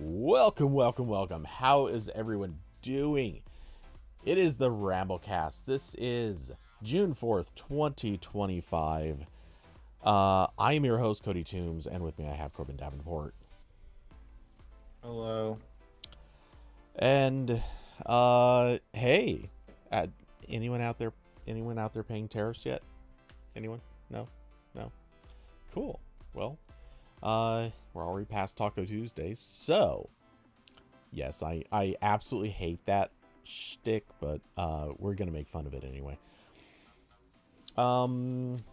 Welcome, welcome, welcome. How is everyone doing? It is the RambleCast. This is June 4th, 2025. I am your host, Cody Toombs, and with me I have Corbin Davenport. Hello. And hey, uh, anyone out there paying tariffs yet? Anyone? No? No? Cool. Well, we're already past Taco Tuesday, so yes, I absolutely hate that shtick, but we're gonna make fun of it anyway. Um,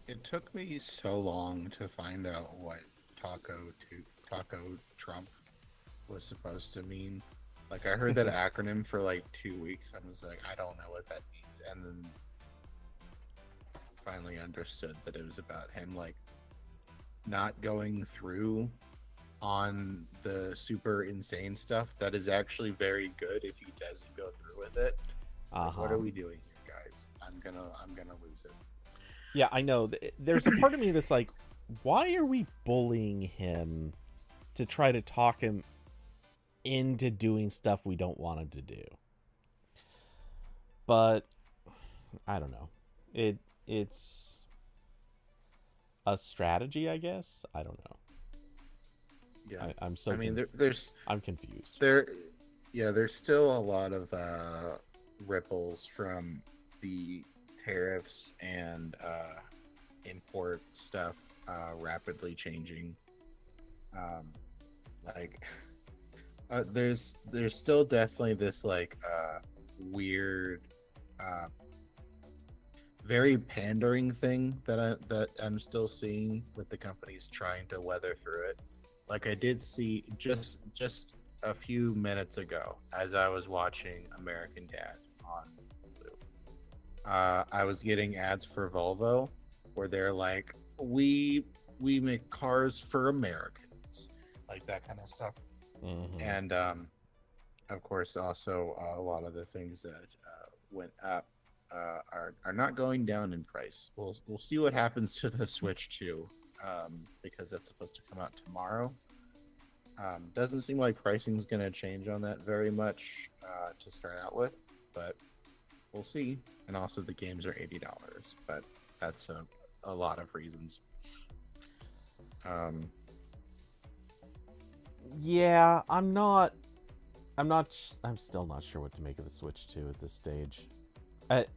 It took me so long to find out what Taco Trump was supposed to mean. Like I heard that acronym for like 2 weeks. I was like, I don't know what that means, and then finally understood that it was about him like not going through on the super insane stuff that is actually very good if he doesn't go through with it. Like, what uh-huh. are we doing here, guys? I'm gonna lose it. Yeah, I know. There's a part of me that's like, why are we bullying him to try to talk him into doing stuff we don't want him to do? But I don't know. It's a strategy, I guess. I don't know. Yeah, I'm I so mean there's I'm confused. there yeah, there's still a lot of ripples from the tariffs and import stuff rapidly changing. Um, like there's still definitely this like weird, uh, very pandering thing that I'm still seeing with the companies trying to weather through it. Like I did see just a few minutes ago as I was watching American Dad on Hulu. I was getting ads for Volvo where they're like, we make cars for Americans, like that kind of stuff. Hmm. And of course, also a lot of the things that went up are not going down in price. We'll see what happens to the Switch 2, because that's supposed to come out tomorrow. Doesn't seem like pricing is going to change on that very much to start out with, but we'll see. And also, the games are $80, but that's a lot of reasons. Um, Yeah, I'm still not sure what to make of the Switch 2 at this stage.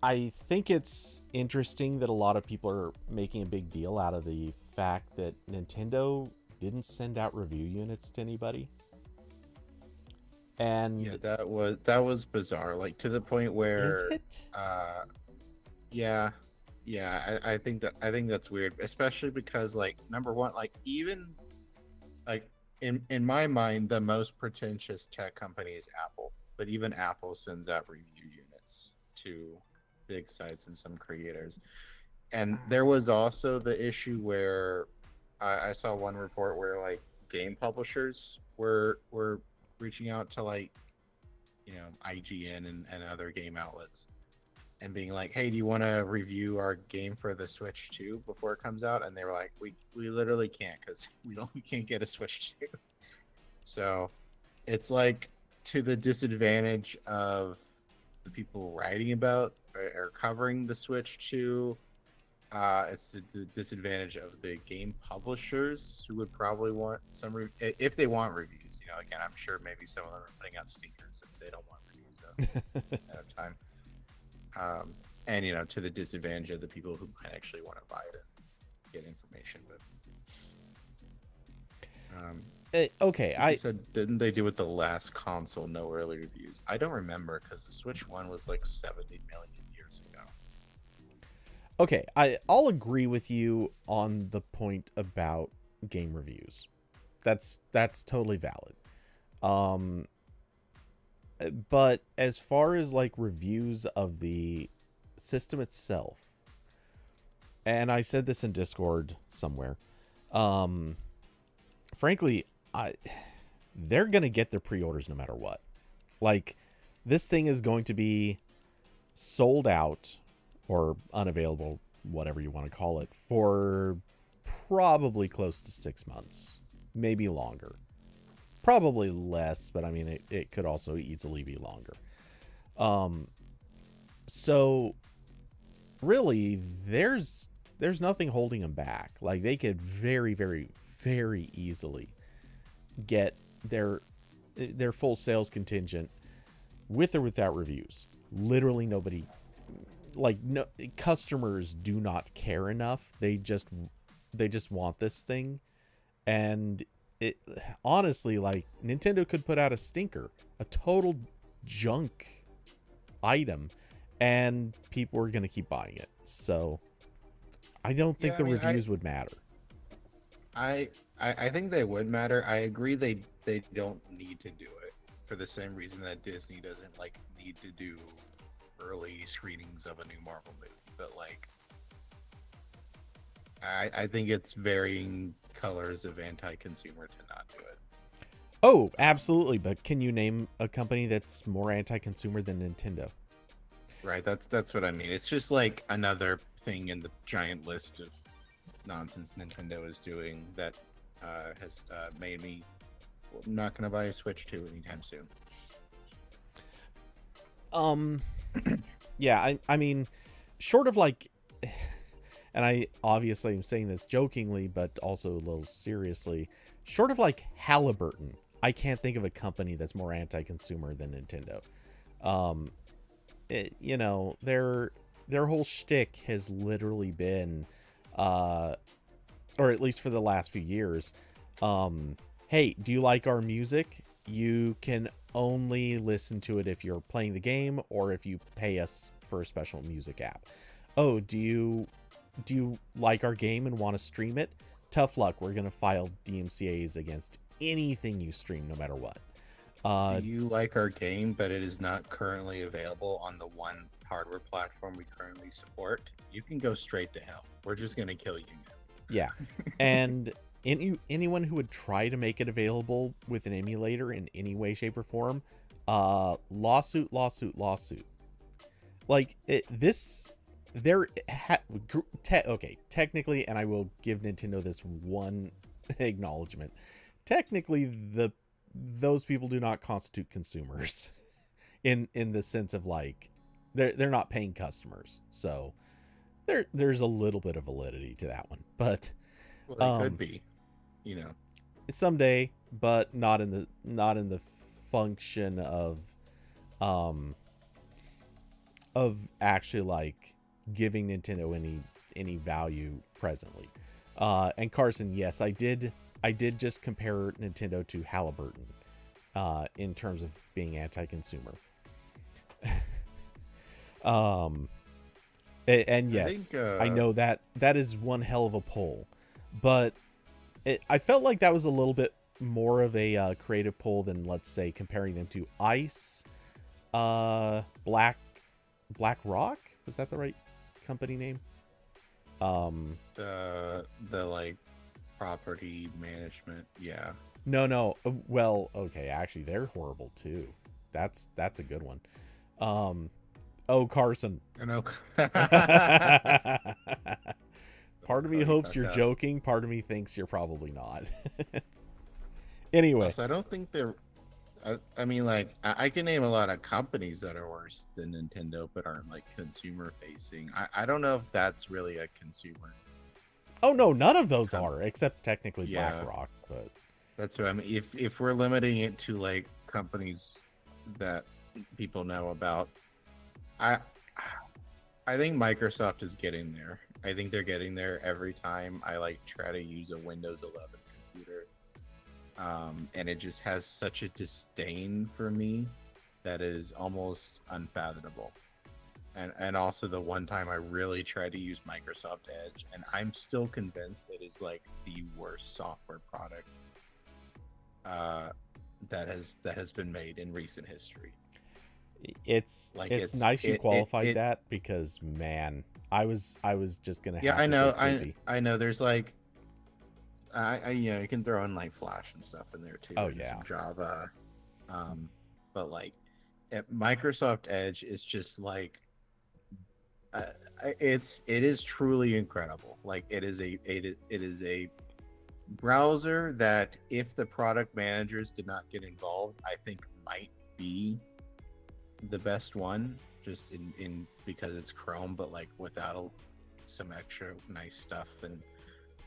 I think it's interesting that a lot of people are making a big deal out of the fact that Nintendo didn't send out review units to anybody. yeah, And that was bizarre. Like to the point is where, it? uh, yeah, yeah, I think that's weird, especially because like number one, like even like in my mind, the most pretentious tech company is Apple, but even Apple sends out review units to big sites and some creators. And there was also the issue where I saw one report where like game publishers were reaching out to like IGN and other game outlets and being like, "Hey, do you want to review our game for the Switch 2 before it comes out?" And they were like, "We literally can't because we can't get a Switch 2." So it's like to the disadvantage of the people writing about or covering the Switch 2. It's the disadvantage of the game publishers who would probably want if they want reviews. Again, I'm sure maybe some of them are putting out stinkers if they don't want reviews at a time. And to the disadvantage of the people who might actually want to buy it and get information. But Okay, like you said, didn't they do with the last console? No early reviews. I don't remember because the Switch One was like 70 million years ago. I'll agree with you on the point about game reviews. That's totally valid. Um, but as far as like reviews of the system itself, and I said this in Discord somewhere, um, frankly, I they're gonna get their pre-orders no matter what. Like, this thing is going to be sold out or unavailable, whatever you want to call it, for probably close to 6 months, maybe longer, probably less, but I mean, it could also easily be longer. Um, so really, there's nothing holding them back. Like they could very, very, very easily get their full sales contingent with or without reviews. Literally nobody, like, no customers do not care enough. They just want this thing. And it honestly, like, Nintendo could put out a stinker, a total junk item, and people are going to keep buying it. So I don't think Yeah, the reviews would matter. I think they would matter. I agree they don't need to do it for the same reason that Disney doesn't like need to do early screenings of a new Marvel movie. But like I think it's varying colors of anti-consumer to not do it. Oh, absolutely. But can you name a company that's more anti-consumer than Nintendo? Right, that's what I mean. It's just like another thing in the giant list of nonsense Nintendo is doing that has made me not going to buy a Switch 2 anytime soon. Yeah, I mean, short of like, and I obviously am saying this jokingly, but also a little seriously, short of like Halliburton, I can't think of a company that's more anti-consumer than Nintendo. You know, their whole shtick has literally been, or at least for the last few years, hey, do you like our music? You can only listen to it if you're playing the game or if you pay us for a special music app. Oh, do you like our game and want to stream it? Tough luck. We're going to file DMCAs against anything you stream, no matter what. Do you like our game, but it is not currently available on the one hardware platform we currently support? You can go straight to hell. We're just going to kill you now. Yeah. And anyone who would try to make it available with an emulator in any way, shape, or form, lawsuit. Like okay, technically, and I will give Nintendo this one acknowledgement. Technically, those people do not constitute consumers in the sense of like they're not paying customers. So there's a little bit of validity to that one, but well, they could be, you know, someday, but not in the function of actually like giving Nintendo any value presently. And Carson, yes, I did just compare Nintendo to Halliburton in terms of being anti-consumer. And yes, I know that is one hell of a poll, but I felt like that was a little bit more of a creative poll than, let's say, comparing them to Ice, Black Rock. Was that the right company name? The like property management, yeah. No. Well, okay, actually, they're horrible too. That's a good one. Oh, Carson. I know. Part of me hopes you're joking. Part of me thinks you're probably not. Anyway. So I don't think they're. I mean, like, I can name a lot of companies that are worse than Nintendo, but aren't like consumer facing. I don't know if that's really a consumer. Oh no, none of those are, except technically BlackRock. But that's what I mean. If we're limiting it to like companies that people know about, I think Microsoft is getting there. I think they're getting there every time I like try to use a Windows 11 computer. And it just has such a disdain for me that is almost unfathomable. And also the one time I really tried to use Microsoft Edge, and I'm still convinced it is like the worst software product that has been made in recent history. It's like it's nice you qualified that, because man, I was just gonna have I know there's like I you can throw in like Flash and stuff in there too. Oh yeah, some Java, but like Microsoft Edge is just like it is truly incredible. Like it is a browser that, if the product managers did not get involved, I think might be the best one, just in because it's Chrome, but like without some extra nice stuff, and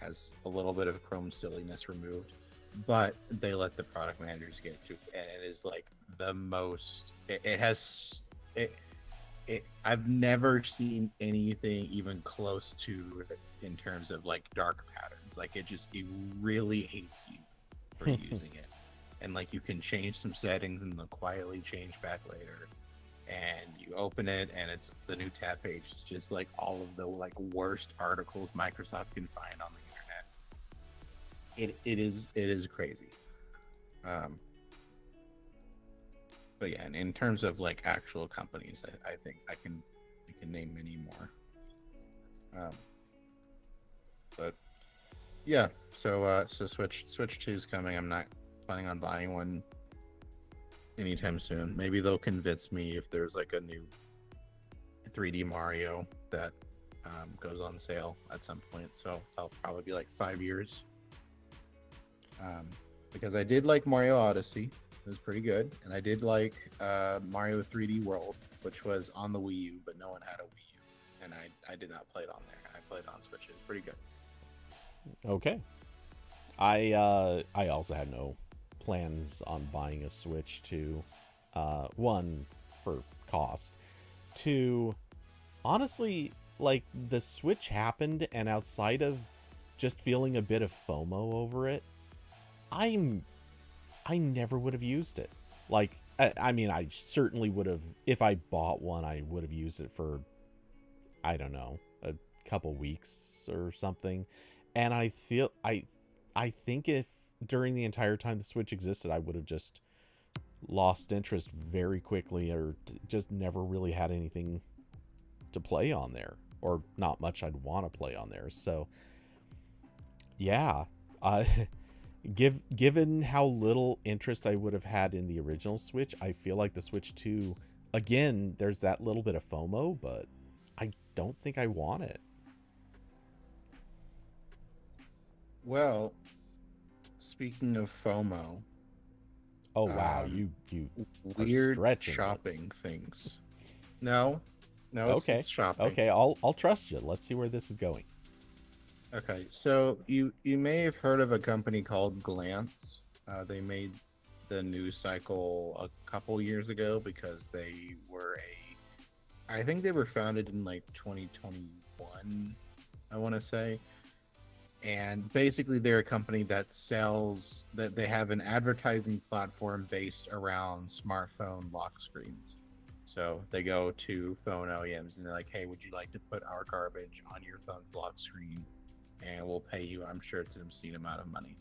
has a little bit of Chrome silliness removed. But they let the product managers get to it, and it is like the most. It has it. I've never seen anything even close to it in terms of like dark patterns. Like it really hates you for using it, and like you can change some settings and they'll quietly change back later. And you open it, and it's the new tab page. It's just like all of the like worst articles Microsoft can find on the internet. It is crazy. Um, but yeah, and in terms of like actual companies, I think I can name many more. Um, but yeah, so Switch 2 is coming. I'm not planning on buying one anytime soon. Maybe they'll convince me if there's like a new 3D Mario that goes on sale at some point. So that'll probably be like 5 years. Because I did like Mario Odyssey. It was pretty good. And I did like Mario 3D World, which was on the Wii U, but no one had a Wii U. And I did not play it on there. I played it on Switch. It was pretty good. Okay. I also had no plans on buying a Switch to one for cost. Two, honestly, like the Switch happened, and outside of just feeling a bit of FOMO over it, I never would have used it. Like I mean, I certainly would have, if I bought one, I would have used it for, I don't know, a couple weeks or something. And I think if during the entire time the Switch existed, I would have just lost interest very quickly, or just never really had anything to play on there, or not much I'd want to play on there. So yeah, uh, given how little interest I would have had in the original Switch, I feel like the Switch 2, again, there's that little bit of FOMO, but I don't think I want it. Well, speaking of FOMO, Oh wow, um, you are weird stretching it. shopping things. No, no, Okay. it's shopping. Okay, I'll trust you. Let's see where this is going. Okay, so you may have heard of a company called Glance. They made the news cycle a couple years ago because they were I think they were founded in like 2021, I want to say. And basically they're a company that sells, that they have an advertising platform based around smartphone lock screens. So they go to phone OEMs and they're like, hey, would you like to put our garbage on your phone's lock screen, and we'll pay you, I'm sure it's an obscene amount of money.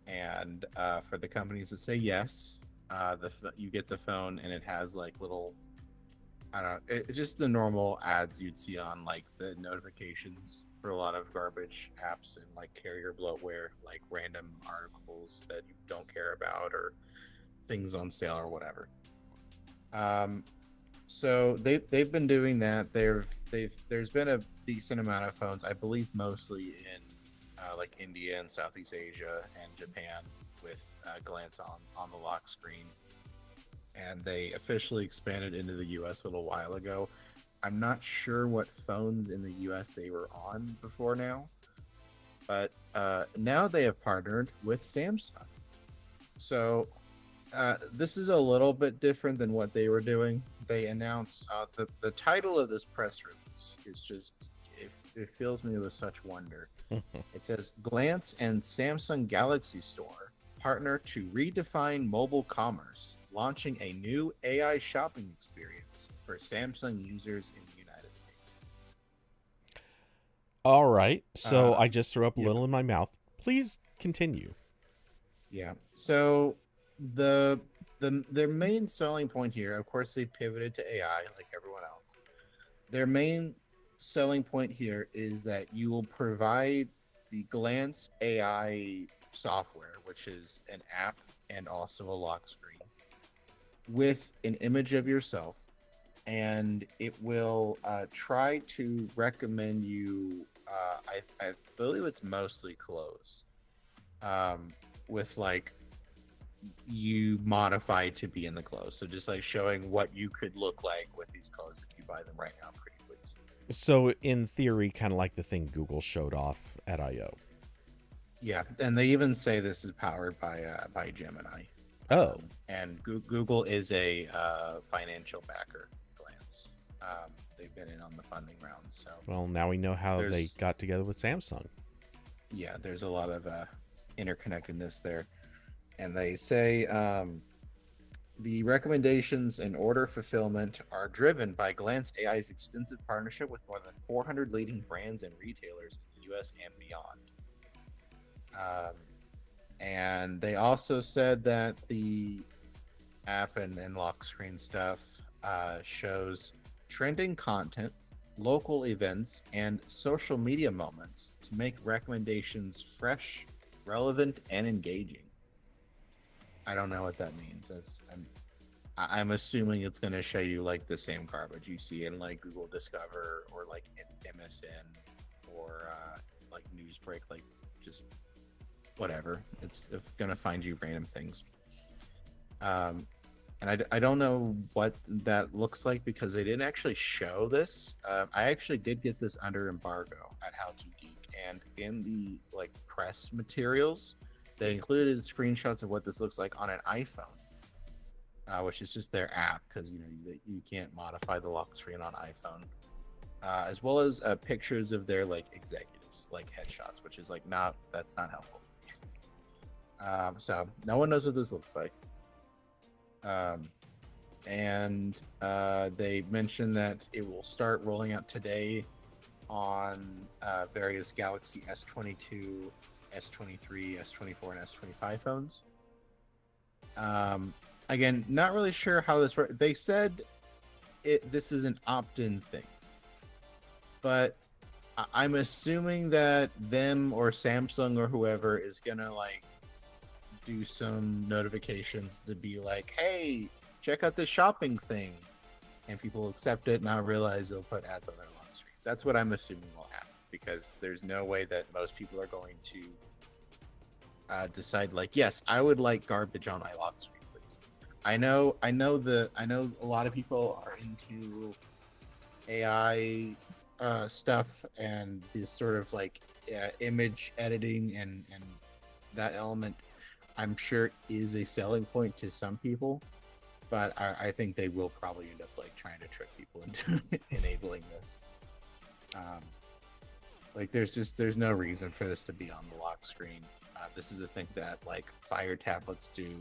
And for the companies that say yes, you get the phone, and it has like little, I don't know, it's just the normal ads you'd see on like the notifications for a lot of garbage apps, and like carrier bloatware, like random articles that you don't care about, or things on sale or whatever. Um, so they've been doing that. There's been a decent amount of phones, I believe, mostly in like India and Southeast Asia and Japan, with Glance on the lock screen, and they officially expanded into the U.S. a little while ago. I'm not sure what phones in the U.S. they were on before now, but now they have partnered with Samsung. So this is a little bit different than what they were doing. They announced the title of this press release is just, it fills me with such wonder. It says Glance and Samsung Galaxy Store partner to redefine mobile commerce, launching a new AI shopping experience for Samsung users in the United States. All right. So I Uh, just threw up a yeah, little in my mouth. Please continue. yeah. So the their main selling point here, of course, they pivoted to AI like everyone else. Their main selling point here is that you will provide the Glance AI software, which is an app and also a lock screen, with an image of yourself, and it will try to recommend you. I believe it's mostly clothes. um, with like you modify to be in the clothes. So just like showing what you could look like with these clothes if you buy them right now, pretty please. So in theory, kind of like the thing Google showed off at I/O. Yeah, and they even say this is powered by Gemini, Oh, and Google is a financial backer. Glance, they've been in on the funding rounds, so well, now we know how they there's got together with Samsung. yeah, there's a lot of interconnectedness there, and they say the recommendations and order fulfillment are driven by Glance AI's extensive partnership with more than 400 leading brands and retailers in the U.S. and beyond. Um, and they also said that the app and lock screen stuff shows trending content, local events, and social media moments to make recommendations fresh, relevant, and engaging. I don't know what that means. I'm assuming it's going to show you like the same garbage you see in like Google Discover or like MSN or like Newsbreak, like just whatever. It's going to find you random things. And I don't know what that looks like because they didn't actually show this. I actually did get this under embargo at How to Geek, and in the like press materials, they included screenshots of what this looks like on an iPhone, which is just their app because you can't modify the lock screen on iPhone, as well as pictures of their like executives, like headshots, which is like that's not helpful. So no one knows what this looks like. And they mentioned that it will start rolling out today on various Galaxy S22, S23, S24, and S25 phones. Again, not really sure how this works. They said this is an opt-in thing, but I'm assuming that them or Samsung or whoever is gonna like do some notifications to be like, hey, check out this shopping thing, and people accept it, now realize they'll put ads on their lock screen. That's what I'm assuming will happen because there's no way that most people are going to decide like, yes, I would like garbage on my lock screen, please. I know a lot of people are into AI stuff and this sort of like image editing and that element I'm sure is a selling point to some people, but I think they will probably end up like trying to trick people into enabling this. Like there's no reason for this to be on the lock screen. This is a thing that like Fire tablets do,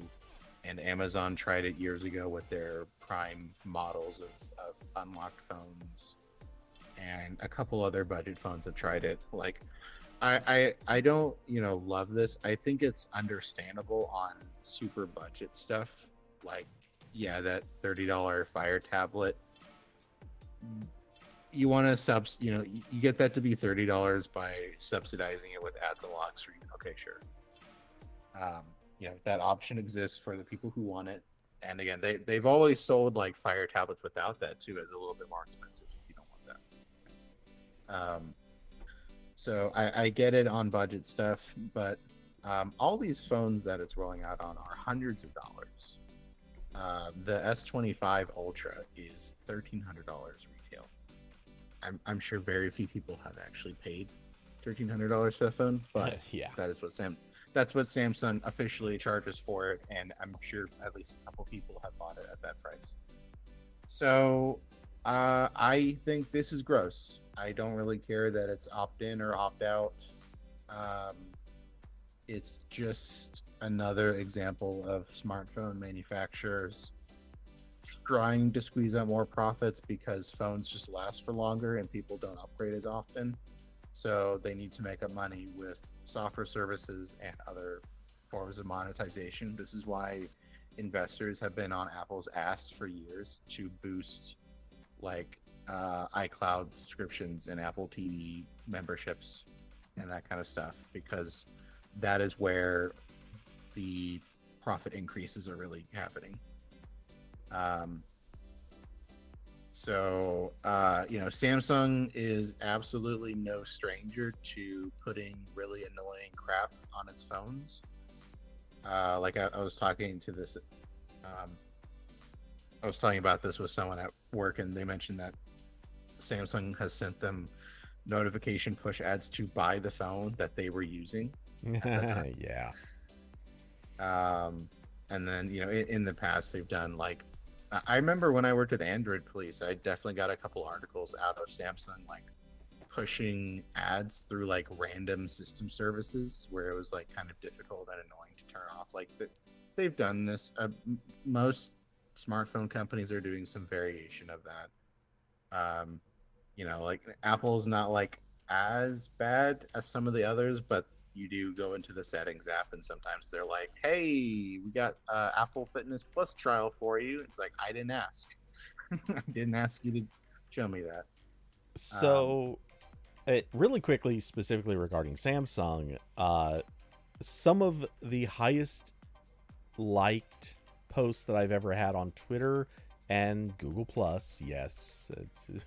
and Amazon tried it years ago with their Prime models of unlocked phones, and a couple other budget phones have tried it. Like I don't love this. I think it's understandable on super budget stuff. Like yeah, that $30 Fire tablet. You want to you get that to be $30 by subsidizing it with ads and lock screen. Okay, sure. That option exists for the people who want it. And again, they've always sold like Fire tablets without that too, as a little bit more expensive if you don't want that. So I get it on budget stuff, but all these phones that it's rolling out on are hundreds of dollars. The S25 Ultra is $1,300 retail. I'm sure very few people have actually paid $1,300 for the phone, but yeah, that's what Samsung officially charges for it, and I'm sure at least a couple people have bought it at that price. So I think this is gross. I don't really care that it's opt-in or opt-out. It's just another example of smartphone manufacturers trying to squeeze out more profits because phones just last for longer and people don't upgrade as often. So they need to make up money with software services and other forms of monetization. This is why investors have been on Apple's ass for years to boost like iCloud subscriptions and Apple TV memberships and that kind of stuff, because that is where the profit increases are really happening. So, Samsung is absolutely no stranger to putting really annoying crap on its phones. I was talking to this, um, I was talking about this with someone at work, and they mentioned that Samsung has sent them notification push ads to buy the phone that they were using at the time. Yeah. Um, and then in the past they've done like I remember when I worked at Android Police, I definitely got a couple articles out of Samsung like pushing ads through like random system services where it was like kind of difficult and annoying to turn off. Like that, they've done this. Most smartphone companies are doing some variation of that. Like Apple's not like as bad as some of the others, but you do go into the settings app and sometimes they're like, "Hey, we got Apple Fitness Plus trial for you." It's like I didn't ask. I didn't ask you to show me that. Um, So, really quickly, specifically regarding Samsung, some of the highest liked posts that I've ever had on Twitter and Google Plus. Yes,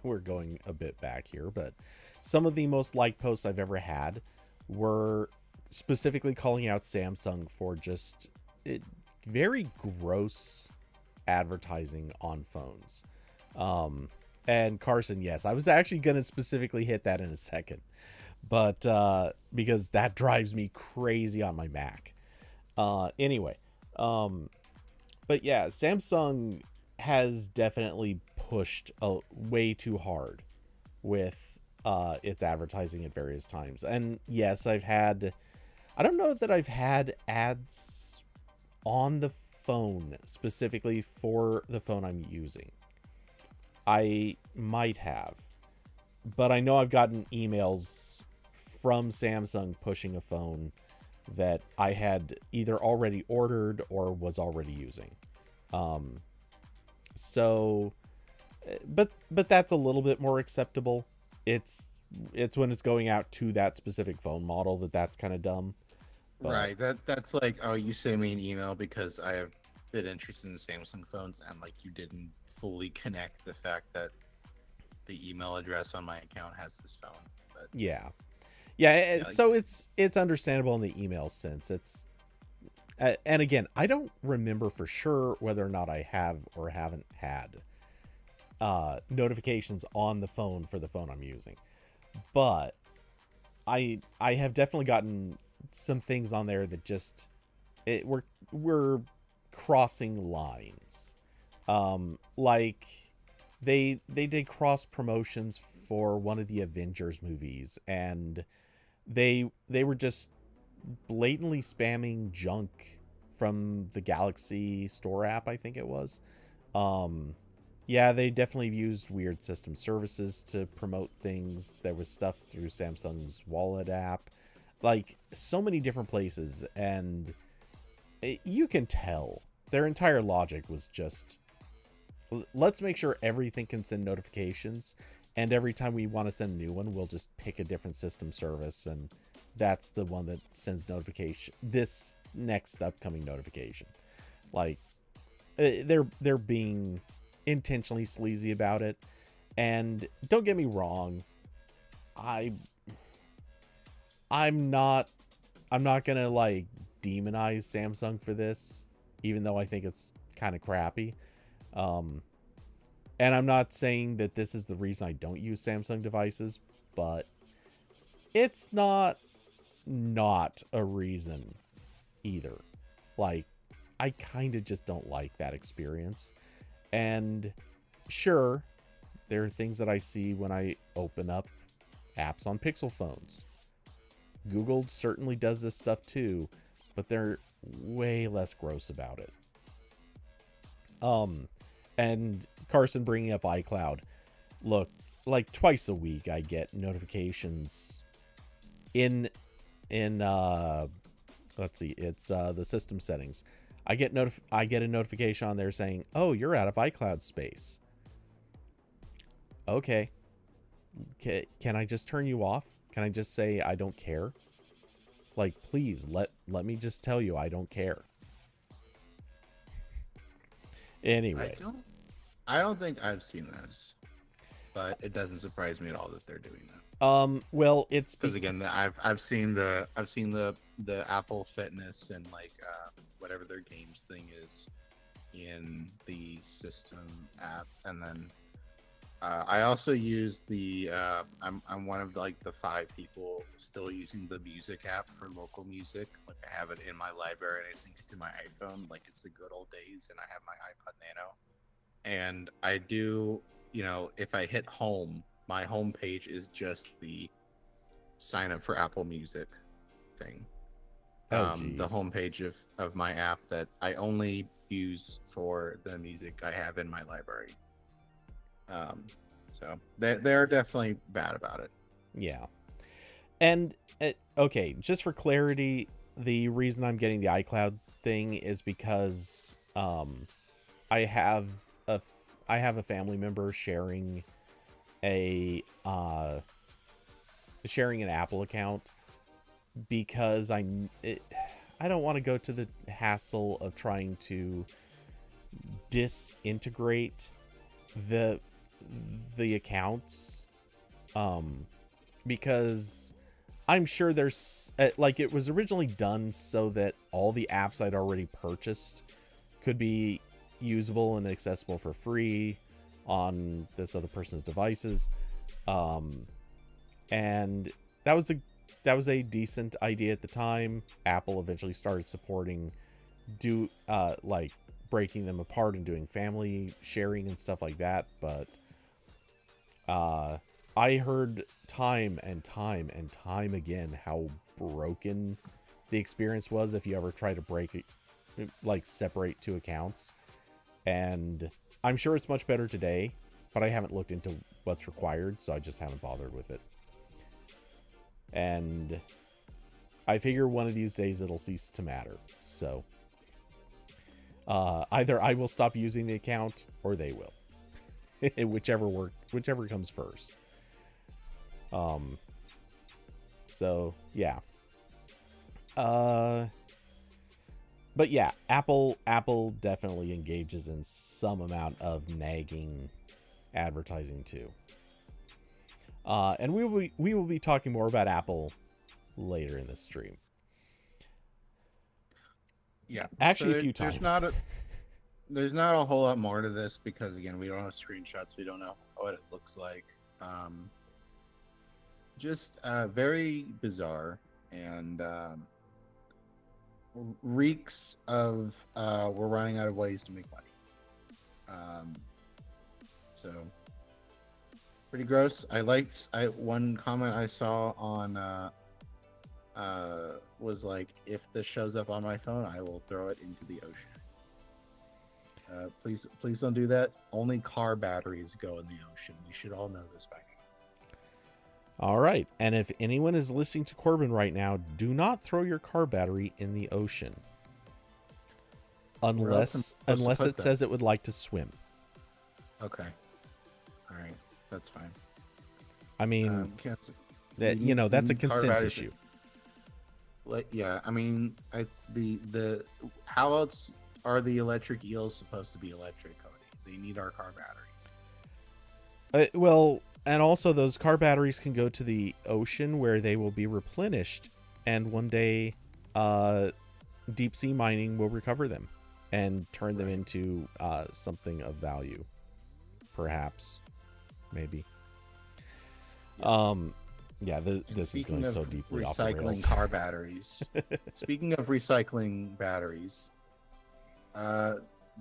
we're going a bit back here, but some of the most liked posts I've ever had were specifically calling out Samsung for just very gross advertising on phones. Um, and Carson, yes, I was actually going to specifically hit that in a second, but because that drives me crazy on my Mac. Anyway, um, but yeah, Samsung has definitely pushed way too hard with its advertising at various times. And yes, I don't know that I've had ads on the phone specifically for the phone I'm using. I might have, but I know I've gotten emails from Samsung pushing a phone that I had either already ordered or was already using. Um, so, but that's a little bit more acceptable. It's it's when it's going out to that specific phone model that's kind of dumb. But right. That's like, oh, you sent me an email because I have been interested in Samsung phones, and like you didn't fully connect the fact that the email address on my account has this phone. But yeah, yeah. yeah, like, So it's understandable in the email sense. It's and again, I don't remember for sure whether or not I have or haven't had notifications on the phone for the phone I'm using, but I have definitely gotten some things on there that just it we're crossing lines. Like they did cross promotions for one of the Avengers movies, and they were just blatantly spamming junk from the Galaxy Store app, I think it was. Um, yeah, they definitely used weird system services to promote things. There was stuff through Samsung's Wallet app, like so many different places, and you can tell their entire logic was just let's make sure everything can send notifications, and every time we want to send a new one, we'll just pick a different system service, and that's the one that sends notification. This next upcoming notification, like they're being intentionally sleazy about it. And don't get me wrong, I I'm not I'm not gonna like demonize Samsung for this, even though I think it's kind of crappy. Um, and I'm not saying that this is the reason I don't use Samsung devices, but it's not a reason either. Like, I kind of just don't like that experience. And sure, there are things that I see when I open up apps on Pixel phones. Google certainly does this stuff too, but they're way less gross about it. Um, and Carson bringing up iCloud. Look, like twice a week, I get notifications in let's see, it's the system settings. I get a notification on there saying, "Oh, you're out of iCloud space." Okay, can I just turn you off? Can I just say I don't care? Like, please let me just tell you I don't care. I Anyway, don't I don't think I've seen those. but it doesn't surprise me at all that they're doing that. Well, it's Because again, I've seen the Apple Fitness and like whatever their games thing is in the system app, and then I also use the I'm one of like the 5 people still using the music app for local music. Like I have it in my library and I sync it to my iPhone like it's the good old days, and I have my iPod Nano. And I do, if I hit home, my home page is just the sign up for Apple Music thing. oh The geez. homepage of my app that I only use for the music I have in my library. So they're definitely bad about it. Yeah. And okay, just for clarity, the reason I'm getting the iCloud thing is because I have a I have a family member a sharing an Apple account because I don't want to go to the hassle of trying to disintegrate the accounts, because I'm sure there's like it was originally done so that all the apps I'd already purchased could be usable and accessible for free on this other person's devices. And that was a decent idea at the time. Apple eventually started supporting like breaking them apart and doing family sharing and stuff like that, but I heard time and time and time again how broken the experience was if you ever try to break it, like separate 2 accounts. And I'm sure it's much better today, but I haven't looked into what's required, so I just haven't bothered with it. And I figure one of these days it'll cease to matter. So either I will stop using the account or they will. whichever comes first. So yeah. But yeah, Apple definitely engages in some amount of nagging advertising too. And we will be talking more about Apple later in this stream. Yeah, Actually, so a few times. there's not a whole lot more to this because again, we don't have screenshots. We don't know what it looks like. Just very bizarre and reeks of we're running out of ways to make money. So pretty gross. One comment I saw on was like, if this shows up on my phone, I will throw it into the ocean. Please don't do that. Only car batteries go in the ocean. We should all know this by now. All right. And if anyone is listening to Corbin right now, do not throw your car battery in the ocean. Unless it says it would like to swim. Okay. All right. That's fine. I mean, that's a consent issue. Yeah, I mean, how else are the electric eels supposed to be electric, Cody? They need our car batteries. Well, and also those car batteries can go to the ocean where they will be replenished, and one day, deep sea mining will recover them and turn them into something of value, perhaps, maybe. Yes. Yeah, this is going so deeply off the rails. Recycling car batteries. Speaking of recycling batteries,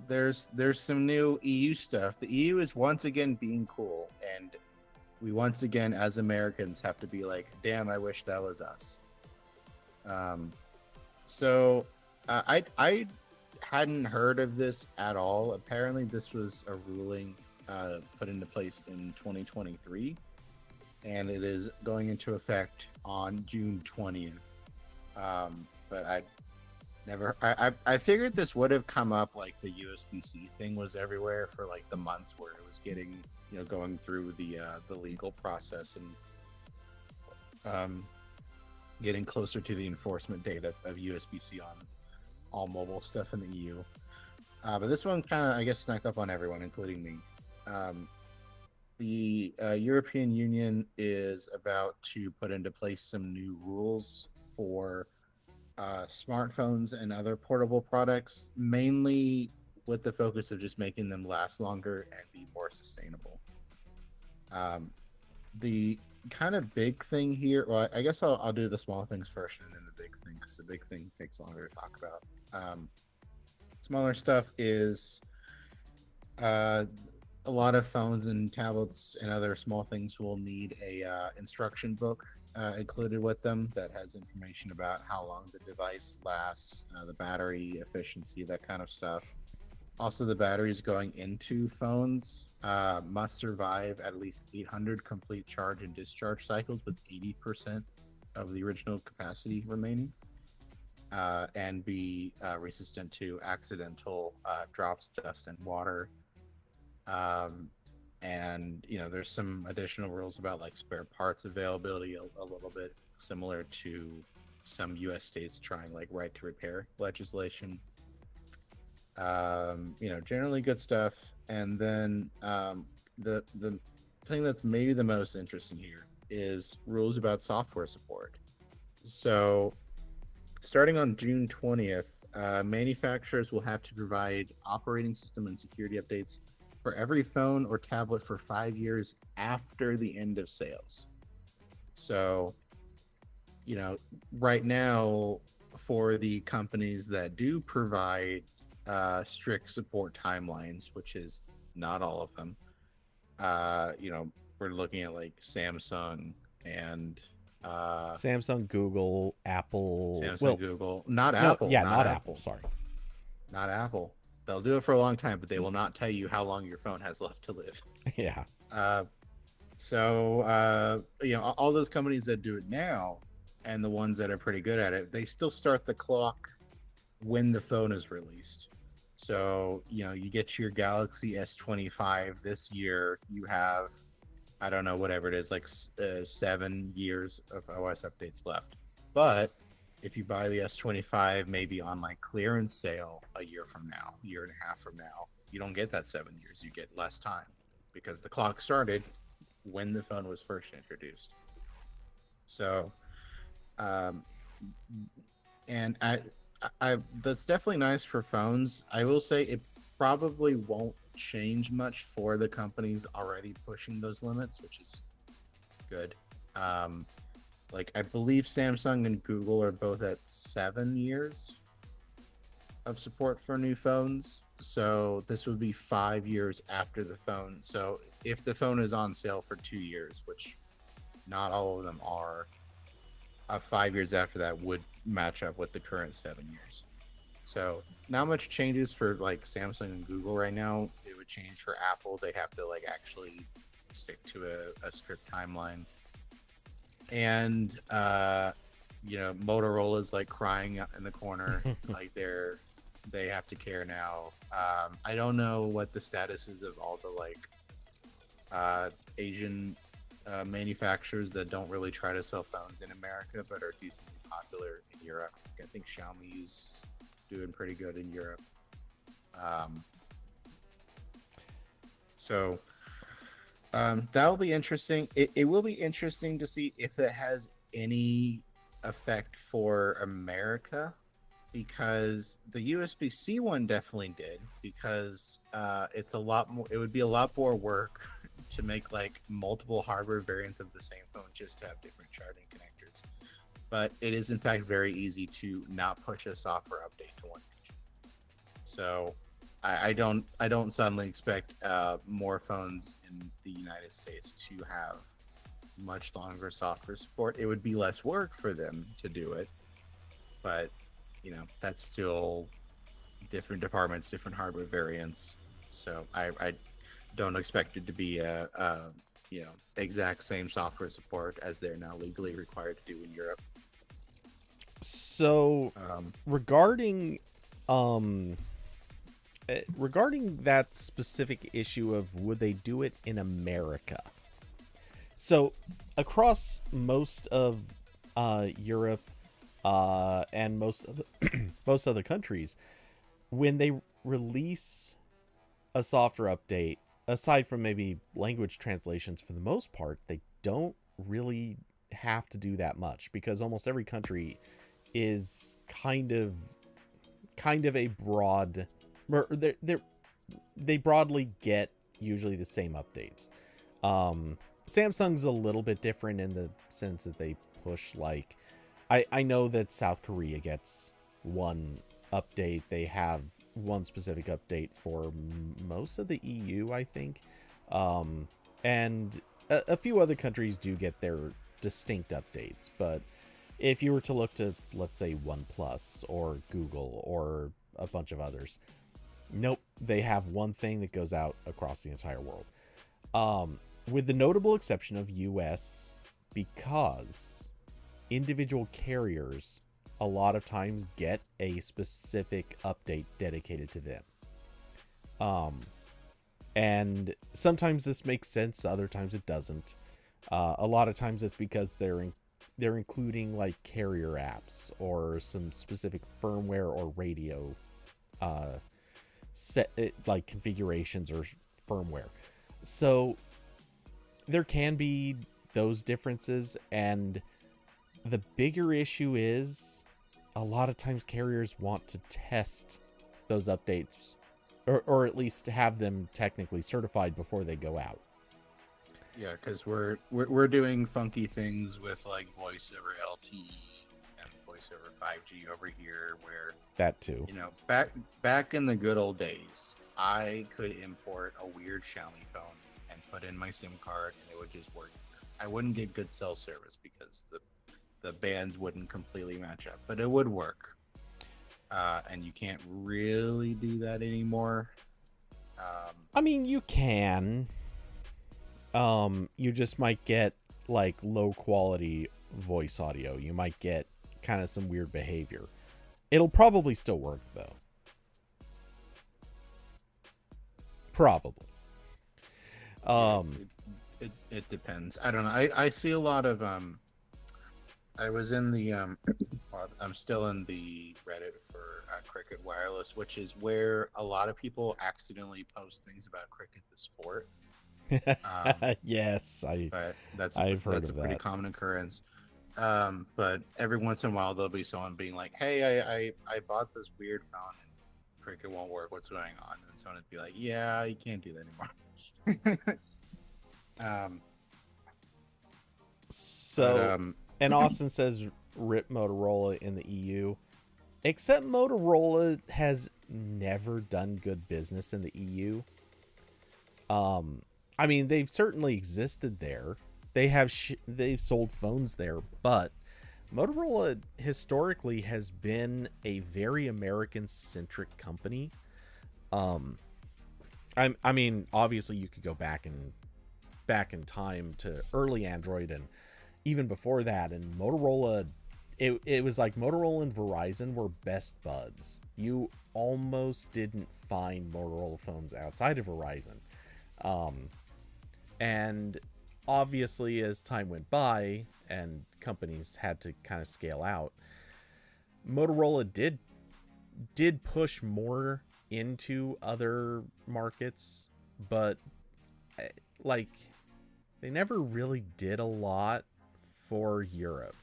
there's some new EU stuff. The EU is once again being cool, and we once again, as Americans, have to be like, "Damn, I wish that was us." I hadn't heard of this at all. Apparently, this was a ruling put into place in 2023. And it is going into effect on June 20th. But I figured this would have come up, like the USB-C thing was everywhere for like the months where it was getting, going through the legal process and getting closer to the enforcement date of USB-C on all mobile stuff in the EU. But this one kind of, I guess, snuck up on everyone, including me. the European Union is about to put into place some new rules for smartphones and other portable products, mainly with the focus of just making them last longer and be more sustainable. Um, the kind of big thing here, well, I guess I'll do the small things first and then the big thing because the big thing takes longer to talk about. Smaller stuff is uh, a lot of phones and tablets and other small things will need a instruction book included with them that has information about how long the device lasts, the battery efficiency, that kind of stuff. Also, the batteries going into phones must survive at least 800 complete charge and discharge cycles with 80% of the original capacity remaining, and be resistant to accidental drops, dust, and water. Um, and there's some additional rules about like spare parts availability, a little bit similar to some U.S. states trying like right to repair legislation. Generally good stuff. And then the thing that's maybe the most interesting here is rules about software support. So starting on June 20th, manufacturers will have to provide operating system and security updates for every phone or tablet for 5 years after the end of sales. So, you know, right now, for the companies that do provide strict support timelines, which is not all of them, we're looking at like and uh, Samsung, Google, Apple. Samsung, Well, Google, not no, Apple, yeah, not not Apple. Apple, Sorry. not Apple. They'll do it for a long time, but they will not tell you how long your phone has left to live. Yeah. Uh, all those companies that do it now and the ones that are pretty good at it, they still start the clock when the phone is released. So, you get your Galaxy S25 this year, you have, I don't know, whatever it is, like 7 years of OS updates left. But if you buy the S25 maybe on like clearance sale a year from now, year and a half from now, you don't get that 7 years. You get less time because the clock started when the phone was first introduced. So, um, and that's definitely nice for phones. I will say it probably won't change much for the companies already pushing those limits, which is good. Like I believe Samsung and Google are both at 7 years of support for new phones. So this would be 5 years after the phone. So if the phone is on sale for 2 years, which not all of them are, 5 years after that would match up with the current 7 years. So not much changes for like Samsung and Google right now. It would change for Apple. They have to like actually stick to a strict timeline. And Motorola's like crying in the corner, like they have to care now. I don't know what the status is of all the like Asian manufacturers that don't really try to sell phones in America, but are decently popular in Europe. I think Xiaomi's doing pretty good in Europe. Um, so that'll be interesting. It will be interesting to see if that has any effect for America, because the USB-C one definitely did, because it's a lot more. It would be a lot more work to make like multiple hardware variants of the same phone just to have different charging connectors. But it is in fact very easy to not push a software update to one region. So I don't suddenly expect more phones in the United States to have much longer software support. It would be less work for them to do it, but that's still different departments, different hardware variants. So I don't expect it to be a exact same software support as they're now legally required to do in Europe. So regarding that specific issue of would they do it in America? So across most of Europe and most other countries, when they release a software update, aside from maybe language translations, for the most part, they don't really have to do that much because almost every country is kind of a broad, they broadly get usually the same updates. Samsung's a little bit different in the sense that they push, like, I know that South Korea gets one update. They have one specific update for most of the EU, I think. And a few other countries do get their distinct updates. But if you were to look to, let's say, OnePlus or Google or a bunch of others, nope, they have one thing that goes out across the entire world. With the notable exception of US, because individual carriers a lot of times get a specific update dedicated to them. And sometimes this makes sense, other times it doesn't. A lot of times it's because they're including like carrier apps or some specific firmware or radio set like configurations or firmware. So there can be those differences, and the bigger issue is a lot of times carriers want to test those updates or at least have them technically certified before they go out. Yeah, because we're doing funky things with like voice over LTE and voice over 5G over here, where That too. you know back in the good old days, I could import a weird Xiaomi phone and put in my SIM card, and it would just work. I wouldn't get good cell service because the bands wouldn't completely match up, but it would work. And you can't really do that anymore. I mean, you can. You just might get like low quality voice audio. You might get kind of some weird behavior. It'll probably still work though. Probably. It depends. I don't know. I see a lot of I was in the well, I'm still in the Reddit for Cricket Wireless, which is where a lot of people accidentally post things about cricket the sport. Yes, But I've heard that's a of pretty that. common occurrence. But every once in a while there'll be someone being like, "Hey, I bought this weird phone and cricket won't work. What's going on?" And someone would be like, "Yeah, you can't do that anymore." um, So, but and Austin says rip Motorola in the EU. Except Motorola has never done good business in the EU. I mean, they've certainly existed there. They've sold phones there, but Motorola historically has been a very American-centric company. I mean, obviously you could go back in time to early Android and even before that, and Motorola, it was like Motorola and Verizon were best buds. You almost didn't find Motorola phones outside of Verizon. And obviously as time went by and companies had to kind of scale out, Motorola did push more into other markets, but like they never really did a lot for Europe.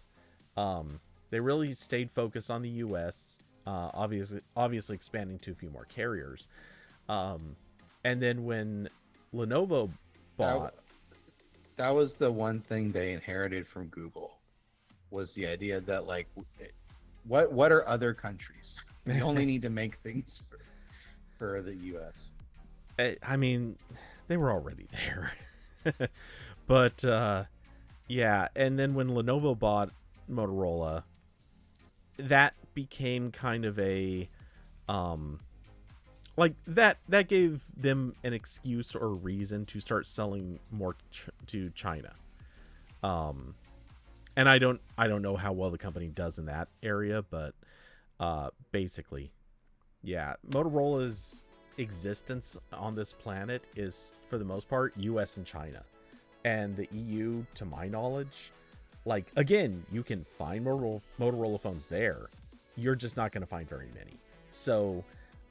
They really stayed focused on the US, obviously expanding to a few more carriers. And then when Lenovo bought, that was the one thing they inherited from Google, was the idea that like, what are other countries? We only need to make things for the US. I mean, they were already there. But yeah, and then when Lenovo bought Motorola, that became kind of a like that gave them an excuse or reason to start selling more to China. And I don't know how well the company does in that area, but basically, yeah, Motorola's existence on this planet is for the most part US and China. And the EU, to my knowledge, like, again, you can find Motorola phones there. You're just not going to find very many. So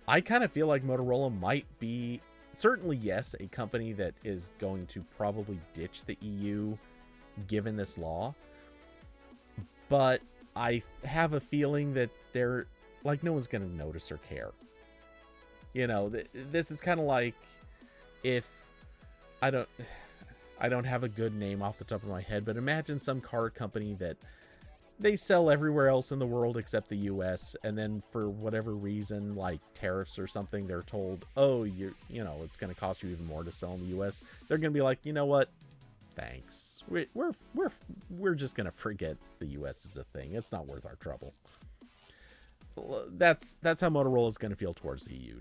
I kind of feel like Motorola might be certainly, yes, a company that is going to probably ditch the EU given this law. But I have a feeling that they're like, no one's going to notice or care. You know, this is kind of like if I don't I don't have a good name off the top of my head, but imagine some car company that they sell everywhere else in the world except the US, and then for whatever reason, like tariffs or something, they're told, oh, it's going to cost you even more to sell in the US. They're going to be like, you know what? Thanks. We're just going to forget the US is a thing. It's not worth our trouble. That's how Motorola is going to feel towards the EU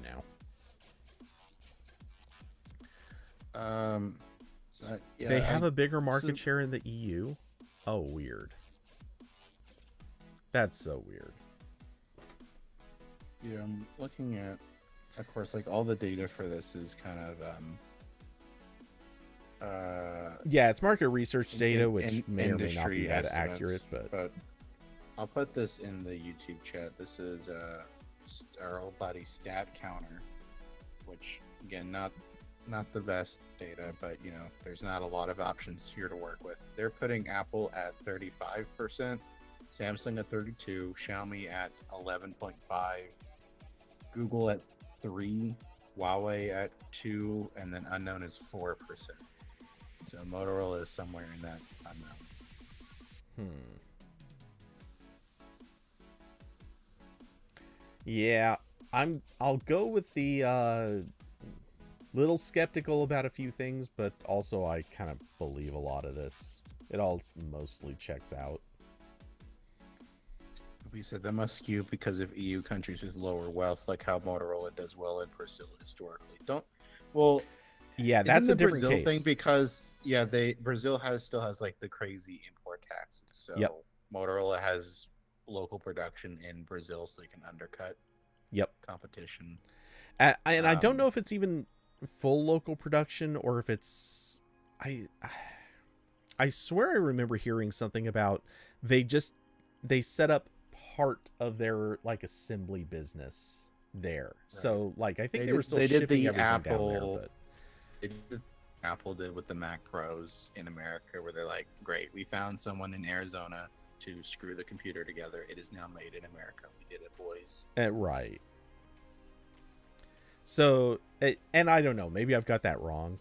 now. They have a bigger market share in the EU. Oh, weird. That's so weird. Yeah, I'm looking at, of course, like all the data for this is kind of yeah, it's market research data, which may or may not be that accurate, but I'll put this in the YouTube chat. This is our old buddy Stat Counter, which again, not the best data, but there's not a lot of options here to work with. They're putting Apple at 35%, Samsung at 32%, Xiaomi at 11.5%, Google at 3%, Huawei at 2%, and then unknown is 4%. So Motorola is somewhere in that unknown. Yeah, I'll go with the little skeptical about a few things, but also I kind of believe a lot of this. It all mostly checks out. We said that must skew because of EU countries with lower wealth, like how Motorola does well in Brazil historically. Yeah, that's a different Brazil case. thing because Brazil still has like the crazy import taxes. So yep. Motorola has local production in Brazil, so they can undercut competition. And I don't know if it's even full local production or if it's I swear I remember hearing something about they set up part of their like assembly business there. Right. So like I think they were still shipping everything Apple, down there, but Apple did with the Mac Pros in America, where they're like, great, we found someone in Arizona to screw the computer together. It is now made in America. We did it, boys. Right. So, and I don't know, maybe I've got that wrong.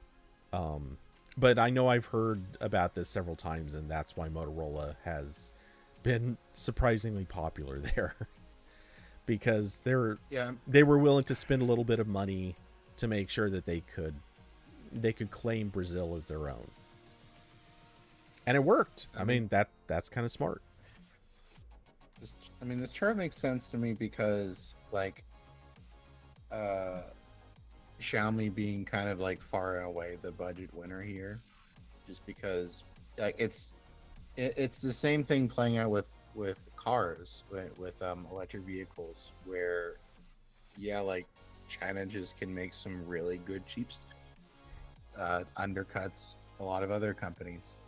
But I know I've heard about this several times, and that's why Motorola has been surprisingly popular there. Because they were willing to spend a little bit of money to make sure that they could claim Brazil as their own. And it worked. I mean that's kind of smart. This chart makes sense to me because like Xiaomi being kind of like far and away the budget winner here, just because like it's the same thing playing out with cars, with electric vehicles, where like China just can make some really good cheap stuff, undercuts a lot of other companies.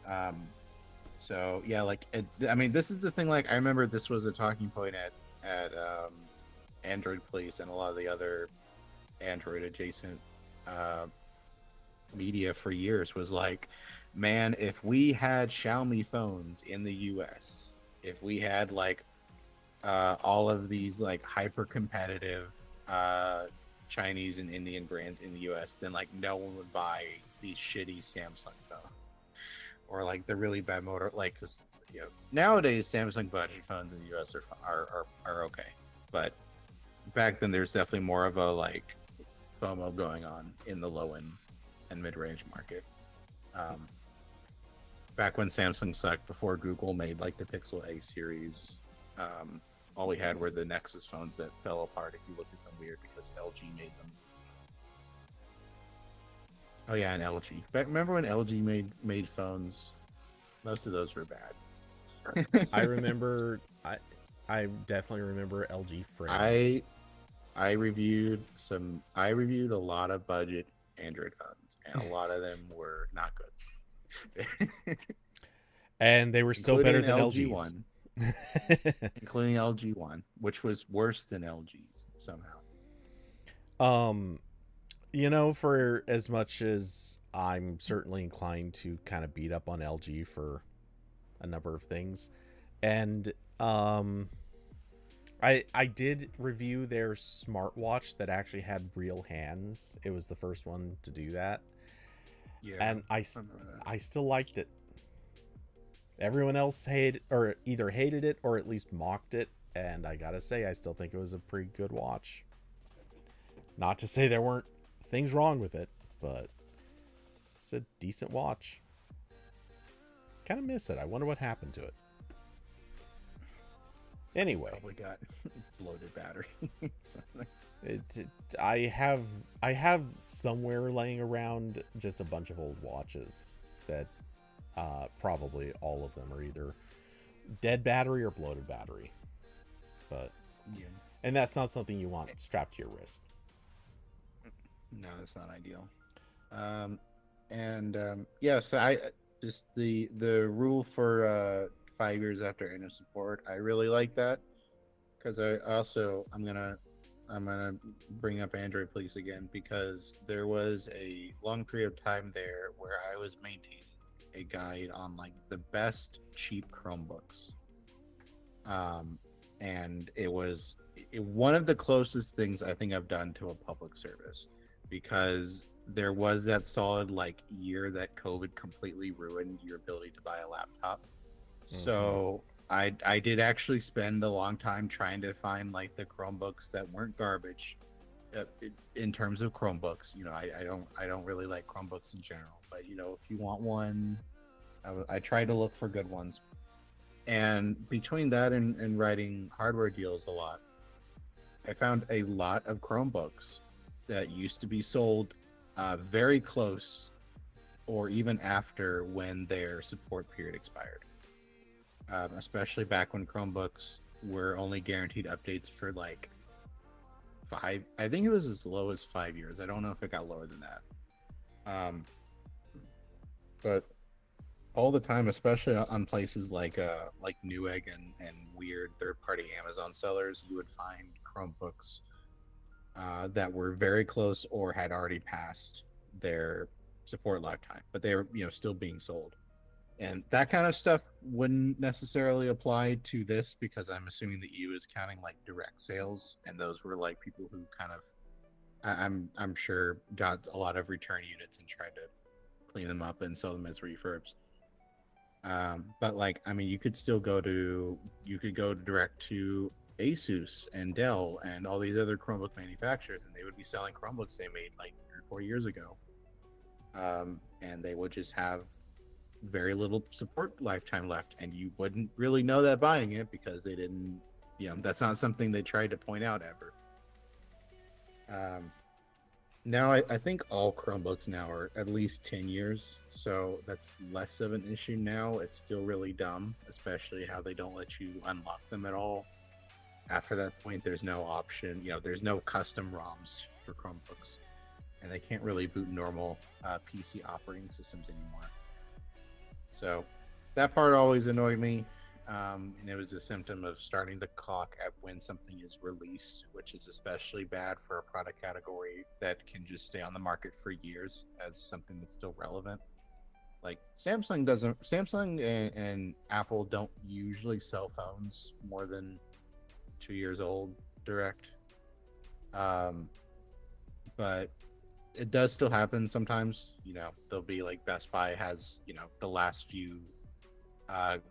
So yeah, like this is the thing. Like I remember this was a talking point at Android Police and a lot of the other Android adjacent media for years was like, man, if we had Xiaomi phones in the US, if we had like all of these like hyper competitive Chinese and Indian brands in the US, then like no one would buy these shitty Samsung phones or like the really bad motor. Like, cause nowadays Samsung budget phones in the US are okay, but back then there's definitely more of a like FOMO going on in the low end and mid range market. Back when Samsung sucked, before Google made like the Pixel A series, all we had were the Nexus phones that fell apart if you looked at them weird because LG made them. Oh yeah, and LG. Remember when LG made phones? Most of those were bad. I remember. I definitely remember LG frames. I reviewed a lot of budget Android phones, and a lot of them were not good. And they were still better than LG LG's. One, including LG One, which was worse than LG's somehow. You know, for as much as I'm certainly inclined to kind of beat up on LG for a number of things, and um, I did review their smartwatch that actually had real hands. It was the first one to do that, Yeah, and I I remember that. I still liked it. Everyone else hated or either hated it or at least mocked it, and I gotta say I still think it was a pretty good watch. Not to say there weren't things wrong with it, but it's a decent watch. Kind of miss it. I wonder what happened to it. Anyway, Probably got bloated battery. Something. it I have somewhere laying around just a bunch of old watches that probably all of them are either dead battery or bloated battery. But Yeah. and that's not something you want strapped to your wrist. No, that's not ideal. Um, and yeah, so I just the rule for 5 years after end of support. I really like that because I also I'm gonna bring up Android Police again because there was a long period of time there where I was maintaining a guide on like the best cheap Chromebooks. Um, and one of the closest things I think I've done to a public service because there was that solid like year that COVID completely ruined your ability to buy a laptop. Mm-hmm. So I did actually spend a long time trying to find like the Chromebooks that weren't garbage. In terms of Chromebooks, I don't really like Chromebooks in general, but if you want one, I try to look for good ones. And between that and writing hardware deals a lot, I found a lot of Chromebooks that used to be sold very close or even after when their support period expired. Especially back when Chromebooks were only guaranteed updates for like five. I think it was as low as 5 years. I don't know if it got lower than that. Um, but all the time, especially on places like Newegg and weird third party Amazon sellers, you would find Chromebooks that were very close or had already passed their support lifetime, but they were still being sold. And that kind of stuff wouldn't necessarily apply to this because I'm assuming that you is counting like direct sales, and those were like people who kind of I'm sure got a lot of return units and tried to clean them up and sell them as refurbs. But like, I mean, you could go direct to Asus and Dell and all these other Chromebook manufacturers, and they would be selling Chromebooks they made like 3 or 4 years ago. And they would just have very little support lifetime left, and you wouldn't really know that buying it because they didn't. That's not something they tried to point out ever. Um, Now, I think all Chromebooks now are at least 10 years, so that's less of an issue now. It's still really dumb, especially how they don't let you unlock them at all. After that point, there's no option, there's no custom ROMs for Chromebooks, and they can't really boot normal PC operating systems anymore. So that part always annoyed me. And it was a symptom of starting the clock at when something is released, which is especially bad for a product category that can just stay on the market for years as something that's still relevant. Like Samsung and Apple don't usually sell phones more than 2 years old direct. Um, but it does still happen sometimes. There'll be like Best Buy has, the last few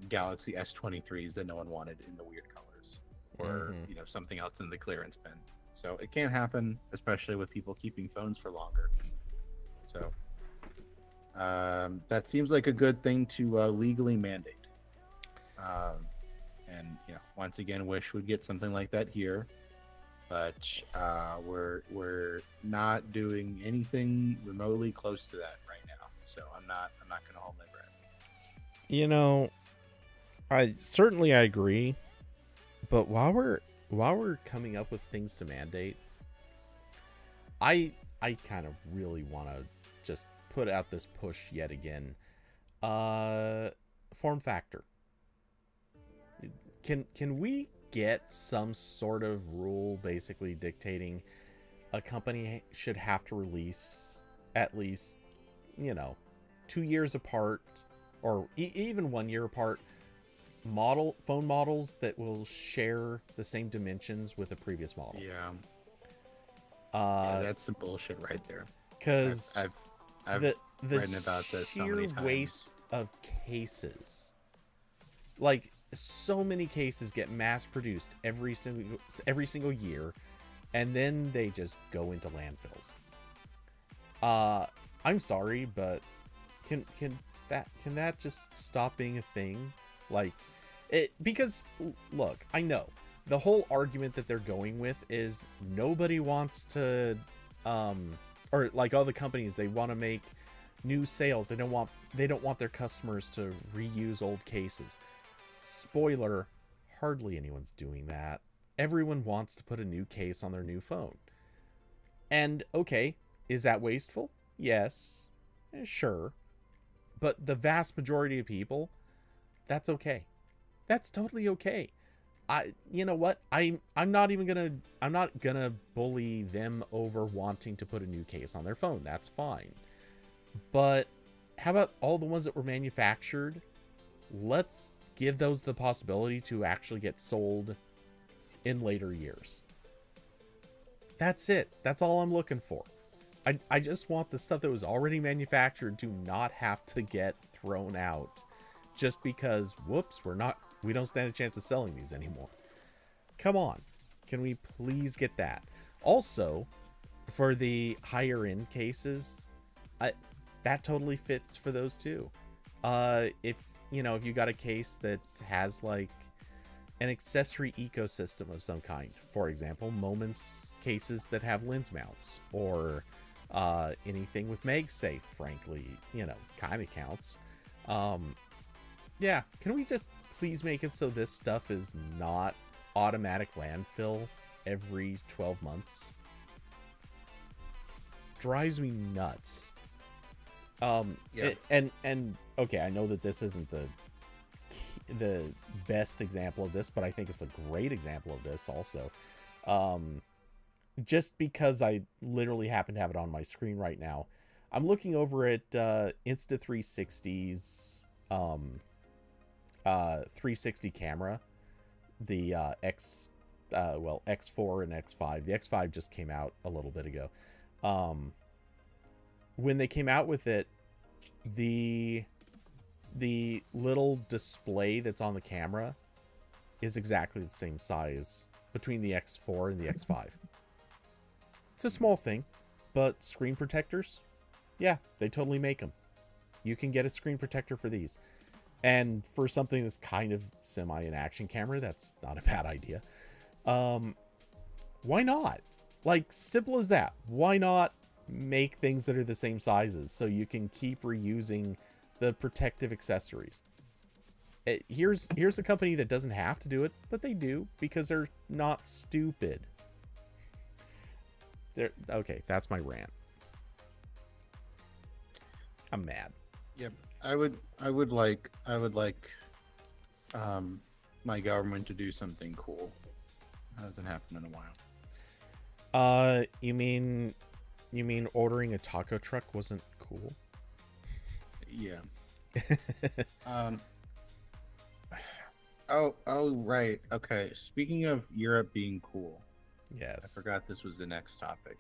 Galaxy S23s that no one wanted in the weird colors, or Mm-hmm. something else in the clearance bin. So it can happen, especially with people keeping phones for longer. So that seems like a good thing to legally mandate. Um, and once again, wish we'd get something like that here, but we're not doing anything remotely close to that right now. So I'm not going to hold my breath. You know, I agree, but while we're coming up with things to mandate, I kind of really want to just put out this push yet again. Uh, form factor. Can we get some sort of rule basically dictating a company should have to release at least, you know, 2 years apart, or even 1 year apart, phone models that will share the same dimensions with a previous model. Yeah. Yeah, Uh, that's some bullshit right there. because I've the written about this so sheer many times. waste of cases, like so many cases get mass produced every single year, and then they just go into landfills. I'm sorry, but can that just stop being a thing? Like, it, because look, I know the whole argument that they're going with is nobody wants to, or like all the companies, they want to make new sales. They don't want their customers to reuse old cases. Spoiler, hardly anyone's doing that. Everyone wants to put a new case on their new phone. And okay, is that wasteful? Yes. Sure. But the vast majority of people, that's okay. That's totally okay. You know what? I'm not gonna bully them over wanting to put a new case on their phone. That's fine. But how about all the ones that were manufactured? Let's give those the possibility to actually get sold in later years. That's it. That's all I'm looking for. I just want the stuff that was already manufactured to not have to get thrown out just because, whoops, we don't stand a chance of selling these anymore. Come on. Can we please get that? Also, for the higher end cases, that totally fits for those too. If you got a case that has like an accessory ecosystem of some kind, for example, Moments cases that have lens mounts, or anything with MagSafe, frankly, kind of counts. Yeah, can we just please make it so this stuff is not automatic landfill every 12 months? Drives me nuts. Yeah. And okay, I know that this isn't the best example of this, but I think it's a great example of this also. Just because I literally happen to have it on my screen right now, I'm looking over at Insta360's 360 camera, the X4 and X5. The X5 just came out a little bit ago. When they came out with it, the little display that's on the camera is exactly the same size between the X4 and the X5. It's a small thing, but screen protectors, yeah, they totally make them. You can get a screen protector for these. And for something that's kind of semi an action camera, that's not a bad idea. Why not? Like, simple as that. Why not make things that are the same sizes so you can keep reusing the protective accessories? Here's a company that doesn't have to do it, but they do because they're not stupid. Okay, that's my rant. I'm mad. Yep. I would like my government to do something cool. That hasn't happened in a while. You mean ordering a taco truck wasn't cool? Yeah. Oh, right. Okay. Speaking of Europe being cool, Yes. I forgot this was the next topic.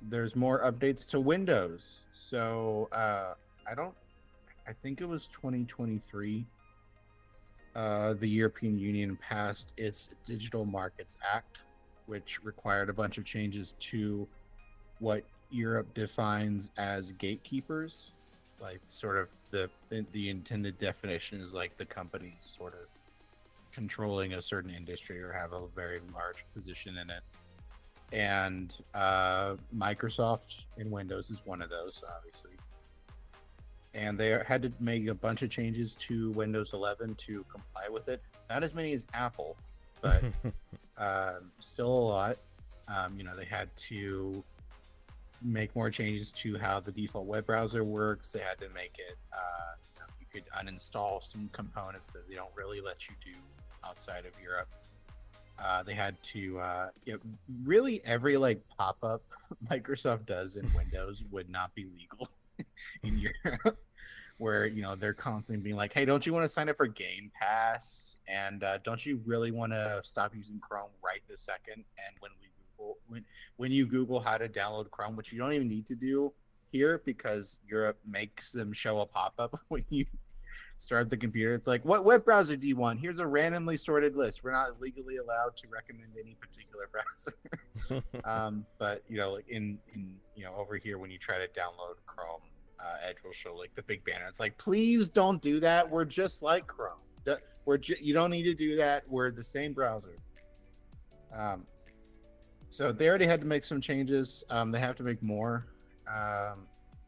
There's more updates to Windows. So I think it was 2023. The European Union passed its Digital Markets Act, which required a bunch of changes to what Europe defines as gatekeepers. Like, sort of the intended definition is like the companies sort of controlling a certain industry or have a very large position in it. And Microsoft in Windows is one of those, obviously. And they had to make a bunch of changes to Windows 11 to comply with it. Not as many as Apple, but still a lot. They had to make more changes to how the default web browser works. They had to make it, you could uninstall some components that they don't really let you do outside of Europe. They had to, really every like pop up Microsoft does in Windows would not be legal in Europe, where they're constantly being like, "Hey, don't you want to sign up for Game Pass? And don't you really want to stop using Chrome right this second?" And when you Google how to download Chrome, which you don't even need to do here because Europe makes them show a pop up when you start the computer. It's like, what web browser do you want? Here's a randomly sorted list. We're not legally allowed to recommend any particular browser. But in over here when you try to download Chrome, Edge will show like the big banner. It's like, please don't do that. We're just like Chrome. You don't need to do that. We're the same browser. So they already had to make some changes. They have to make more.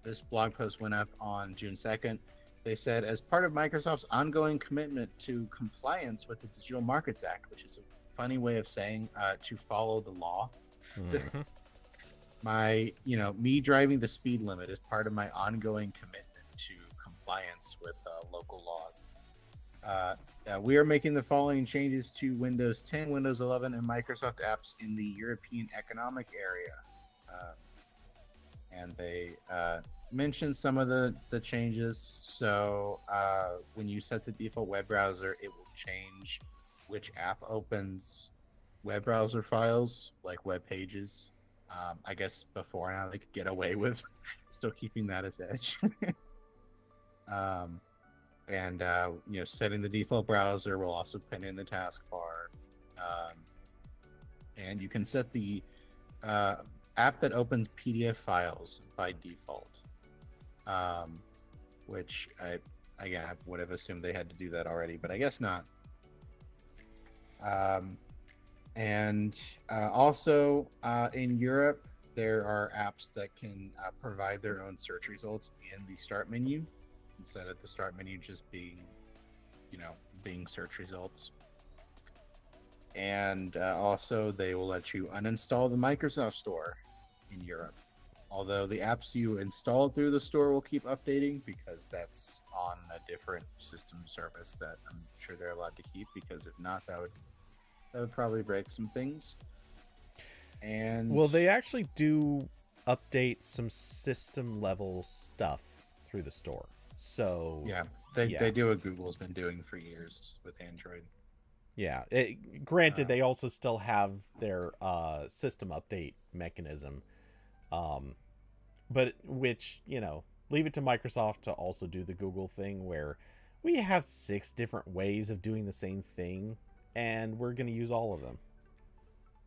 This blog post went up on June 2nd. They said, as part of Microsoft's ongoing commitment to compliance with the Digital Markets Act, which is a funny way of saying to follow the law. Mm-hmm. Me driving the speed limit is part of my ongoing commitment to compliance with local laws. We are making the following changes to Windows 10, Windows 11, and Microsoft apps in the European Economic Area. And they mentioned some of the changes. So when you set the default web browser, it will change which app opens web browser files, like web pages. I guess before now they could get away with still keeping that as Edge. And setting the default browser will also pin in the taskbar. And you can set the app that opens PDF files by default, which I would have assumed they had to do that already, but I guess not. And also in Europe, there are apps that can provide their own search results in the start menu instead of the start menu just being search results. And also they will let you uninstall the Microsoft Store in Europe. Although the apps you install through the store will keep updating because that's on a different system service that I'm sure they're allowed to keep, because if not, that would probably break some things. And well, they actually do update some system level stuff through the store. So they do what Google's been doing for years with Android. Yeah, granted, they also still have their system update mechanism, but which, leave it to Microsoft to also do the Google thing where we have 6 different ways of doing the same thing, and we're going to use all of them.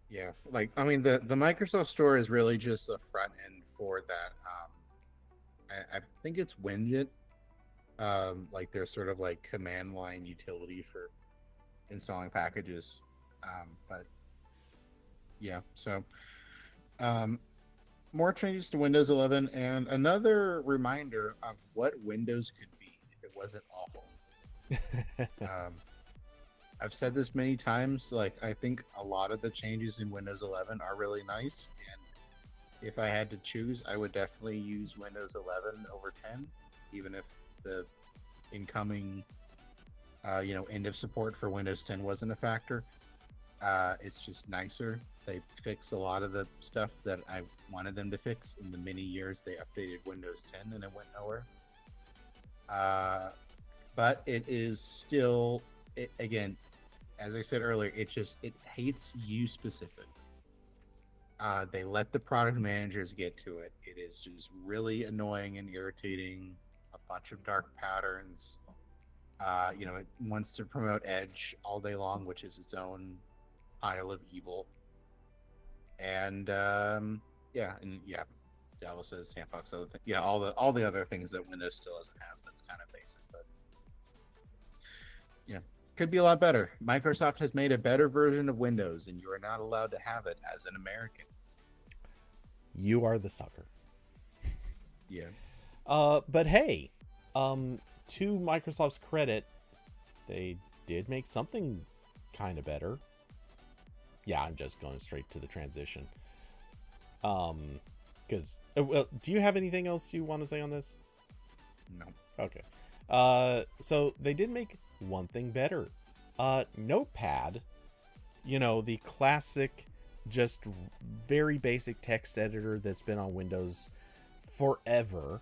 Yeah, the Microsoft Store is really just the front end for that. I think it's Widget, their sort of like command line utility for installing packages. But yeah, so more changes to Windows 11 and another reminder of what Windows could be if it wasn't awful. I've said this many times, I think a lot of the changes in Windows 11 are really nice, and if I had to choose, I would definitely use Windows 11 over 10, even if the incoming end of support for Windows 10 wasn't a factor. It's just nicer. They fixed a lot of the stuff that I wanted them to fix in the many years they updated Windows 10 and it went nowhere. But it is still, again, as I said earlier, it hates you specifically. They let the product managers get to it. It is just really annoying and irritating. A bunch of dark patterns. It wants to promote Edge all day long, which is its own pile of evil. And Java says sandbox, other thing. Yeah, all the other things that Windows still doesn't have. That's kind of basic, but could be a lot better. Microsoft has made a better version of Windows, and you are not allowed to have it as an American. You are the sucker. Yeah. But hey, to Microsoft's credit, they did make something kind of better. Yeah, I'm just going straight to the transition. Because, do you have anything else you want to say on this? No. Okay. So they did make one thing better. Notepad the classic, just very basic text editor that's been on Windows forever,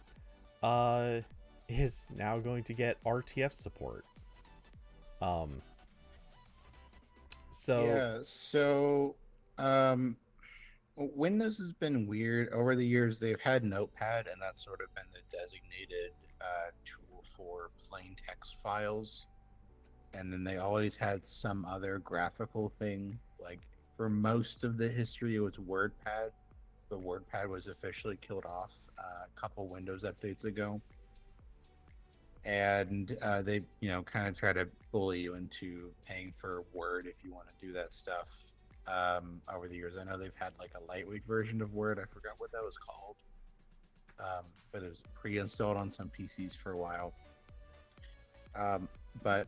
uh, is now going to get RTF support. Um, so Yeah, so um, Windows has been weird over the years. They've had Notepad, and that's sort of been the designated tool for plain text files. And then they always had some other graphical thing. Like for most of the history, it was WordPad. The WordPad was officially killed off a couple Windows updates ago, and they kind of try to bully you into paying for Word if you want to do that stuff. Over the years, I know they've had like a lightweight version of Word. I forgot what that was called, but it was pre-installed on some PCs for a while. But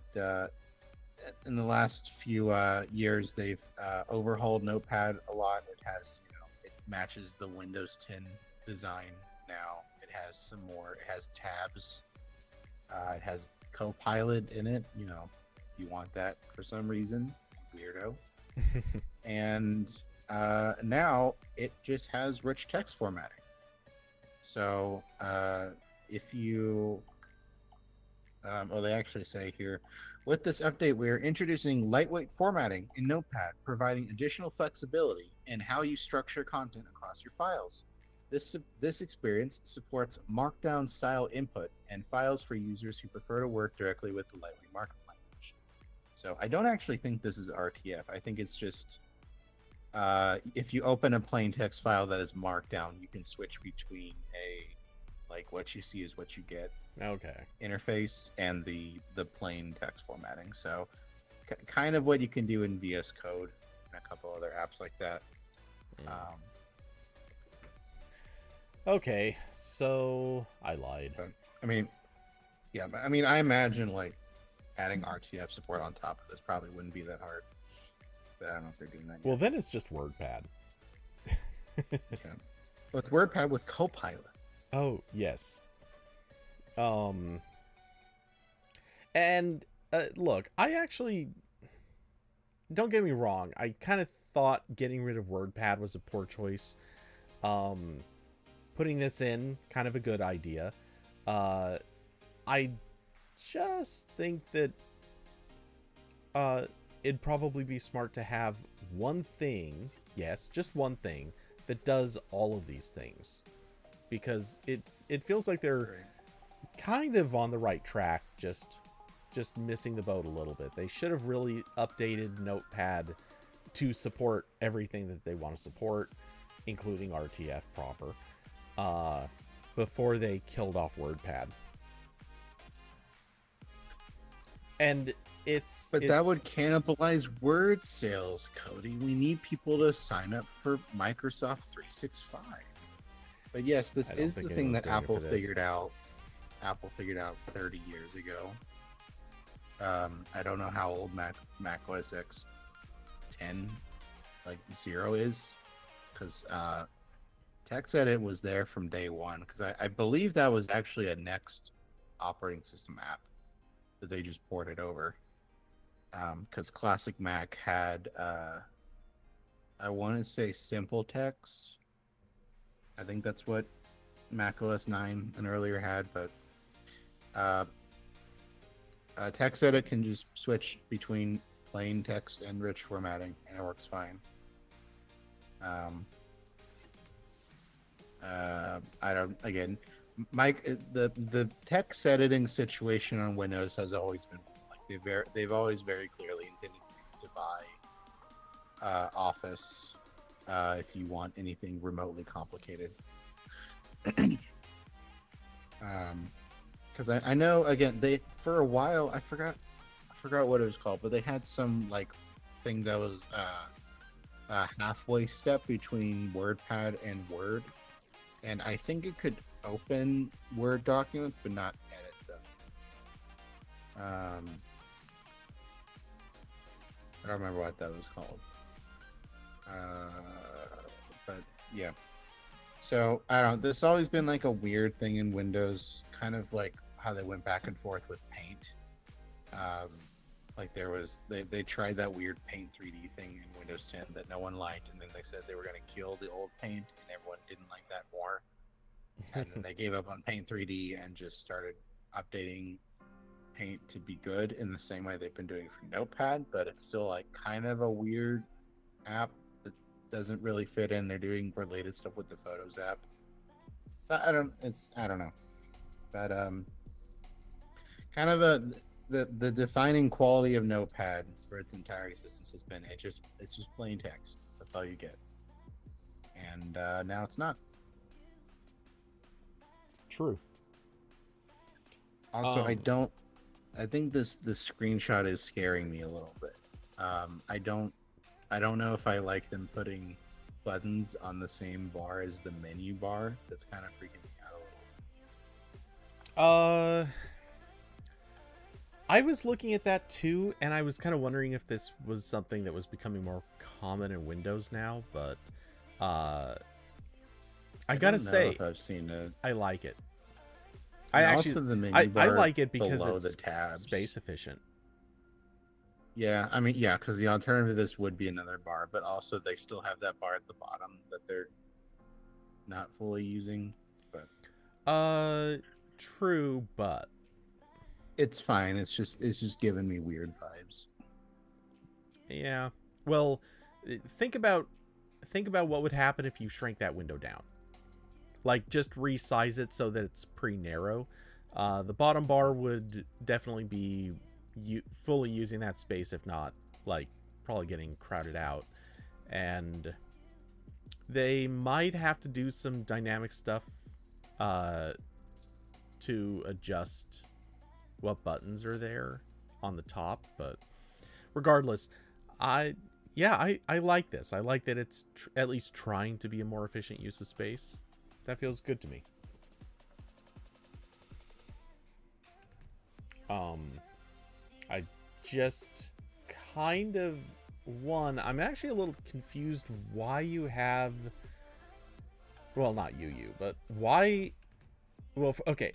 in the last few years, they've overhauled Notepad a lot. It has, it matches the Windows 10 design now. It has some more. It has tabs. It has Copilot in it. If you want that for some reason, weirdo. And now it just has rich text formatting. So if you, they actually say here, with this update, we are introducing lightweight formatting in Notepad, providing additional flexibility in how you structure content across your files. This experience supports Markdown style input and files for users who prefer to work directly with the lightweight markup language. So I don't actually think this is RTF. I think it's just if you open a plain text file that is Markdown, you can switch between what you see is what you get okay. interface and the plain text formatting. So kind of what you can do in VS Code and a couple other apps like that. Okay, so I lied. But, I imagine like adding RTF support on top of this probably wouldn't be that hard. But I don't know if they're doing that yet. Well, then it's just WordPad. Yeah. With WordPad with Copilot. Oh, yes. And look, I actually, don't get me wrong, I kind of thought getting rid of WordPad was a poor choice. Putting this in, kind of a good idea. I just think that it'd probably be smart to have one thing, yes, just one thing, that does all of these things. Because it feels like they're kind of on the right track, just missing the boat a little bit. They should have really updated Notepad to support everything that they want to support, including RTF proper, before they killed off WordPad. And that would cannibalize Word sales, Cody. We need people to sign up for Microsoft 365. But yes, this is the thing that Apple figured out. Apple figured out 30 years ago. I don't know how old Mac OS X 10, like 0 is, because TextEdit was there from day one. Because I believe that was actually a Next operating system app that they just ported over. Because classic Mac had, I want to say simple text. I think that's what Mac OS 9 and earlier had, but TextEdit can just switch between plain text and rich formatting, and it works fine. I don't. Again, Mike, the text editing situation on Windows has always been like they've always very clearly intended to buy Office if you want anything remotely complicated. Because I know, again, they for a while I forgot what it was called, but they had some like thing that was a halfway step between WordPad and Word, and I think it could open Word documents but not edit them. I don't remember what that was called. But yeah. So I don't know. This has always been like a weird thing in Windows, kind of like how they went back and forth with Paint. Like they tried that weird Paint 3D thing in Windows 10 that no one liked, and then they said they were going to kill the old Paint, and everyone didn't like that more. And then they gave up on Paint 3D and just started updating Paint to be good in the same way they've been doing for Notepad, but it's still like kind of a weird app that doesn't really fit in. They're doing related stuff with the Photos app. But I don't know. But kind of the defining quality of Notepad for its entire existence has been it's just plain text. That's all you get. And now it's not. True. Also, I think this screenshot is scaring me a little bit. I don't know if I like them putting buttons on the same bar as the menu bar. That's kind of freaking me out a little bit. I was looking at that too, and I was kind of wondering if this was something that was becoming more common in Windows now, but I gotta say, I've seen it. I like it. I like it because it's the tabs. Space efficient. Yeah, I mean, yeah, because the alternative to this would be another bar, but also they still have that bar at the bottom that they're not fully using. But true, but it's fine. It's just giving me weird vibes. Yeah. Well, think about what would happen if you shrank that window down. Like, just resize it so that it's pretty narrow. The bottom bar would definitely be fully using that space, if not, like, probably getting crowded out. And they might have to do some dynamic stuff to adjust what buttons are there on the top. But regardless, I like this. I like that it's at least trying to be a more efficient use of space. That feels good to me. I just kind of I'm actually a little confused why you have, well, not but why, well, okay,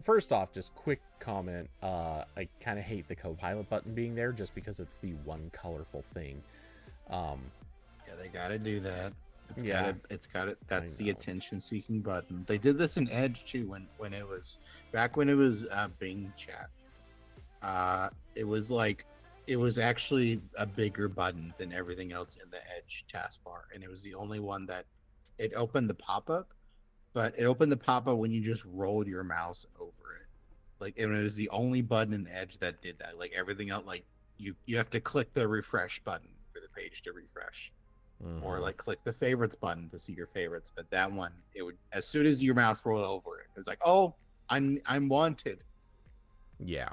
first off, just quick comment, I kind of hate the Copilot button being there just because it's the one colorful thing. Yeah, they gotta do that. It's got it. That's the attention-seeking button. They did this in Edge too when it was Bing chat. It was actually a bigger button than everything else in the Edge taskbar, and it was the only one that it opened the pop-up, but it opened the pop-up when you just rolled your mouse over it. Like, and it was the only button in Edge that did that. Like, everything else, like you have to click the refresh button for the page to refresh. Mm-hmm. Or like click the favorites button to see your favorites, but that one, it would, as soon as your mouse rolled over it was like, oh, I'm wanted. Yeah.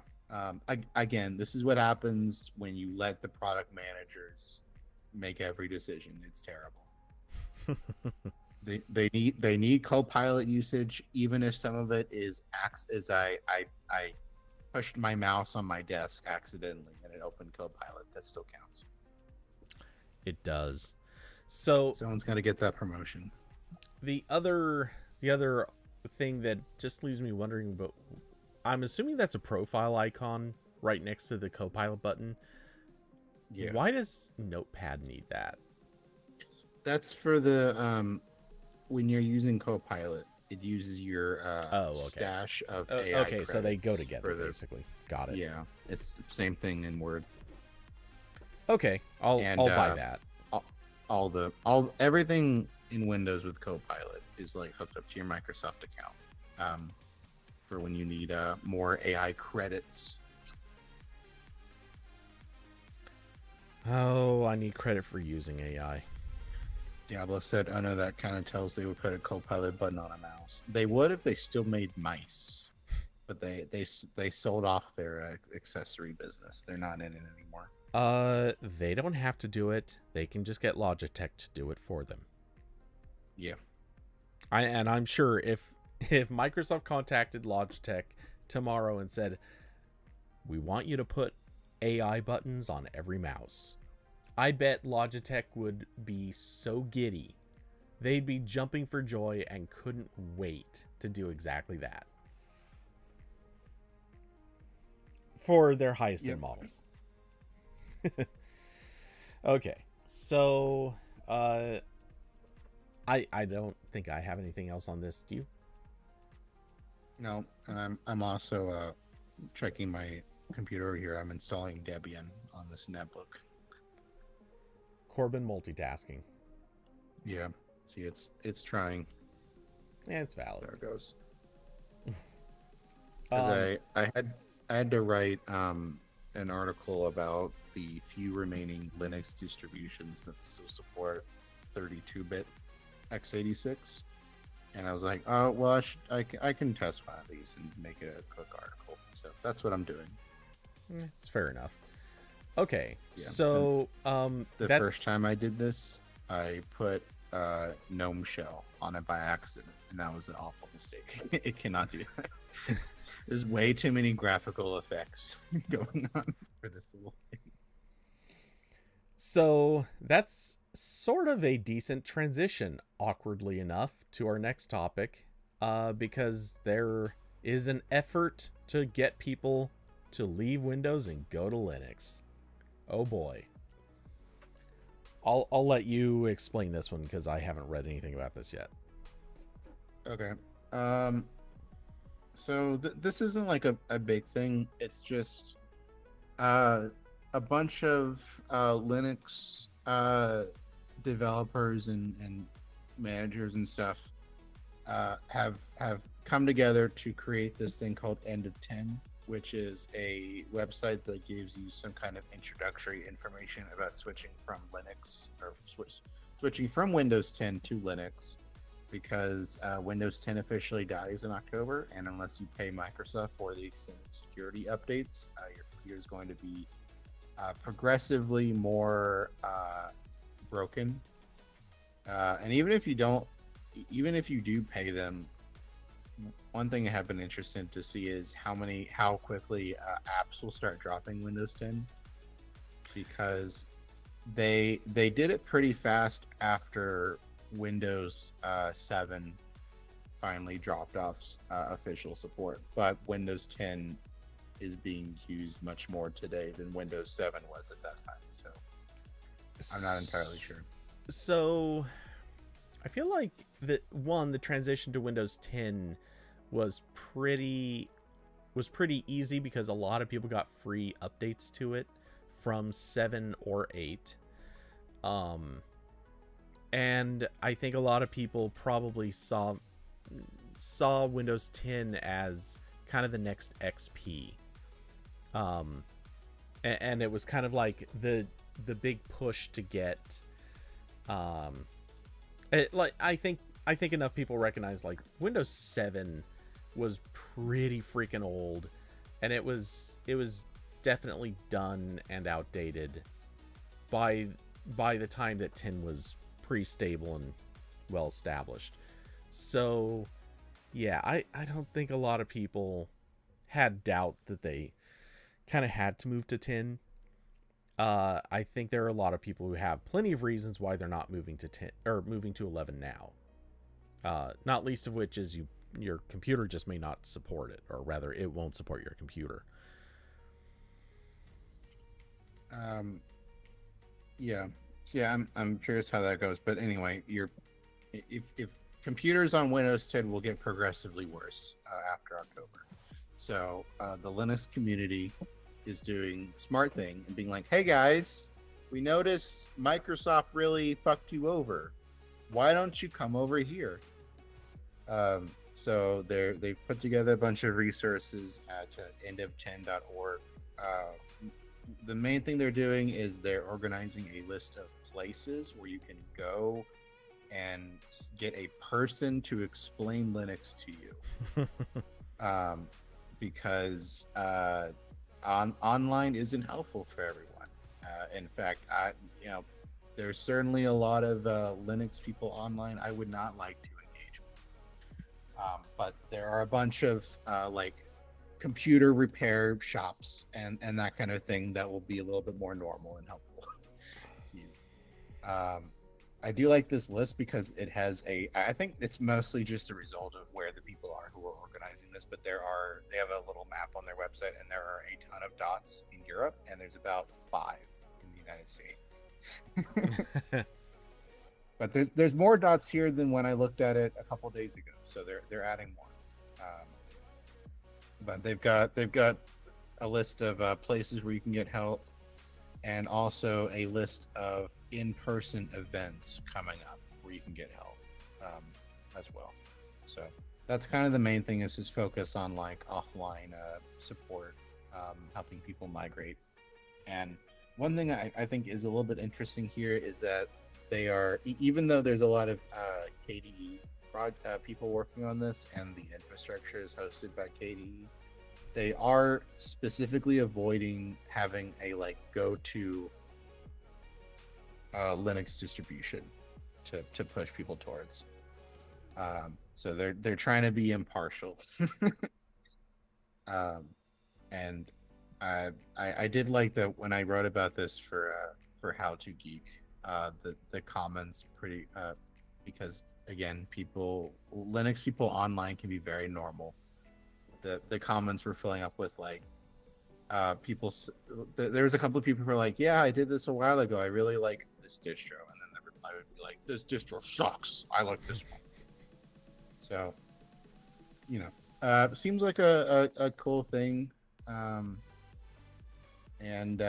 Again, this is what happens when you let the product managers make every decision. It's terrible. they need Copilot usage, even if some of it is acts as I pushed my mouse on my desk accidentally and it opened Copilot. That still counts. It does. So someone's got to get that promotion. The other thing that just leaves me wondering, but I'm assuming that's a profile icon right next to the Copilot button. Yeah. Why does Notepad need that? That's for the when you're using Copilot, it uses your stash of AI okay, so they go together basically. Got it. Yeah, it's same thing in Word. Okay, I'll buy that. Everything in Windows with Copilot is like hooked up to your Microsoft account for when you need more AI credits. Oh, I need credit for using AI. Diablo said, "Oh no, that kind of tells they would put a Copilot button on a mouse. They would if they still made mice, but they sold off their accessory business. They're not in it anymore." They don't have to do it. They can just get Logitech to do it for them. Yeah. I'm sure if Microsoft contacted Logitech tomorrow and said, "We want you to put AI buttons on every mouse," I bet Logitech would be so giddy. They'd be jumping for joy and couldn't wait to do exactly that for their highest end models. Okay, so I don't think I have anything else on this. Do you? No, and I'm also checking my computer over here. I'm installing Debian on this netbook. Corbin multitasking. Yeah. See, it's trying. Yeah, it's valid. There it goes. Because Um, I had to write an article about the few remaining Linux distributions that still support 32-bit x86, and I was like, oh well, I can test one of these and make it a quick article. So that's what I'm doing. it's fair enough. Okay, Yeah. so The that's first time I did this, I put GNOME shell on it by accident, and that was an awful mistake. It cannot do that. There's way too many graphical effects going on for this little thing. so that's sort of a decent transition, awkwardly enough, to our next topic, because there is an effort to get people to leave Windows and go to Linux. Oh boy. I'll let you explain this one because I haven't read anything about this yet. Okay. So this isn't like a big thing. It's just a bunch of Linux developers and managers and stuff have come together to create this thing called End of 10, which is a website that gives you some kind of introductory information about switching from Linux or switching from Windows 10 to Linux, because Windows 10 officially dies in October, and unless you pay Microsoft for the extended security updates, your computer is going to be progressively more broken. And even if you do pay them, one thing I have been interested to see is how quickly apps will start dropping Windows 10, because they did it pretty fast after Windows 7 finally dropped off official support, but Windows 10 is being used much more today than Windows 7 was at that time. So I'm not entirely sure. So I feel like the transition to Windows 10 was pretty easy because a lot of people got free updates to it from 7 or 8. And I think a lot of people probably saw Windows 10 as kind of the next XP. And it was kind of like the big push to get I think enough people recognize like Windows 7 was pretty freaking old, and it was definitely done and outdated by the time that 10 was pretty stable and well established. So yeah, I don't think a lot of people had doubt that they kind of had to move to 10. I think there are a lot of people who have plenty of reasons why they're not moving to 10 or moving to 11 now. Not least of which is your computer just may not support it, or rather, it won't support your computer. Yeah. So yeah, I'm curious how that goes. But anyway, if computers on Windows 10 will get progressively worse after October. So the Linux community is doing the smart thing and being like, hey guys, we noticed Microsoft really fucked you over. Why don't you come over here? So they've put together a bunch of resources at endof10.org. The main thing they're doing is they're organizing a list of places where you can go and get a person to explain Linux to you. Because online isn't helpful for everyone. In fact, there's certainly a lot of Linux people online I would not like to engage with. But there are a bunch of like computer repair shops and that kind of thing that will be a little bit more normal and helpful to you. I do like this list because it has I think it's mostly just a result of where the people are who are organizing this, but they have a little map on their website, and there are a ton of dots in Europe, and there's about 5 United States. But there's more dots here than when I looked at it a couple days ago. So they're adding more. But they've got a list of places where you can get help, and also a list of in-person events coming up where you can get help as well. So that's kind of the main thing, is just focus on like offline support, helping people migrate. And one thing I think is a little bit interesting here is that they are, even though there's a lot of KDE people working on this, and the infrastructure is hosted by KDE, they are specifically avoiding having a like go-to Linux distribution to push people towards. So they're trying to be impartial. And I did like that when I wrote about this for How to Geek, the comments pretty because again, Linux people online can be very normal. The comments were filling up with like people. There was a couple of people who were like, "Yeah, I did this a while ago. I really like this distro," and then the reply would be like, "This distro sucks. I like this one." So, seems like a cool thing, and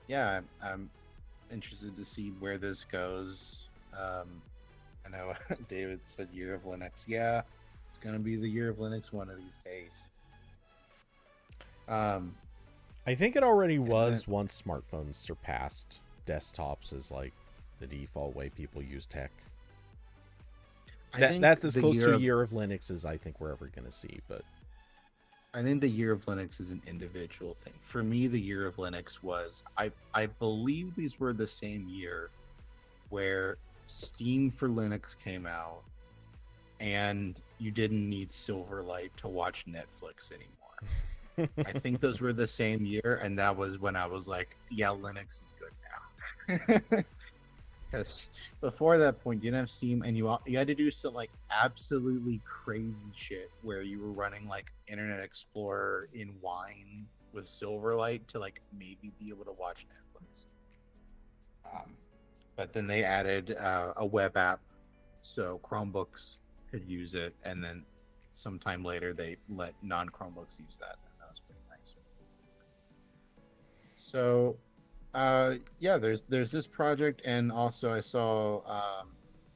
yeah, I'm interested to see where this goes. I know David said Year of Linux. Yeah, it's gonna be the Year of Linux one of these days. I think it already was once smartphones surpassed desktops as like the default way people use tech. That's as close to a Year of Linux as I think we're ever going to see. But I think the Year of Linux is an individual thing. For me, the Year of Linux was, I believe these were the same year where Steam for Linux came out, and you didn't need Silverlight to watch Netflix anymore. I think those were the same year, and that was when I was like, yeah, Linux is good now. Because before that point, you didn't have Steam, and you had to do some like absolutely crazy shit where you were running like Internet Explorer in Wine with Silverlight to like maybe be able to watch Netflix. But then they added a web app so Chromebooks could use it, and then sometime later they let non-Chromebooks use that, and that was pretty nice. So yeah, there's this project, and also I saw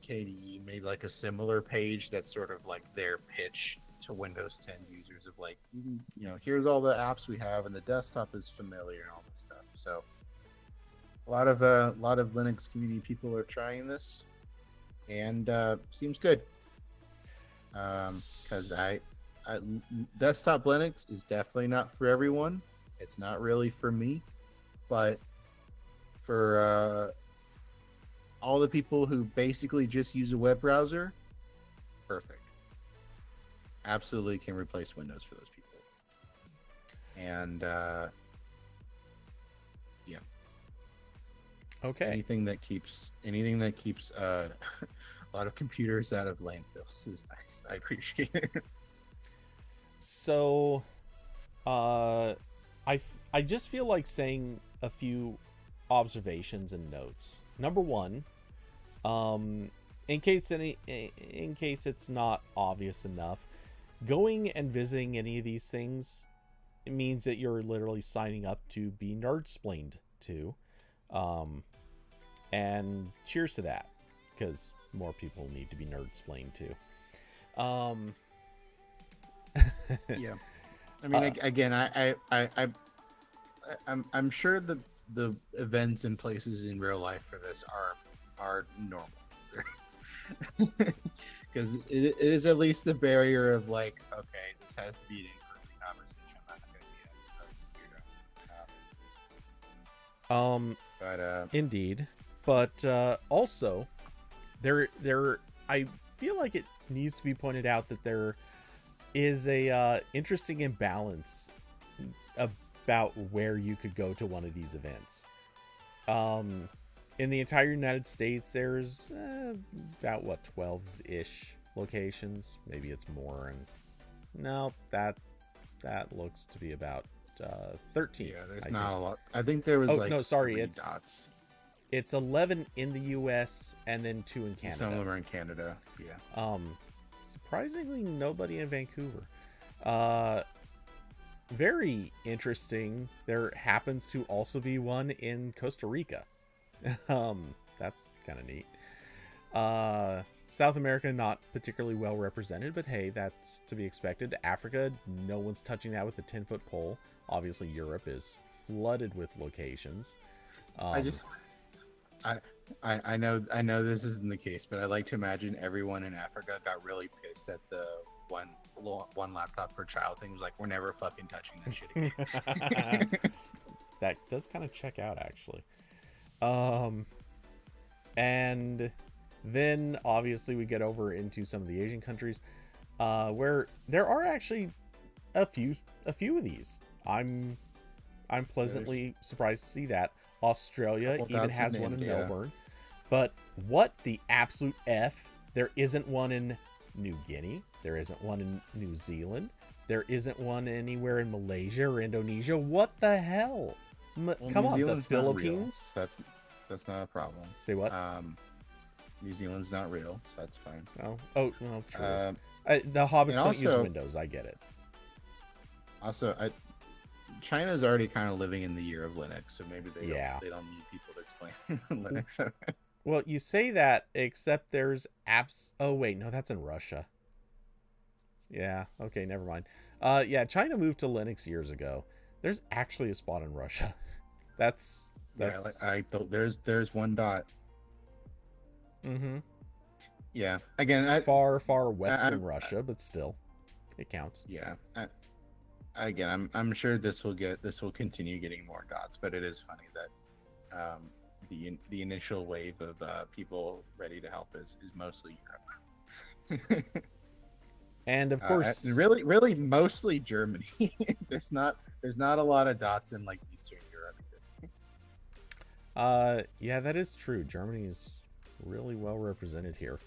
KDE made like a similar page that's sort of like their pitch to Windows 10 users of like, here's all the apps we have, and the desktop is familiar and all this stuff. So a lot of Linux community people are trying this, and seems good. Because I desktop Linux is definitely not for everyone. It's not really for me, but for all the people who basically just use a web browser, perfect. Absolutely can replace Windows for those people. And yeah. Okay. Anything that keeps a lot of computers out of landfills is nice. I appreciate it. So, I just feel like saying a few observations and notes. Number one, in case it's not obvious enough, going and visiting any of these things, it means that you're literally signing up to be nerd-splained to, and cheers to that, because more people need to be nerd-splained to. Yeah, I mean, again, I'm sure that the events and places in real life for this are normal, because it is at least the barrier of like, okay, this has to be an in-person conversation. I'm not going to be But indeed, but also there I feel like it needs to be pointed out that there is a interesting imbalance about where you could go to one of these events. In the entire United States, there's about 12-ish locations. Maybe it's more, and no, that looks to be about 13. Yeah, there's I not think. a lot. I think there was Oh like no, sorry, 3 it's dots. it's 11 in the U.S. and then 2 in Canada. Some of them are in Canada. Yeah. Surprisingly, nobody in Vancouver. Very interesting. There happens to also be one in Costa Rica. That's kind of neat. South America not particularly well represented, but hey, that's to be expected. Africa, no one's touching that with a 10-foot pole. Obviously, Europe is flooded with locations. I know this isn't the case, but I like to imagine everyone in Africa got really pissed at the one laptop per child thing. Was like, we're never fucking touching that shit again. That does kind of check out, actually. And then obviously we get over into some of the Asian countries, where there are actually a few of these. I'm pleasantly surprised to see that. Australia even has one in Melbourne. But what the absolute F? There isn't one in New Guinea. There isn't one in New Zealand. There isn't one anywhere in Malaysia or Indonesia. What the hell? Come on, the Philippines? So that's not a problem. Say what? New Zealand's not real, so that's fine. Oh, well, true. The hobbits don't use Windows. I get it. Also, China's already kind of living in the year of Linux, so maybe they don't need people to explain Linux. Well, you say that, except there's apps. Oh wait, no, that's in Russia. Yeah. Okay, never mind. Yeah, China moved to Linux years ago. There's actually a spot in Russia. That's. Yeah, I thought there's one dot. Mm-hmm. Yeah. Again, far western Russia, but still, it counts. Yeah. I'm sure this will continue getting more dots, but it is funny that the initial wave of people ready to help is mostly Europe. And of course, really mostly Germany. there's not a lot of dots in like Eastern Europe. Yeah, that is true. Germany is really well represented here.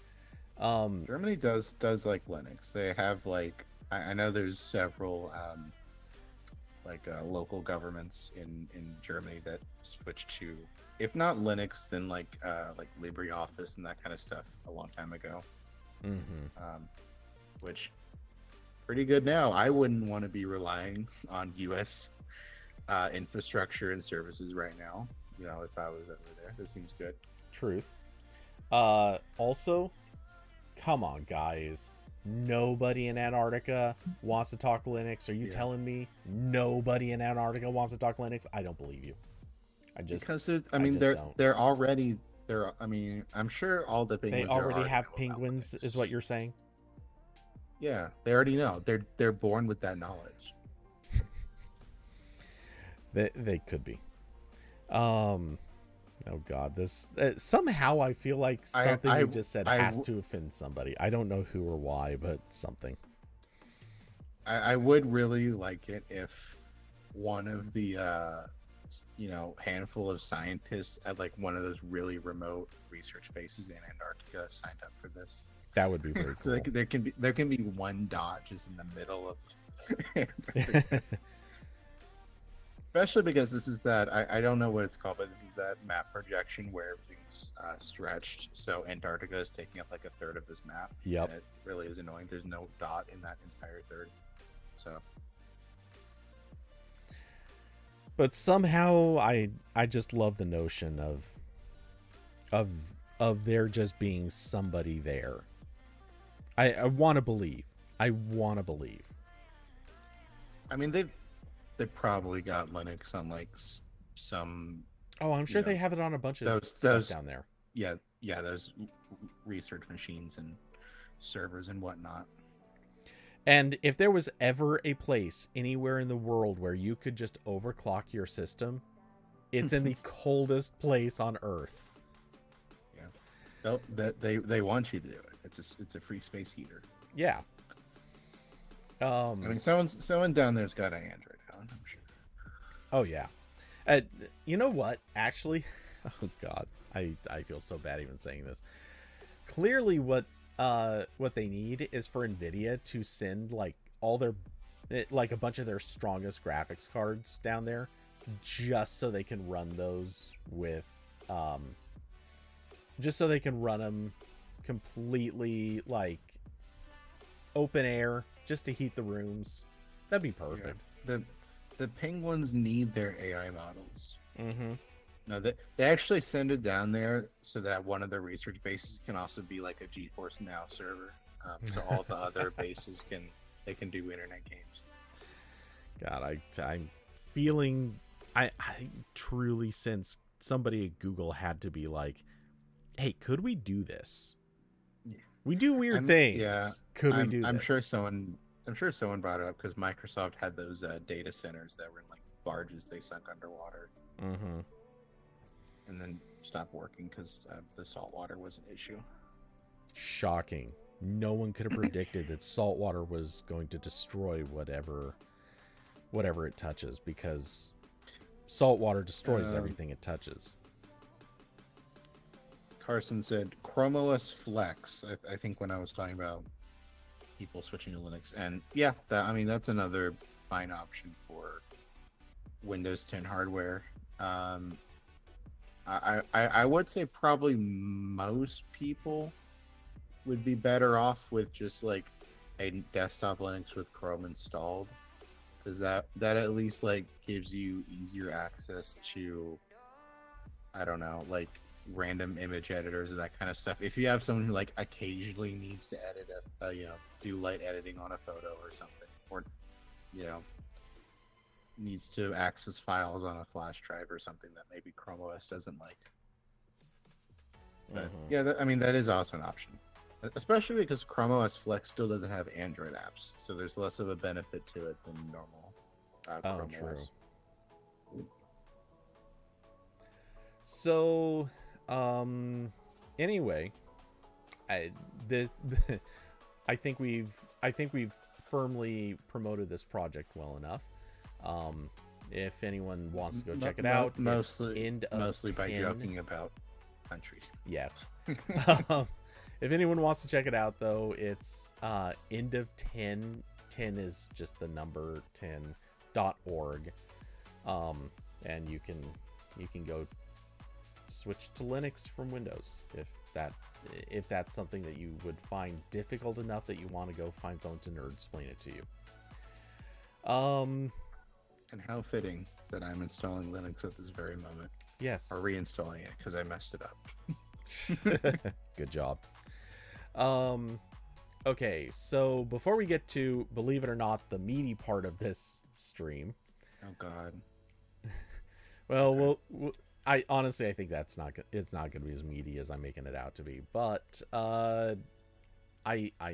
Germany does like Linux. They have like I know there's several local governments in Germany that switched to, if not Linux, then like LibreOffice and that kind of stuff a long time ago. Mm-hmm. Which pretty good now. I wouldn't want to be relying on U.S. Infrastructure and services right now. You know, if I was over there, this seems good. Truth. Also, come on, guys. Nobody in Antarctica wants to talk Linux. Are you telling me nobody in Antarctica wants to talk Linux? I don't believe you. They're already there. I mean, I'm sure all the penguins. They already have penguins, is what you're saying? Yeah, they already know. They're born with that knowledge. They could be. Oh God, this somehow I feel like something you just said has to offend somebody. I don't know who or why, but something. I would really like it if one of the handful of scientists at like one of those really remote research bases in Antarctica signed up for this. That would be very so cool. there can be one dot just in the middle of especially because this is that I don't know what it's called, but this is that map projection where everything's stretched, so Antarctica is taking up like a third of this map. Yep. And it really is annoying. There's no dot in that entire third. So but somehow I just love the notion of there just being somebody there. I want to believe. I mean, they probably got Linux on like some. Oh, I'm sure they have it on a bunch of stuff down there. Yeah, those research machines and servers and whatnot. And if there was ever a place anywhere in the world where you could just overclock your system, it's in the coldest place on Earth. Yeah, they want you to do it. It's a free space heater. Yeah. I mean, someone down there's got an Android phone, I'm sure. Oh yeah. You know what? Actually, oh God, I feel so bad even saying this. Clearly, what they need is for NVIDIA to send like all their like a bunch of their strongest graphics cards down there, just so they can run those with, just so they can run them completely like open air, just to heat the rooms. That'd be perfect. Yeah. The Penguins need their AI models. Mm-hmm. No, they actually send it down there so that one of their research bases can also be like a GeForce Now server. So all the other bases can do internet games. God, I'm feeling, I truly sense somebody at Google had to be like, hey, could we do this? Yeah. We do weird things. Yeah, could we do I'm this? sure someone brought it up because Microsoft had those data centers that were in like barges they sunk underwater. Mm-hmm. And then stopped working because the salt water was an issue. Shocking. No one could have predicted that salt water was going to destroy whatever it touches, because salt water destroys everything it touches. Carson said Chrome OS Flex. I think when I was talking about people switching to Linux, and yeah, that's another fine option for Windows 10 hardware. I would say probably most people would be better off with just like a desktop Linux with Chrome installed, because that at least like gives you easier access to, I don't know, like random image editors and that kind of stuff. If you have someone who like occasionally needs to edit do light editing on a photo or something, or needs to access files on a flash drive or something that maybe Chrome OS doesn't like. But yeah, that is also an option, especially because Chrome OS Flex still doesn't have Android apps, so there's less of a benefit to it than normal Chrome OS. So, anyway, I think we've firmly promoted this project well enough. If anyone wants to go check it out, mostly by joking about countries. Yes. If anyone wants to check it out, though, it's end of 10. 10 is just the number 10.org, and you can go switch to Linux from Windows if that's something that you would find difficult enough that you want to go find someone to nerd explain it to you. And how fitting that I'm installing Linux at this very moment. Yes. Or reinstalling it because I messed it up. Good job. Okay, so before we get to, believe it or not, the meaty part of this stream. Oh God. Well, I honestly think it's not going to be as meaty as I'm making it out to be. But I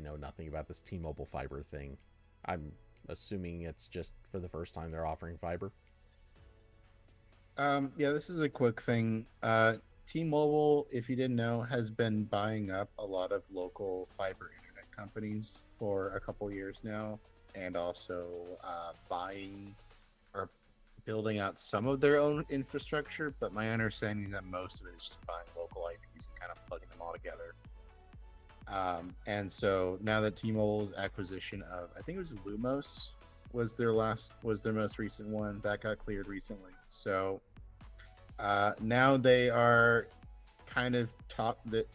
know nothing about this T-Mobile fiber thing. I'm assuming it's just for the first time they're offering fiber. Yeah, this is a quick thing. T-Mobile, if you didn't know, has been buying up a lot of local fiber internet companies for a couple years now, and also buying or building out some of their own infrastructure. But my understanding is that most of it is just buying local IPs and kind of plugging them all together. And so now that T-Mobile's acquisition of, I think it was Lumos, was their most recent one that got cleared recently. So now they are kind of that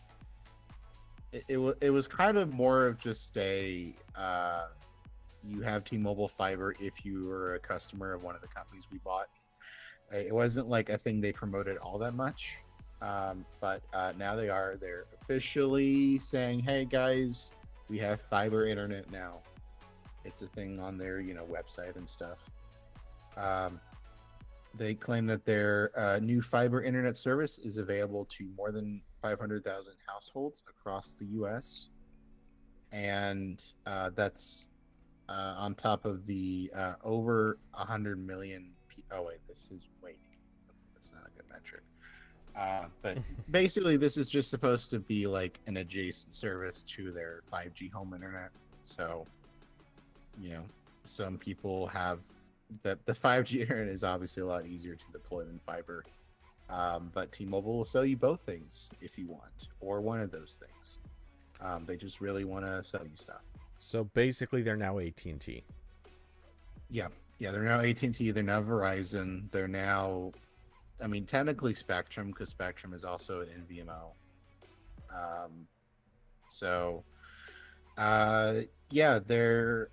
it was kind of more of just a you have T-Mobile fiber if you were a customer of one of the companies we bought. It wasn't like a thing they promoted all that much. But now they're officially saying, hey guys, we have fiber internet now. It's a thing on their website and stuff. They claim that their new fiber internet service is available to more than 500,000 households across the U.S. And that's on top of the over 100 million. That's not a good metric. But basically, this is just supposed to be like an adjacent service to their 5G home internet. So, some people have the 5G internet is obviously a lot easier to deploy than fiber. But T-Mobile will sell you both things if you want, or one of those things. They just really want to sell you stuff. So basically, they're now AT&T. Yeah, yeah, they're now AT&T. They're now Verizon. They're now, I mean, technically Spectrum because Spectrum is also an NVMO. Um, so, uh, yeah, their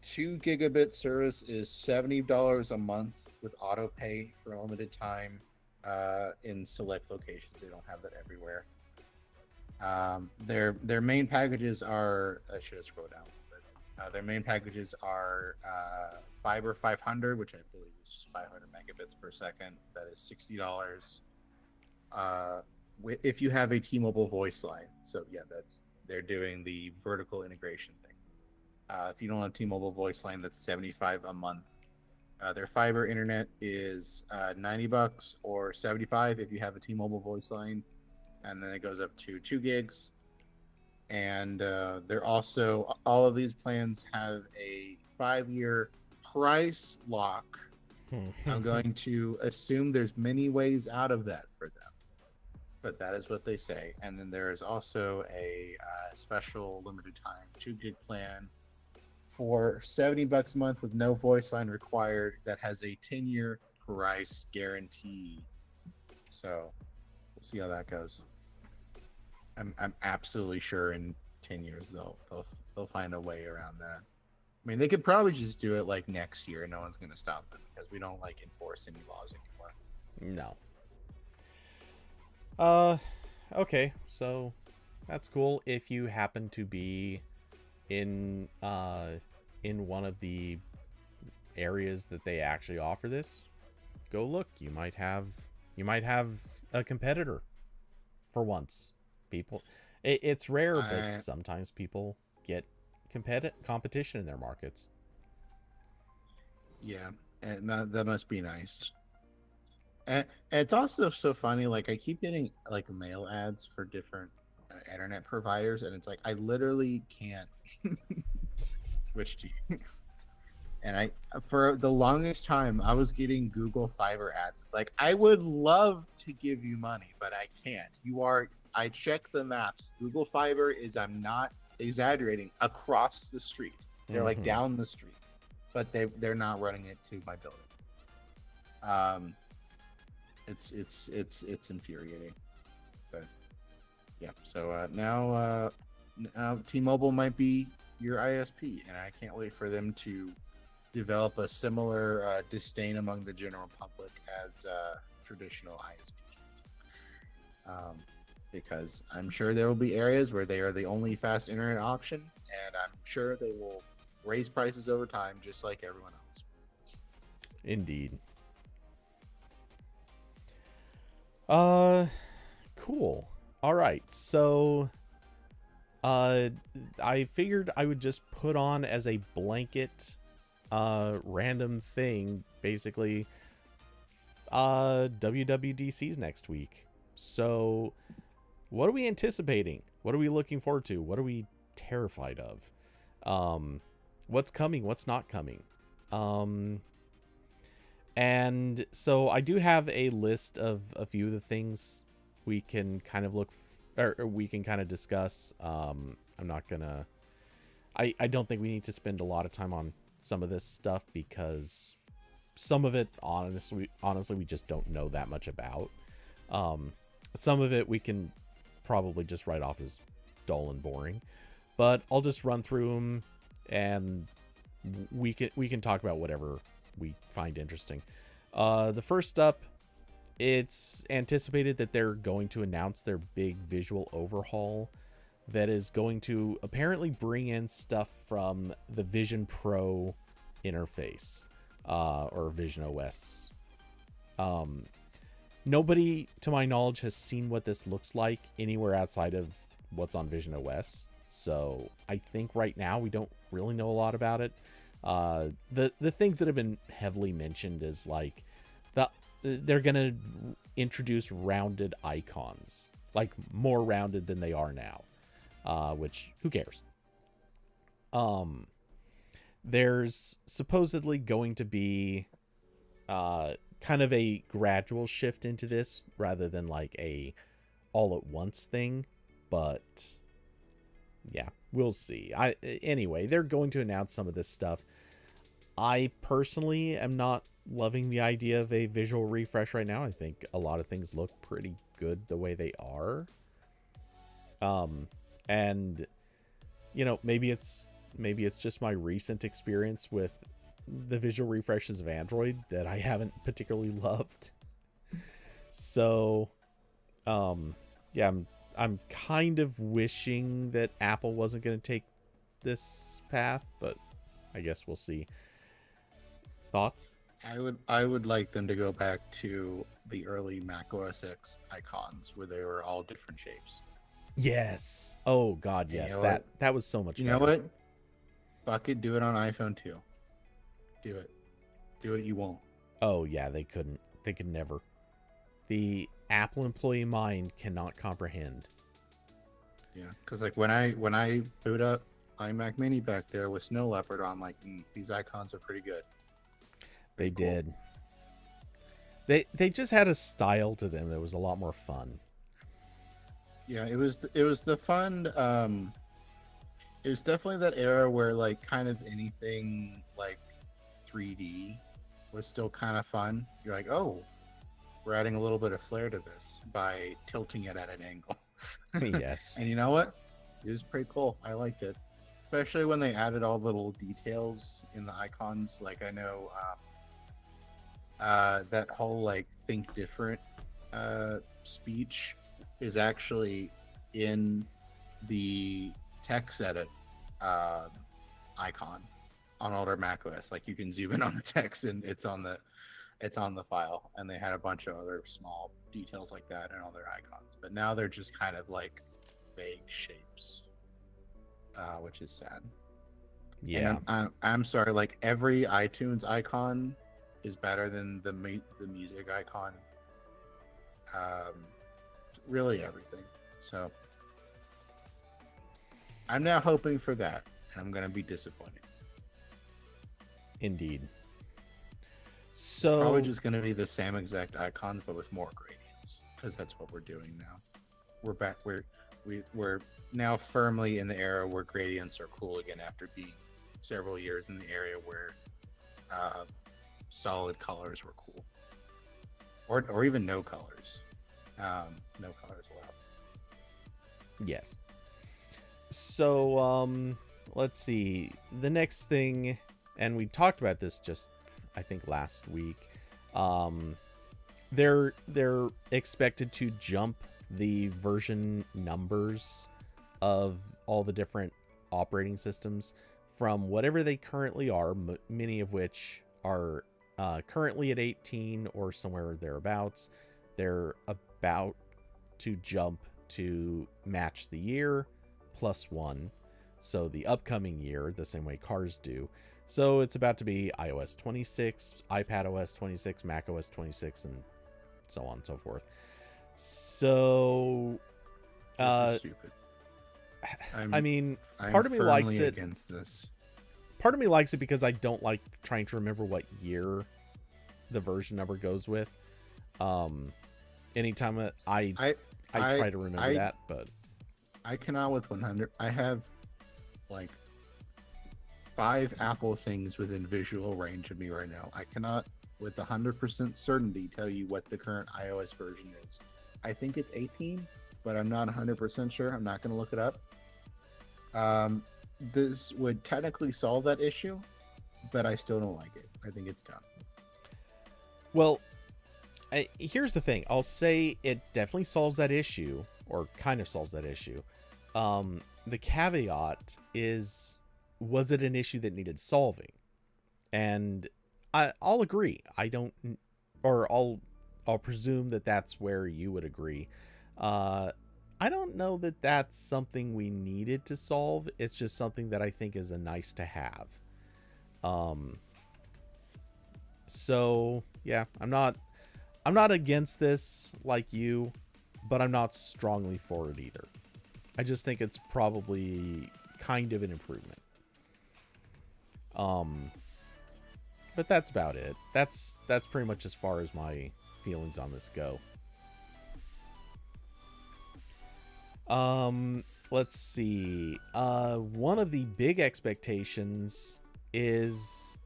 2 gigabit service is $70 a month with auto pay for a limited time in select locations. They don't have that everywhere. Their main packages are, I should have scrolled down a little bit. Their main packages are Fiber 500, which I believe is 500 megabits per second. That is $60. Uh, if you have a T-Mobile voice line, so yeah, they're doing the vertical integration thing. If you don't have T-Mobile voice line, that's 75 a month. Their fiber internet is $90 or 75 if you have a T-Mobile voice line, and then it goes up to 2 gigs. And they're also, all of these plans have a 5-year price lock. I'm going to assume there's many ways out of that for them, but that is what they say. And then there is also a special limited time 2 gig plan for $70 a month with no voice line required that has a 10-year price guarantee. So we'll see how that goes. I'm absolutely sure in 10 years they'll find a way around that. I mean, they could probably just do it like next year and no one's going to stop them because we don't like enforce any laws anymore. No. Okay, so that's cool. If you happen to be in one of the areas that they actually offer this, go look. You might have a competitor for once. People, it's rare, but sometimes people get competition in their markets. Yeah, and that must be nice. And it's also so funny. Like I keep getting like mail ads for different internet providers, and it's like I literally can't switch to you. And I, for the longest time, I was getting Google Fiber ads. It's like I would love to give you money, but I can't. You are. I check the maps. Google Fiber is. I'm not exaggerating. Across the street. They're like down the street, but they're not running it to my building. It's infuriating. But yeah. So now T-Mobile might be your ISP, and I can't wait for them to develop a similar disdain among the general public as traditional ISPs. Because I'm sure there will be areas where they are the only fast internet option, and I'm sure they will raise prices over time, just like everyone else. Indeed. Cool. All right. So, I figured I would just put on as a blanket, random thing, basically, WWDC's next week. So, what are we anticipating? What are we looking forward to? What are we terrified of? What's coming? What's not coming? And so I do have a list of a few of the things we can kind of or we can kind of discuss. I'm not gonna. I don't think we need to spend a lot of time on some of this stuff because some of it, honestly, we just don't know that much about. Some of it we can probably just write off as dull and boring, but I'll just run through them and we can talk about whatever we find interesting. The first up, it's anticipated that they're going to announce their big visual overhaul that is going to apparently bring in stuff from the Vision Pro interface, or Vision OS. Nobody, to my knowledge, has seen what this looks like anywhere outside of what's on Vision OS. So I think right now we don't really know a lot about it. The things that have been heavily mentioned is like they're gonna introduce rounded icons, like more rounded than they are now, which who cares? There's supposedly going to be kind of a gradual shift into this rather than like a all at once thing, but yeah, we'll see. Anyway, they're going to announce some of this stuff. I personally am not loving the idea of a visual refresh right now. I think a lot of things look pretty good the way they are. And maybe it's just my recent experience with the visual refreshes of Android that I haven't particularly loved. So, yeah, I'm kind of wishing that Apple wasn't going to take this path, but I guess we'll see. Thoughts? I would like them to go back to the early Mac OS X icons where they were all different shapes. Yes. Oh God, And you yes. know That what? that was so much You better. know what? Fuck it, do it on iPhone too. Do it. Do it. You won't. Oh yeah, they couldn't. They could never. The Apple employee mind cannot comprehend. Yeah, because like when I boot up iMac Mini back there with Snow Leopard on, like these icons are pretty good. They Pretty cool. did. They just had a style to them that was a lot more fun. Yeah, it was the fun. It was definitely that era where like kind of anything like 3D was still kind of fun. You're like, oh, we're adding a little bit of flair to this by tilting it at an angle. Yes. And you know what? It was pretty cool. I liked it, especially when they added all the little details in the icons. Like I know that whole like think different speech is actually in the text edit icon on older Mac OS. Like you can zoom in on the text and it's on the file. And they had a bunch of other small details like that in all their icons. But now they're just kind of like vague shapes, which is sad. Yeah. And I'm sorry. Like every iTunes icon is better than the music icon. Really everything. So I'm now hoping for that, and I'm gonna be disappointed. Indeed. Probably So just gonna be the same exact icons, but with more gradients, because that's what we're doing now. We're back. We're now firmly in the era where gradients are cool again after being several years in the area where solid colors were cool, or even no colors. No colors allowed. yes. So let's see. The next thing, and we talked about this just I think last week. They're expected to jump the version numbers of all the different operating systems from whatever they currently are, many of which are currently at 18 or somewhere thereabouts. They're about to jump to match the year +1. So the upcoming year, the same way cars do. So it's about to be iOS 26, iPadOS 26, macOS 26, and so on and so forth. So, This is stupid. I mean, I'm part of me likes firmly it. against this. Part of me likes it because I don't like trying to remember what year the version number goes with. Anytime I try to remember that, but I cannot with 100. I have like 5 Apple things within visual range of me right now. I cannot with 100% certainty tell you what the current iOS version is. I think it's 18, but I'm not 100% sure. I'm not going to look it up. This would technically solve that issue, but I still don't like it. I think it's dumb. well, here's the thing. I'll say it definitely solves that issue, or kind of solves that issue. The caveat is, was it an issue that needed solving? And I'll agree. I don't, or I'll presume that that's where you would agree. I don't know that that's something we needed to solve. It's just something that I think is a nice to have. So yeah, I'm not against this like you, but I'm not strongly for it either. I just think it's probably kind of an improvement. But that's about it. That's pretty much as far as my feelings on this go. Let's see. One of the big expectations is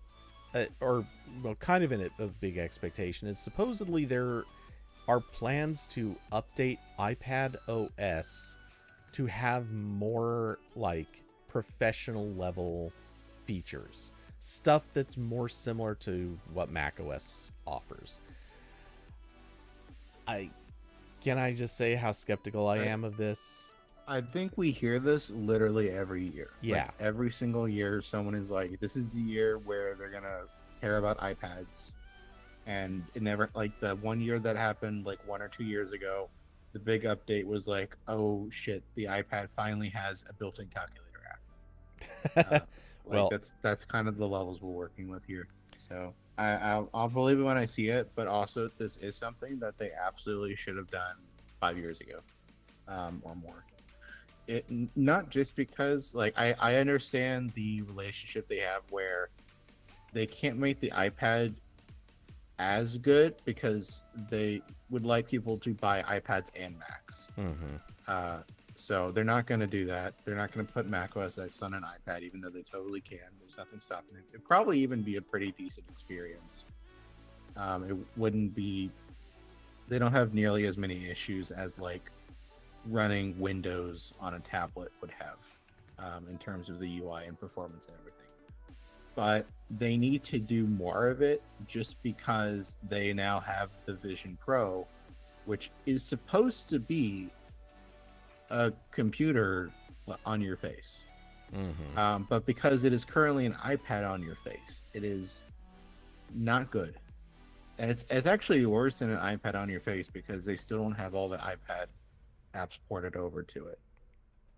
or well, kind of a big expectation, is supposedly there are plans to update iPad OS to have more like professional level features, stuff that's more similar to what Mac OS offers. I Can I just say how skeptical I am of this? I think we hear this literally every year. Yeah. Like every single year, someone is like, "This is the year where they're gonna care about iPads," and it never, like, the one year that happened, like 1 or 2 years ago, the big update was like, "Oh shit, the iPad finally has a built-in calculator app." Like Well, that's kind of the levels we're working with here. So I'll believe it when I see it, but also this is something that they absolutely should have done 5 years ago, or more. Not just because, like, I understand the relationship they have where they can't make the iPad as good because they would like people to buy iPads and Macs. So they're not going to do that. They're not going to put Mac OS X on an iPad, even though they totally can. There's nothing stopping it. It'd probably even be a pretty decent experience. It wouldn't be. They don't have nearly as many issues as like running Windows on a tablet would have, in terms of the UI and performance and everything. But they need to do more of it just because they now have the Vision Pro, which is supposed to be a computer on your face. But because it is currently an iPad on your face, it is not good. And it's actually worse than an iPad on your face because they still don't have all the iPad apps ported over to it.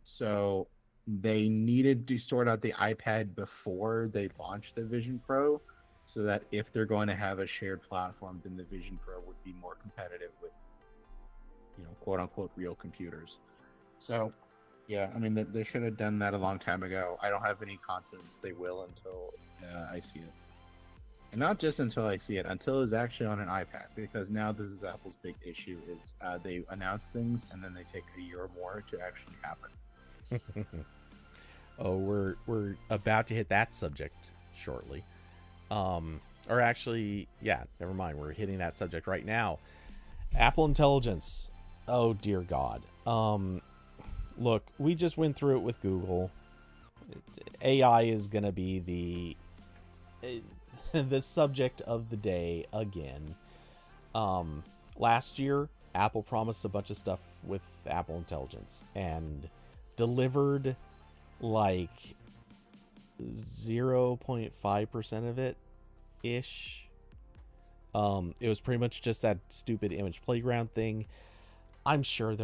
So they needed to sort out the iPad before they launched the Vision Pro, so that if they're going to have a shared platform, then the Vision Pro would be more competitive with, quote unquote, real computers. So, yeah, I mean, they should have done that a long time ago. I don't have any confidence they will until I see it. And not just until I see it, until it's actually on an iPad, because now this is Apple's big issue: is they announce things and then they take a year or more to actually happen. Oh, we're about to hit that subject shortly. Or actually, yeah, never mind. We're hitting that subject right now. Apple Intelligence. Oh dear God. Look, we just went through it with Google. AI is gonna be the subject of the day again. Last year, Apple promised a bunch of stuff with Apple Intelligence and delivered like 0.5% of it ish. It was pretty much just that stupid image playground thing. I'm sure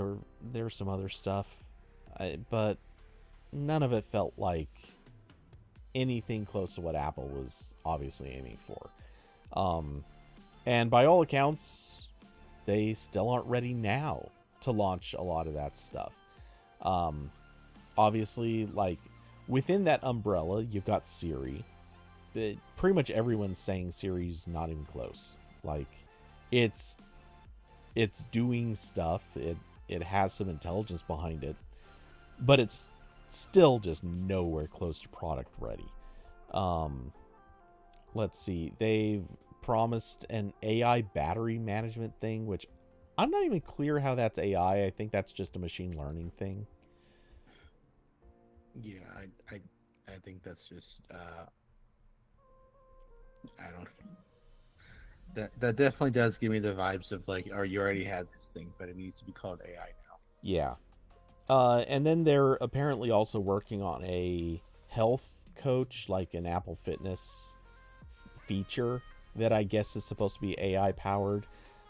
there's some other stuff, but none of it felt like anything close to what Apple was obviously aiming for. And by all accounts, they still aren't ready now to launch a lot of that stuff. Obviously, like, within that umbrella, you've got Siri. Pretty much everyone's saying Siri's not even close. Like, it's doing stuff. It has some intelligence behind it, but it's still just nowhere close to product ready. Let's see. They've promised an AI battery management thing, which I'm not even clear how that's AI. I think that's just a machine learning thing. Yeah, I think that's just I don't. That definitely does give me the vibes of like, oh, you already had this thing, but it needs to be called AI now. Yeah. And then they're apparently also working on a health coach, like an Apple Fitness feature that I guess is supposed to be AI powered.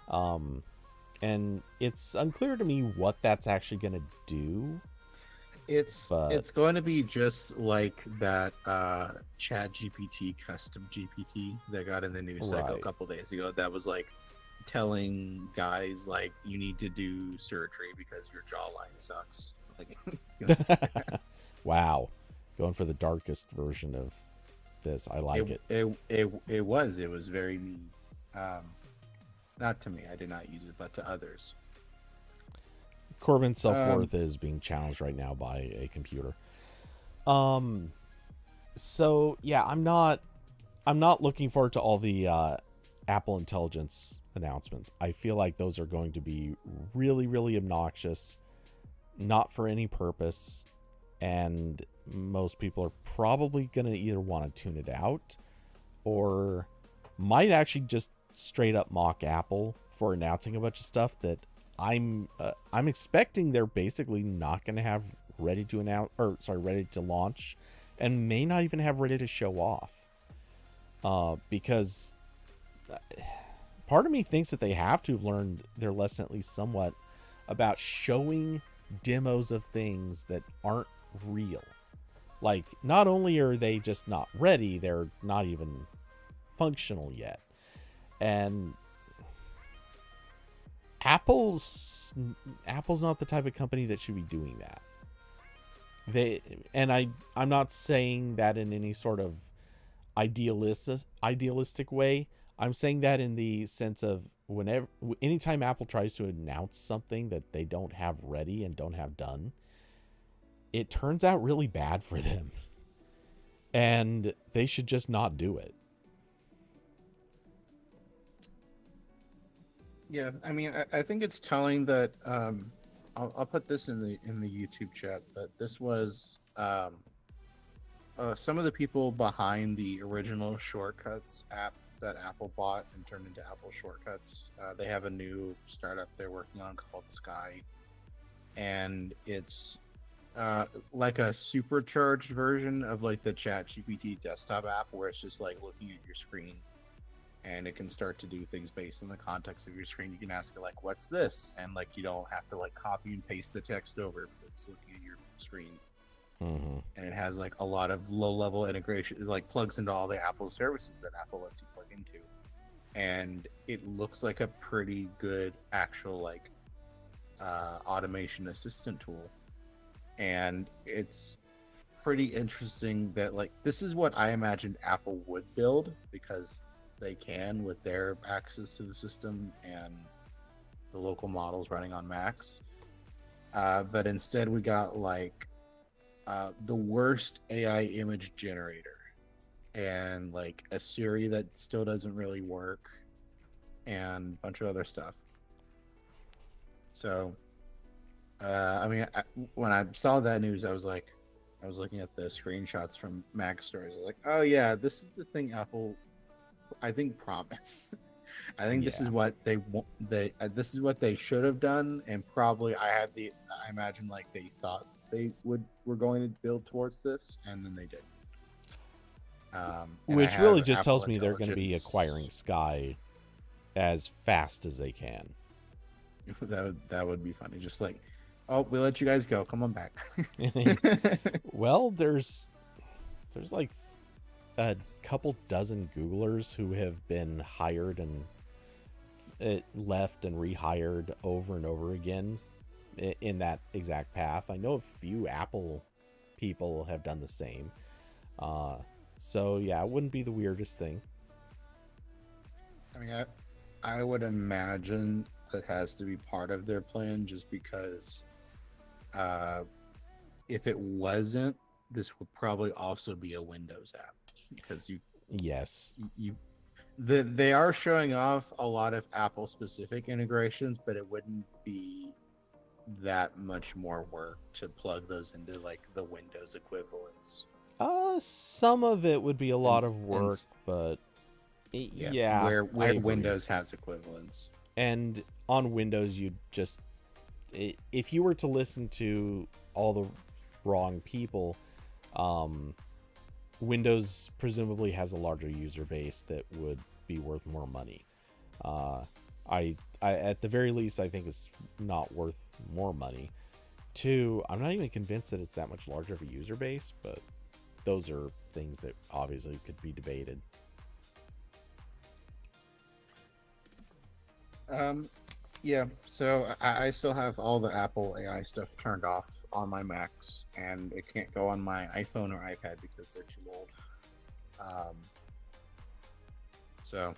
And it's unclear to me what that's actually going to do. It's going to be just like that Chat GPT custom GPT that got in the news like a couple days ago. That was like telling guys like, you need to do surgery because your jawline sucks. Like, wow, going for the darkest version of this. I like it. It was very mean. Not to me, I did not use it, but to others. Corbin's self-worth is being challenged right now by a computer. So yeah, I'm not I'm not looking forward to all the Apple Intelligence announcements. I feel like those are going to be really, really obnoxious, not for any purpose, and most people are probably going to either want to tune it out or might actually just straight up mock Apple for announcing a bunch of stuff that I'm expecting they're basically not going to have ready to announce, or sorry, ready to launch, and may not even have ready to show off. Because part of me thinks that they have to have learned their lesson at least somewhat about showing demos of things that aren't real. Like, not only are they just not ready, they're not even functional yet. And Apple's not the type of company that should be doing that. I'm not saying that in any sort of idealistic way. I'm saying that in the sense of anytime Apple tries to announce something that they don't have ready and don't have done, it turns out really bad for them. And they should just not do it. Yeah, I mean, I think it's telling that I'll put this in the YouTube chat, but this was some of the people behind the original Shortcuts app that Apple bought and turned into Apple Shortcuts. They have a new startup they're working on called Sky, and it's like a supercharged version of like the ChatGPT desktop app, where it's just like looking at your screen, and it can start to do things based on the context of your screen. You can ask it like, "What's this?" and like you don't have to like copy and paste the text over because it's looking at your screen. Mm-hmm. And it has like a lot of low-level integration. It like plugs into all the Apple services that Apple lets you plug into, and it looks like a pretty good actual like automation assistant tool. And it's pretty interesting that like this is what I imagined Apple would build, because they can with their access to the system and the local models running on Macs. But instead we got like the worst AI image generator, and like a Siri that still doesn't really work, and a bunch of other stuff. So, I mean, when I saw that news, I was looking at the screenshots from Mac Stories. I was like, oh yeah, this is the thing Apple, I think, promised. I think this is what they want. This is what they should have done, and probably I imagine like they thought they were going to build towards this, and then they did. Which really just tells me they're going to be acquiring Sky as fast as they can. That would be funny. Just like, oh, we let you guys go. Come on back. Well, there's like a couple dozen Googlers who have been hired and left and rehired over and over again in that exact path. I know a few Apple people have done the same. So yeah, it wouldn't be the weirdest thing. I mean, I would imagine that has to be part of their plan, just because if it wasn't, this would probably also be a Windows app, because they are showing off a lot of Apple specific integrations, but it wouldn't be that much more work to plug those into like the Windows equivalents. Some of it would be a lot of work, but yeah, where Windows has equivalents. And on Windows, you just, if you were to listen to all the wrong people, Windows presumably has a larger user base that would be worth more money. I at the very least, I think it's not worth more money. Two, I'm not even convinced that it's that much larger of a user base, but those are things that obviously could be debated. Yeah, so I still have all the Apple AI stuff turned off on my Macs, and it can't go on my iPhone or iPad because they're too old. So,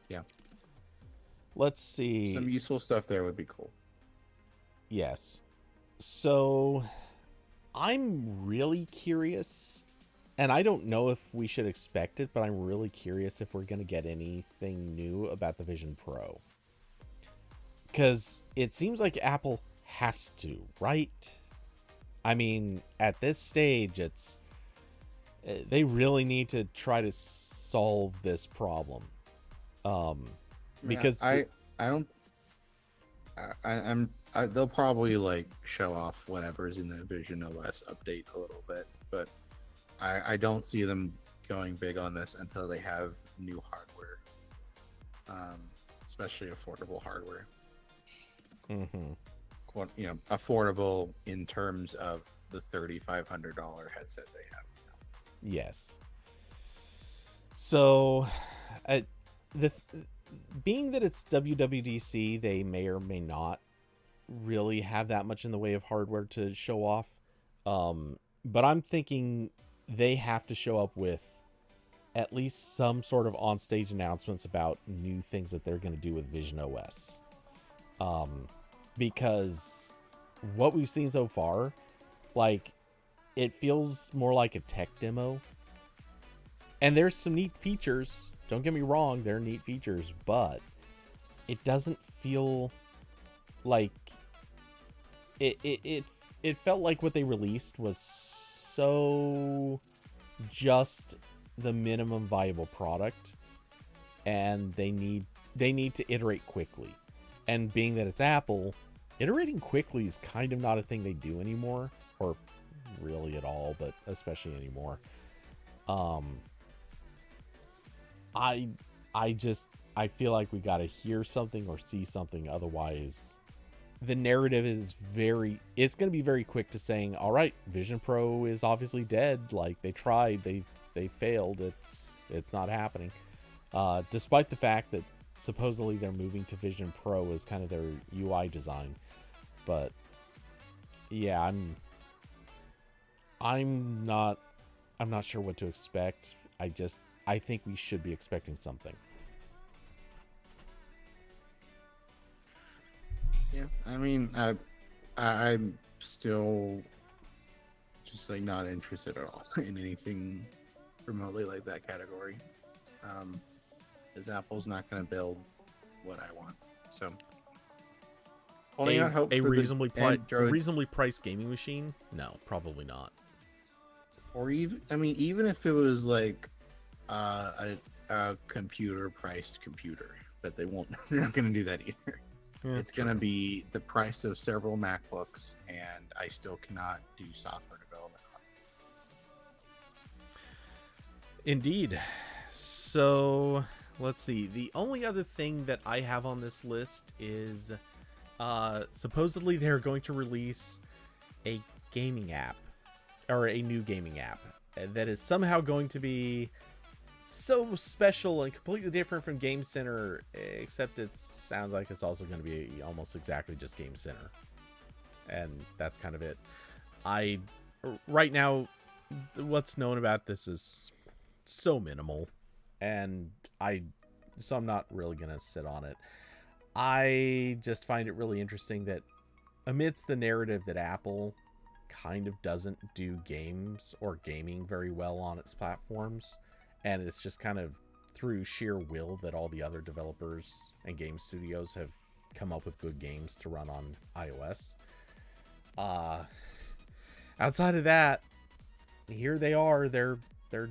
yeah. Let's see. Some useful stuff there would be cool. Yes. So, I'm really curious and I don't know if we should expect it, but I'm really curious if we're going to get anything new about the Vision Pro. Because it seems like Apple has to, right? I mean, at this stage, they really need to try to solve this problem. Um, Yeah, because I don't they'll probably like show off whatever's in the Vision OS update a little bit, but I don't see them going big on this until they have new hardware, especially affordable hardware. mm-hmm. Affordable in terms of the $3,500 headset they have. Yes. So, the being that it's WWDC, they may or may not really have that much in the way of hardware to show off. But I'm thinking they have to show up with at least some sort of on-stage announcements about new things that they're going to do with Vision OS. Because what we've seen so far, like, it feels more like a tech demo. And there's some neat features. Don't get me wrong, they're neat features, but it doesn't feel like it felt like what they released was so just the minimum viable product, and they need to iterate quickly. And being that it's Apple, iterating quickly is kind of not a thing they do anymore, or really at all, but especially anymore. I feel like we got to hear something or see something, otherwise the narrative is it's going to be very quick to saying, all right, Vision Pro is obviously dead, like they tried, they failed, it's not happening, despite the fact that supposedly they're moving to Vision Pro as kind of their UI design. But yeah, I'm not sure what to expect. I think we should be expecting something. Yeah, I mean, I'm still just like not interested at all in anything remotely like that category. Because Apple's not going to build what I want. So, holding out hope a for reasonably Android, reasonably priced gaming machine? No, probably not. or even if it was like a computer priced computer, but they won't. They're not going to do that either. Yeah, it's going to be the price of several MacBooks, and I still cannot do software development on it. Indeed. So, let's see. The only other thing that I have on this list is supposedly they're going to release a gaming app, or a new gaming app, that is somehow going to be so special and completely different from Game Center, except it sounds like it's also going to be almost exactly just Game Center, and that's kind of it. Right now, what's known about this is so minimal, and so I'm not really going to sit on it. I just find it really interesting that amidst the narrative that Apple kind of doesn't do games or gaming very well on its platforms, and it's just kind of through sheer will that all the other developers and game studios have come up with good games to run on iOS. Outside of that, here they are. They're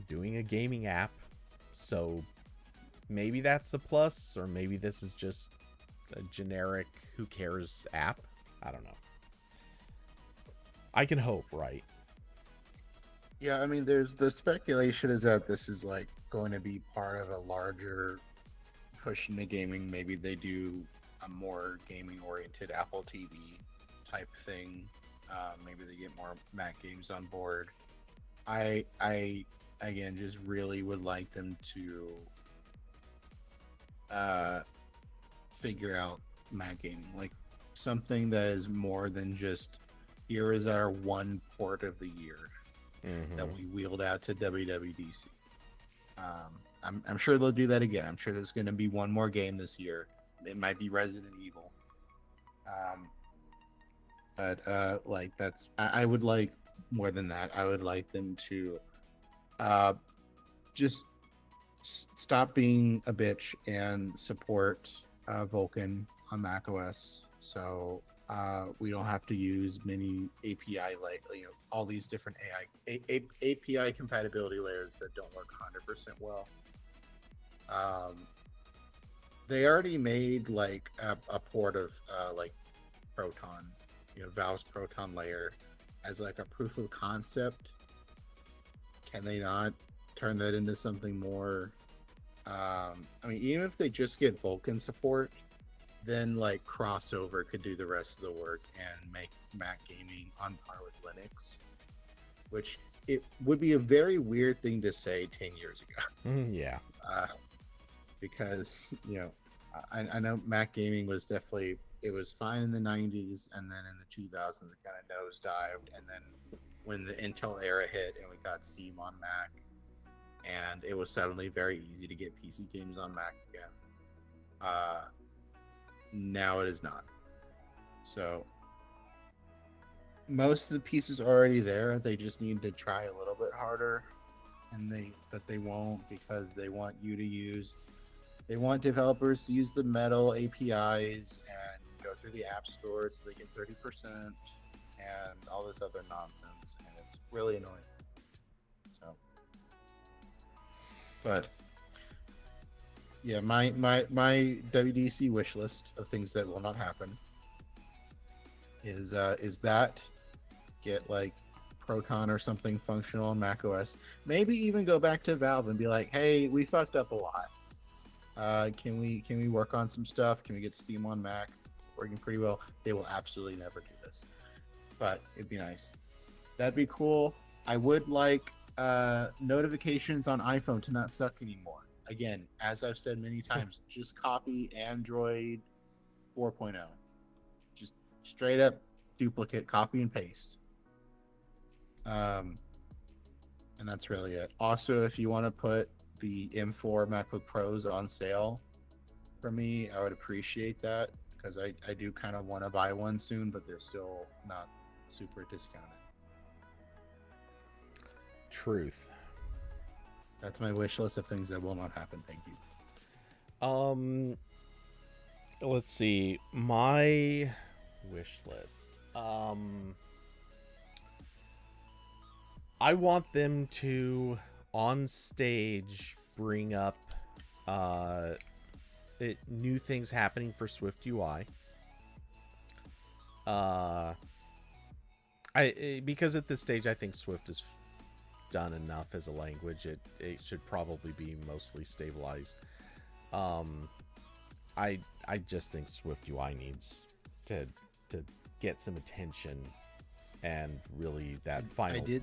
doing a gaming app, so maybe that's a plus, or maybe this is just a generic who cares app. I don't know. I can hope, right? Yeah, I mean, there's the speculation is that this is like going to be part of a larger push into gaming. Maybe they do a more gaming oriented Apple TV type thing. Maybe they get more Mac games on board. I again just really would like them to figure out Mac gaming, like something that is more than just here is our one port of the year. Mm-hmm. That we wheeled out to WWDC. I'm sure they'll do that again. I'm sure there's going to be one more game this year. It might be Resident Evil. But like I would like more than that. I would like them to Uh, just stop being a bitch and support Vulkan on macOS. So we don't have to use many API like all these different API compatibility layers that don't work 100% well. Um, they already made like a port of like Proton, Valve's Proton layer as like a proof of concept. Can they not turn that into something more? I mean, even if they just get Vulkan support, then like crossover could do the rest of the work and make Mac gaming on par with Linux, which it would be a very weird thing to say 10 years ago. Yeah. Because I know Mac gaming was definitely, it was fine in the 90s, and then in the 2000s it kind of nosedived, and then when the Intel era hit and we got Steam on Mac, and it was suddenly very easy to get PC games on Mac again. Now it is not. So most of the pieces are already there. They just need to try a little bit harder, and they won't, because they want developers to use the Metal APIs and go through the app store so they get 30% and all this other nonsense, and it's really annoying. So, but yeah, my WDC wish list of things that will not happen is that get like Proton or something functional on macOS. Maybe even go back to Valve and be like, hey, we fucked up a lot. Can we work on some stuff? Can we get Steam on Mac working pretty well? They will absolutely never do this, but it'd be nice. That'd be cool. I would like notifications on iPhone to not suck anymore. Again, as I've said many times, just copy Android 4.0. Just straight up duplicate, copy and paste. And that's really it. Also, if you want to put the M4 MacBook Pros on sale for me, I would appreciate that, because I do kind of want to buy one soon, but they're still not super discounted. Truth. That's my wish list of things that will not happen. Thank you. Let's see. My wish list. I want them to, on stage, bring up new things happening for Swift UI. Because at this stage I think Swift is done enough as a language. It should probably be mostly stabilized. I just think Swift UI needs to get some attention, and really that final push. I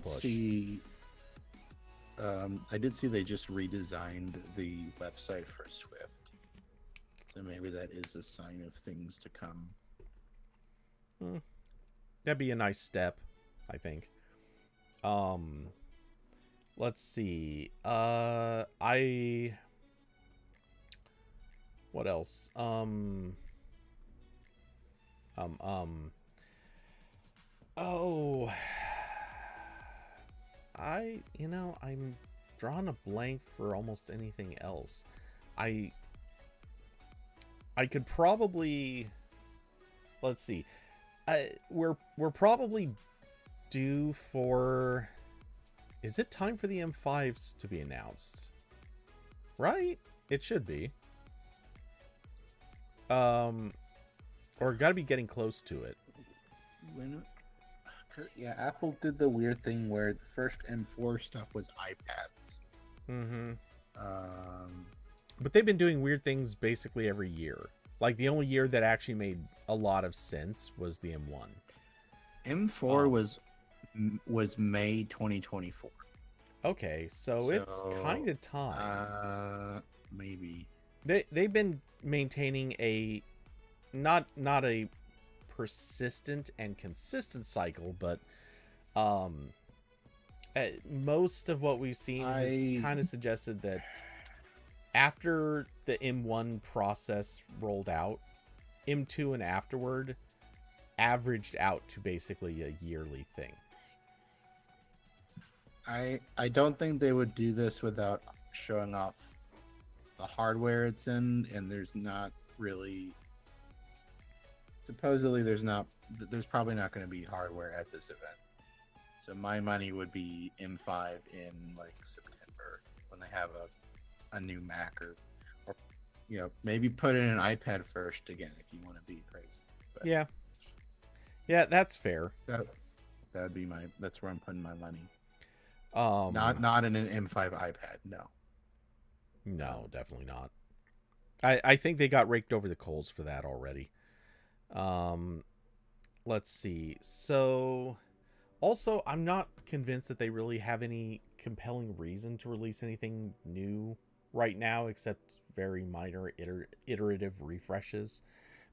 did see they just redesigned the website for Swift, so maybe that is a sign of things to come. That'd be a nice step, I think. Let's see. What else? Oh, I'm drawing a blank for almost anything else. I could probably, let's see. We're probably due for, is it time for the M5s to be announced? Right? It should be. Or got to be getting close to it. Yeah, Apple did the weird thing where the first M4 stuff was iPads. Mm-hmm. But they've been doing weird things basically every year. Like, the only year that actually made a lot of sense was the M1. M4 was May 2024. Okay, so it's kind of time. Maybe. They've been maintaining a not a persistent and consistent cycle, but most of what we've seen has kind of suggested that after the M1 process rolled out, M2 and afterward averaged out to basically a yearly thing. I don't think they would do this without showing off the hardware it's in, and there's not really. Supposedly, there's probably not going to be hardware at this event. So my money would be M5 in like September when they have a new Mac or maybe put in an iPad first again if you want to be crazy. But yeah, that's fair. That'd be that's where I'm putting my money. Um, Not in an M5 iPad. no, definitely not. I think they got raked over the coals for that already. Let's see. So, also, I'm not convinced that they really have any compelling reason to release anything new right now, except very minor iterative refreshes,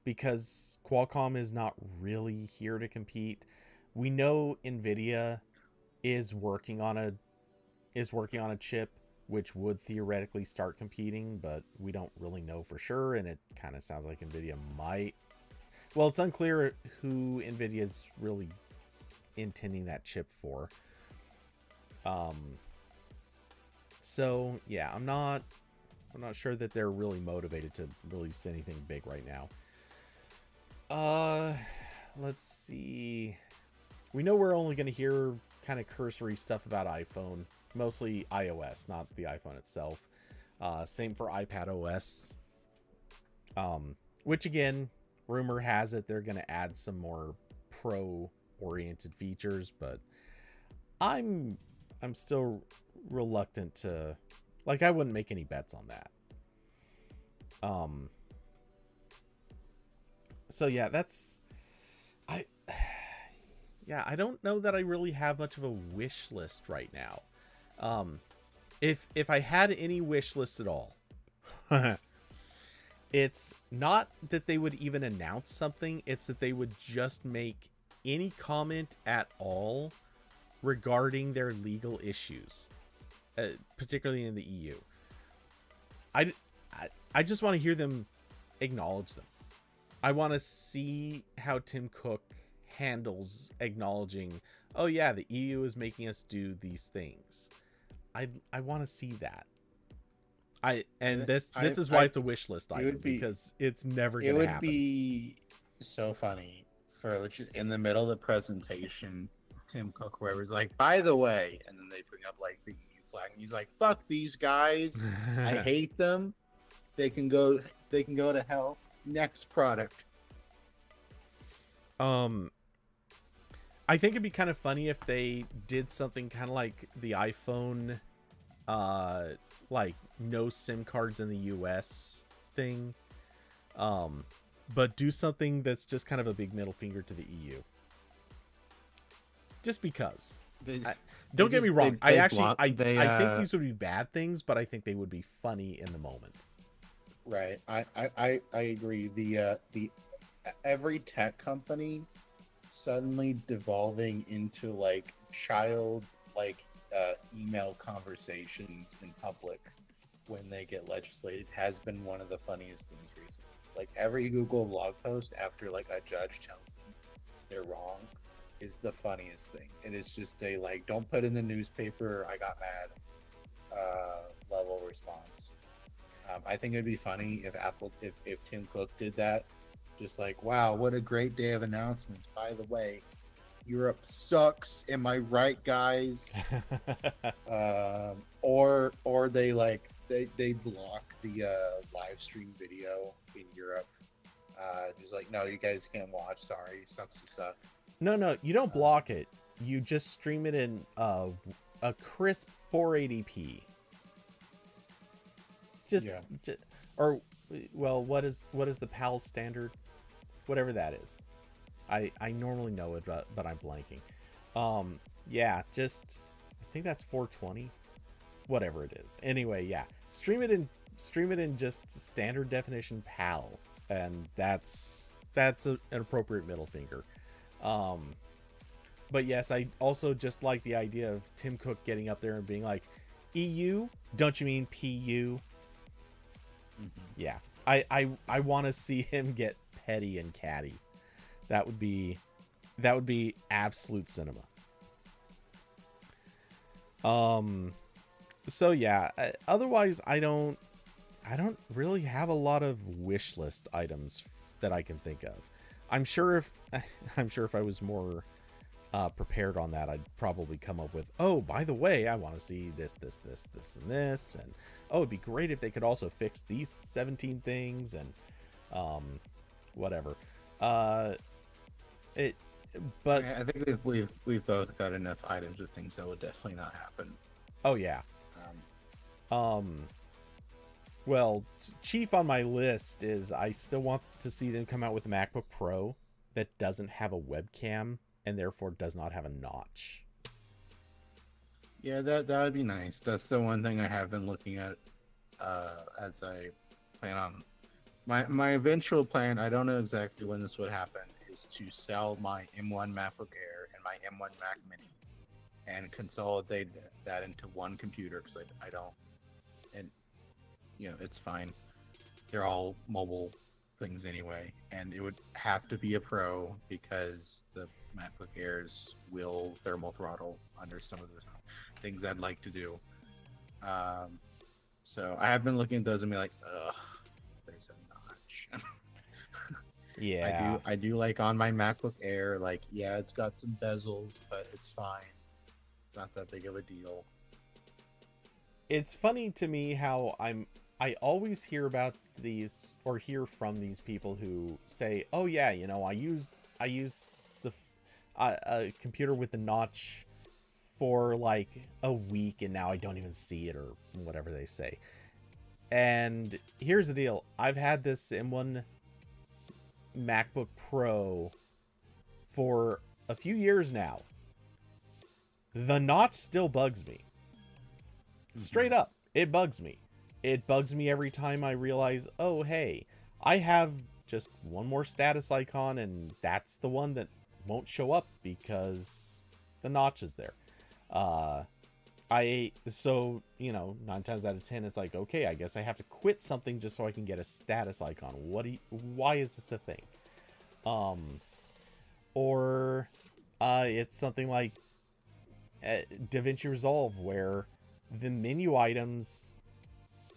because Qualcomm is not really here to compete. We know Nvidia is working on a chip which would theoretically start competing, but we don't really know for sure, and it kind of sounds like Nvidia might. Well, it's unclear who Nvidia is really intending that chip for. So yeah, I'm not sure that they're really motivated to release anything big right now. Let's see. We know we're only going to hear kind of cursory stuff about iPhone, mostly iOS, not the iPhone itself. Same for iPad OS. Which again, rumor has it they're going to add some more pro-oriented features, but I'm still reluctant to, like, I wouldn't make any bets on that. So yeah, I don't know that I really have much of a wish list right now. If I had any wish list at all, it's not that they would even announce something, it's that they would just make any comment at all regarding their legal issues, particularly in the EU. I just want to hear them acknowledge them. I want to see how Tim Cook handles acknowledging, oh yeah, the EU is making us do these things. I want to see that. This is why it's a wish list item, because it's never going to happen. It would be so funny for in the middle of the presentation, Tim Cook, whoever's like, by the way, and then they bring up like the EU flag, and he's like, "Fuck these guys, I hate them. They can go to hell. Next product." I think it'd be kind of funny if they did something kind of like the iPhone, like no SIM cards in the US thing, but do something that's just kind of a big middle finger to the EU. Just because. Don't get me wrong. I think these would be bad things, but I think they would be funny in the moment. Right. I agree. The every tech company suddenly devolving into like child email conversations in public when they get legislated has been one of the funniest things recently. Like every Google blog post after like a judge tells them they're wrong is the funniest thing. It is just a like, don't put in the newspaper, I got mad level response. I think it'd be funny if Tim Cook did that. Just like, wow, what a great day of announcements. By the way, Europe sucks. Am I right, guys? Or they block the live stream video in Europe. Just like, no, you guys can't watch. Sorry, sucks to suck. No, you don't block it. You just stream it in a crisp 480p. What is the PAL standard? Whatever that is. I normally know it, but I'm blanking. I think that's 420. Whatever it is. Anyway, yeah. Stream it in just standard definition PAL, and that's an appropriate middle finger. But yes, I also just like the idea of Tim Cook getting up there and being like, EU? Don't you mean PU? Mm-hmm. Yeah. I want to see him get petty and catty. That would be absolute cinema. Um. So yeah. Otherwise, I don't really have a lot of wish list items that I can think of. I'm sure if I'm sure if I was more prepared on that, I'd probably come up with, oh, by the way, I want to see this, and this, and oh, it'd be great if they could also fix these 17 things and whatever. Uh, it, but I think we've both got enough items with things that would definitely not happen. oh yeah, um, well, chief on my list is I still want to see them come out with a MacBook Pro that doesn't have a webcam and therefore does not have a notch. Yeah, that would be nice. That's the one thing I have been looking at as I plan on my eventual plan. I don't know exactly when this would happen. Is to sell my M1 MacBook Air and my M1 Mac Mini and consolidate that into one computer because I don't, and you know, it's fine. They're all mobile things anyway, and it would have to be a Pro because the MacBook Airs will thermal throttle under some of the things I'd like to do. So I have been looking at those and be like, ugh, there's a notch. Yeah, I do like on my MacBook Air, like, yeah, it's got some bezels, but it's fine. It's not that big of a deal. it's funny to me how I always hear about these or hear from these people who say, "Oh yeah, you know, I use the a computer with a notch for like a week and now I don't even see it," or whatever they say. And here's the deal. I've had this M1 MacBook Pro for a few years now. The notch still bugs me. Straight up, it bugs me. It bugs me every time I realize, oh, hey, I have just one more status icon, and that's the one that won't show up because the notch is there. So, you know, 9 times out of 10, it's like, okay, I guess I have to quit something just so I can get a status icon. Why is this a thing? Or it's something like DaVinci Resolve, where the menu items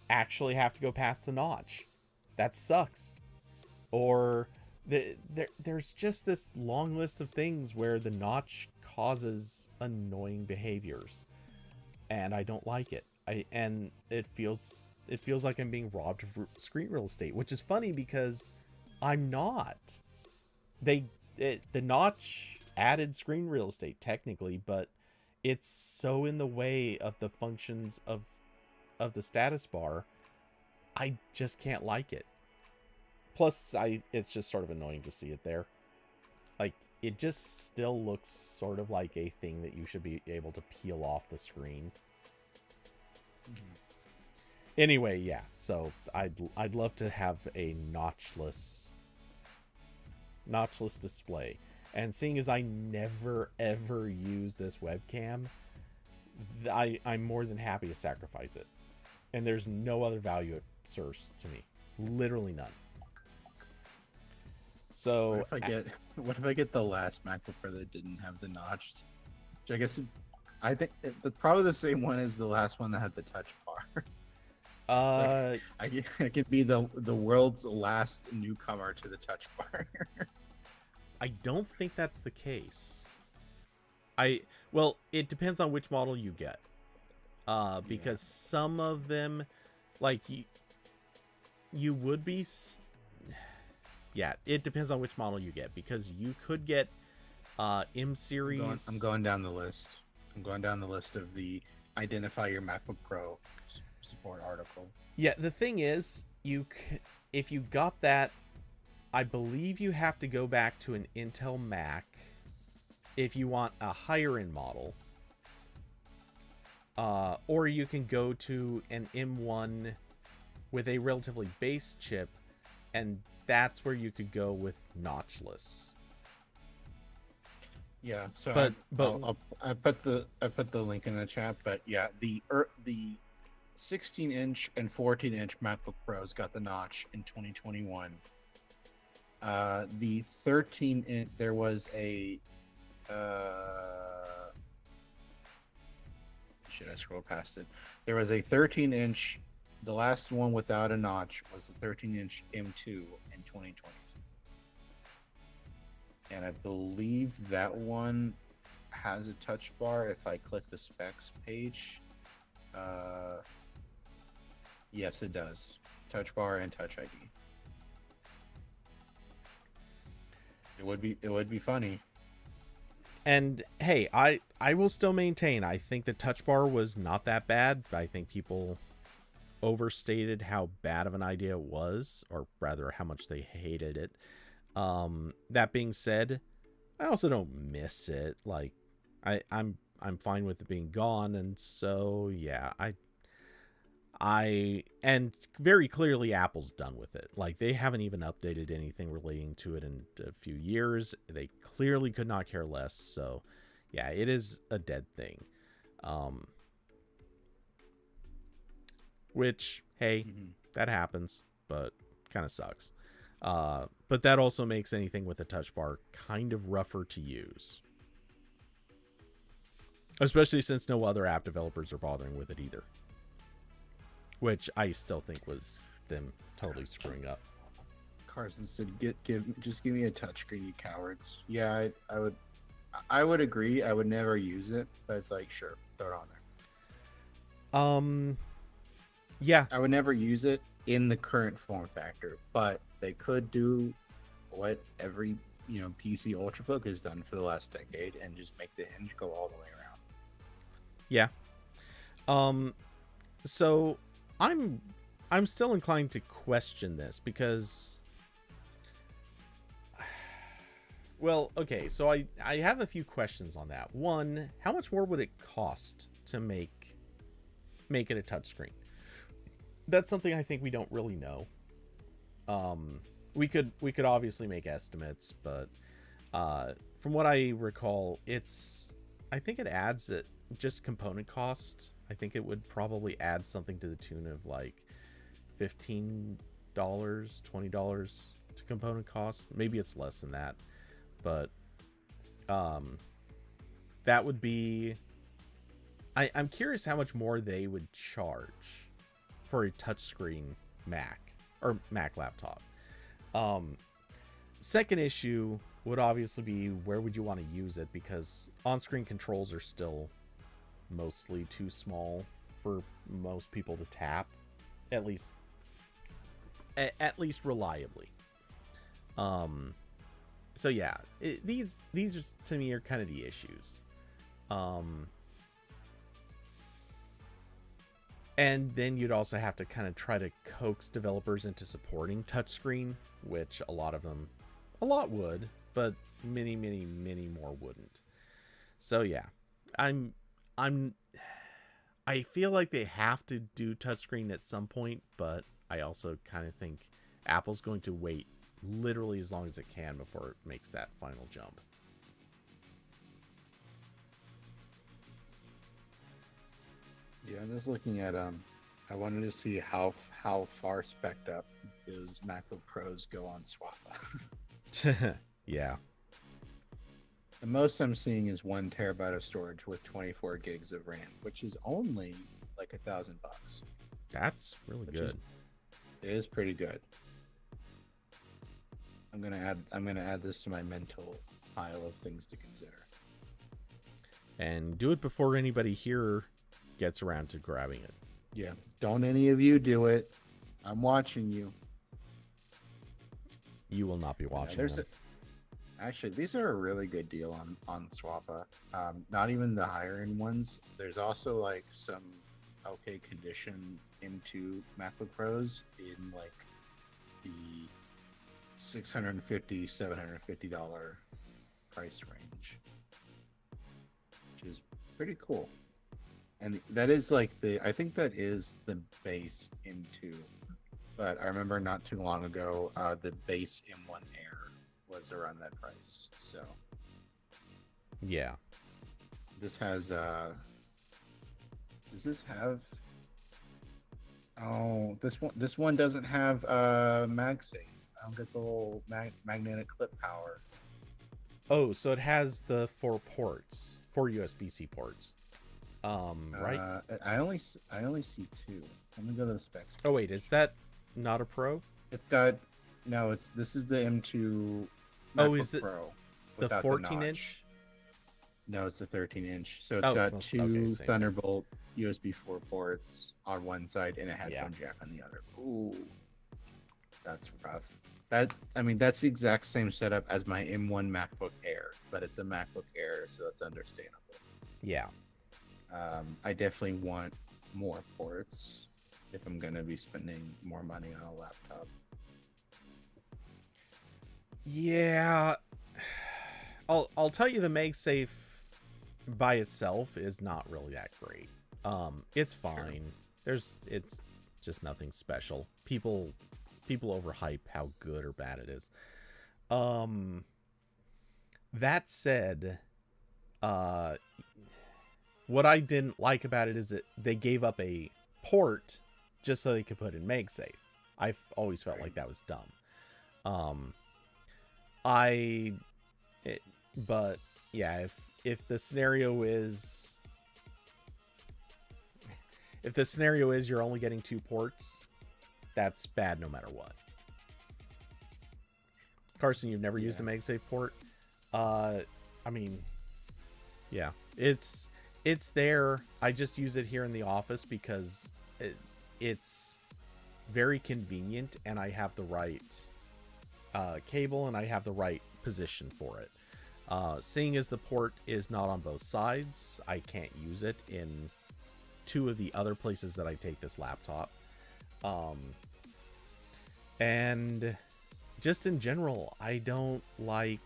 actually have to go past the notch. That sucks. Or there's just this long list of things where the notch causes annoying behaviors, and I don't like it. And it feels like I'm being robbed of screen real estate, which is funny because I'm not. The notch added screen real estate technically, but it's so in the way of the functions of the status bar, I just can't like it. Plus, it's just sort of annoying to see it there. Like, it just still looks sort of like a thing that you should be able to peel off the screen. Anyway, yeah. So I'd love to have a notchless display. And seeing as I never ever use this webcam, I'm more than happy to sacrifice it. And there's no other value it serves to me. Literally none. So What if I get the last MacBook Pro that didn't have the notch? Which I guess I think it's probably the same one as the last one that had the touch bar. I could be the world's last newcomer to the touch bar. I don't think that's the case. Well, it depends on which model you get. Because some of them, like you would be. Yeah, it depends on which model you get, because you could get M series. I'm going down the list. I'm going down the list of the identify your MacBook Pro support article. Yeah, the thing is, if you got that, I believe you have to go back to an Intel Mac if you want a higher end model. Or you can go to an M1 with a relatively base chip, and that's where you could go with notchless. Yeah, so but I put the link in the chat. But yeah, the 16-inch and 14-inch MacBook Pros got the notch in 2021. The 13-inch, there was a shit, I scrolled past it. There was a 13-inch. The last one without a notch was the 13-inch M2 in 2020, and I believe that one has a touch bar. If I click the specs page, yes, it does. Touch bar and Touch ID. It would be funny. And hey, I will still maintain I think the touch bar was not that bad. I think people overstated how bad of an idea it was, or rather how much they hated it. That being said, I also don't miss it. Like I'm fine with it being gone, and so yeah, and very clearly Apple's done with it. Like they haven't even updated anything relating to it in a few years. They clearly could not care less. So yeah, it is a dead thing. Which, hey, that happens, but kind of sucks. But that also makes anything with a touch bar kind of rougher to use. Especially since no other app developers are bothering with it either. Which I still think was them totally screwing up. Carson said, just give me a touchscreen, you cowards." Yeah, I would agree. I would never use it, but it's like, sure, throw it on there. Yeah, I would never use it in the current form factor, but they could do what every PC Ultrabook has done for the last decade and just make the hinge go all the way around. Yeah. So I'm still inclined to question this because, well, okay, so I have a few questions on that. One, how much more would it cost to make it a touchscreen? That's something I think we don't really know. We could obviously make estimates, but from what I recall, I think it adds it just component cost. I think it would probably add something to the tune of like $15, $20 to component cost. Maybe it's less than that, but that would be. I'm curious how much more they would charge for a touchscreen Mac or Mac laptop. Second issue would obviously be where would you want to use it, because on-screen controls are still mostly too small for most people to tap, at least reliably. So yeah, these are, to me, are kind of the issues. And then you'd also have to kind of try to coax developers into supporting touchscreen, which a lot would, but many more wouldn't. So yeah, I feel like they have to do touchscreen at some point, but I also kind of think Apple's going to wait literally as long as it can before it makes that final jump. Yeah, I'm just looking at I wanted to see how far spec'd up those MacBook Pros go on Swappa. Yeah. The most I'm seeing is 1 terabyte of storage with 24 gigs of RAM, which is only like $1,000. That's really good. It is pretty good. I'm gonna add this to my mental pile of things to consider. And do it before anybody here gets around to grabbing it. Yeah, don't any of you do it. I'm watching you. You will not be watching them. Actually, these are a really good deal on Swappa. Not even the higher end ones. There's also like some okay condition M2 MacBook Pros in like the $650, $750 price range, which is pretty cool. And that is like I think that is the base M2. But I remember not too long ago, the base M1 Air was around that price. So yeah, this has does this have, oh, this one doesn't have MagSafe. I don't get the whole magnetic clip power. Oh, so it has the 4 USB-C ports. Right? I only see two. Let me go to the specs. Oh wait, is that not a Pro? It's got no. It's this is the M2 Oh, MacBook is it Pro the without the 14 notch. inch? No, it's a 13-inch. So it's Oh, got okay, two same thing. Thunderbolt USB 4 ports on one side and a headphone Yeah. jack on the other. Ooh, that's rough. That's the exact same setup as my M1 MacBook Air, but it's a MacBook Air, so that's understandable. Yeah. I definitely want more ports if I'm gonna be spending more money on a laptop. Yeah. I'll tell you the MagSafe by itself is not really that great. It's fine. It's just nothing special. People overhype how good or bad it is. That said, what I didn't like about it is that they gave up a port just so they could put in MagSafe. I've always felt like that was dumb. But yeah, if the scenario is you're only getting 2 ports, that's bad no matter what. Carson, you've never used a MagSafe port? I mean, yeah, it's there. I just use it here in the office because it's very convenient, and I have the right cable and I have the right position for it. Seeing as the port is not on both sides, I can't use it in 2 of the other places that I take this laptop. And just in general, I don't like...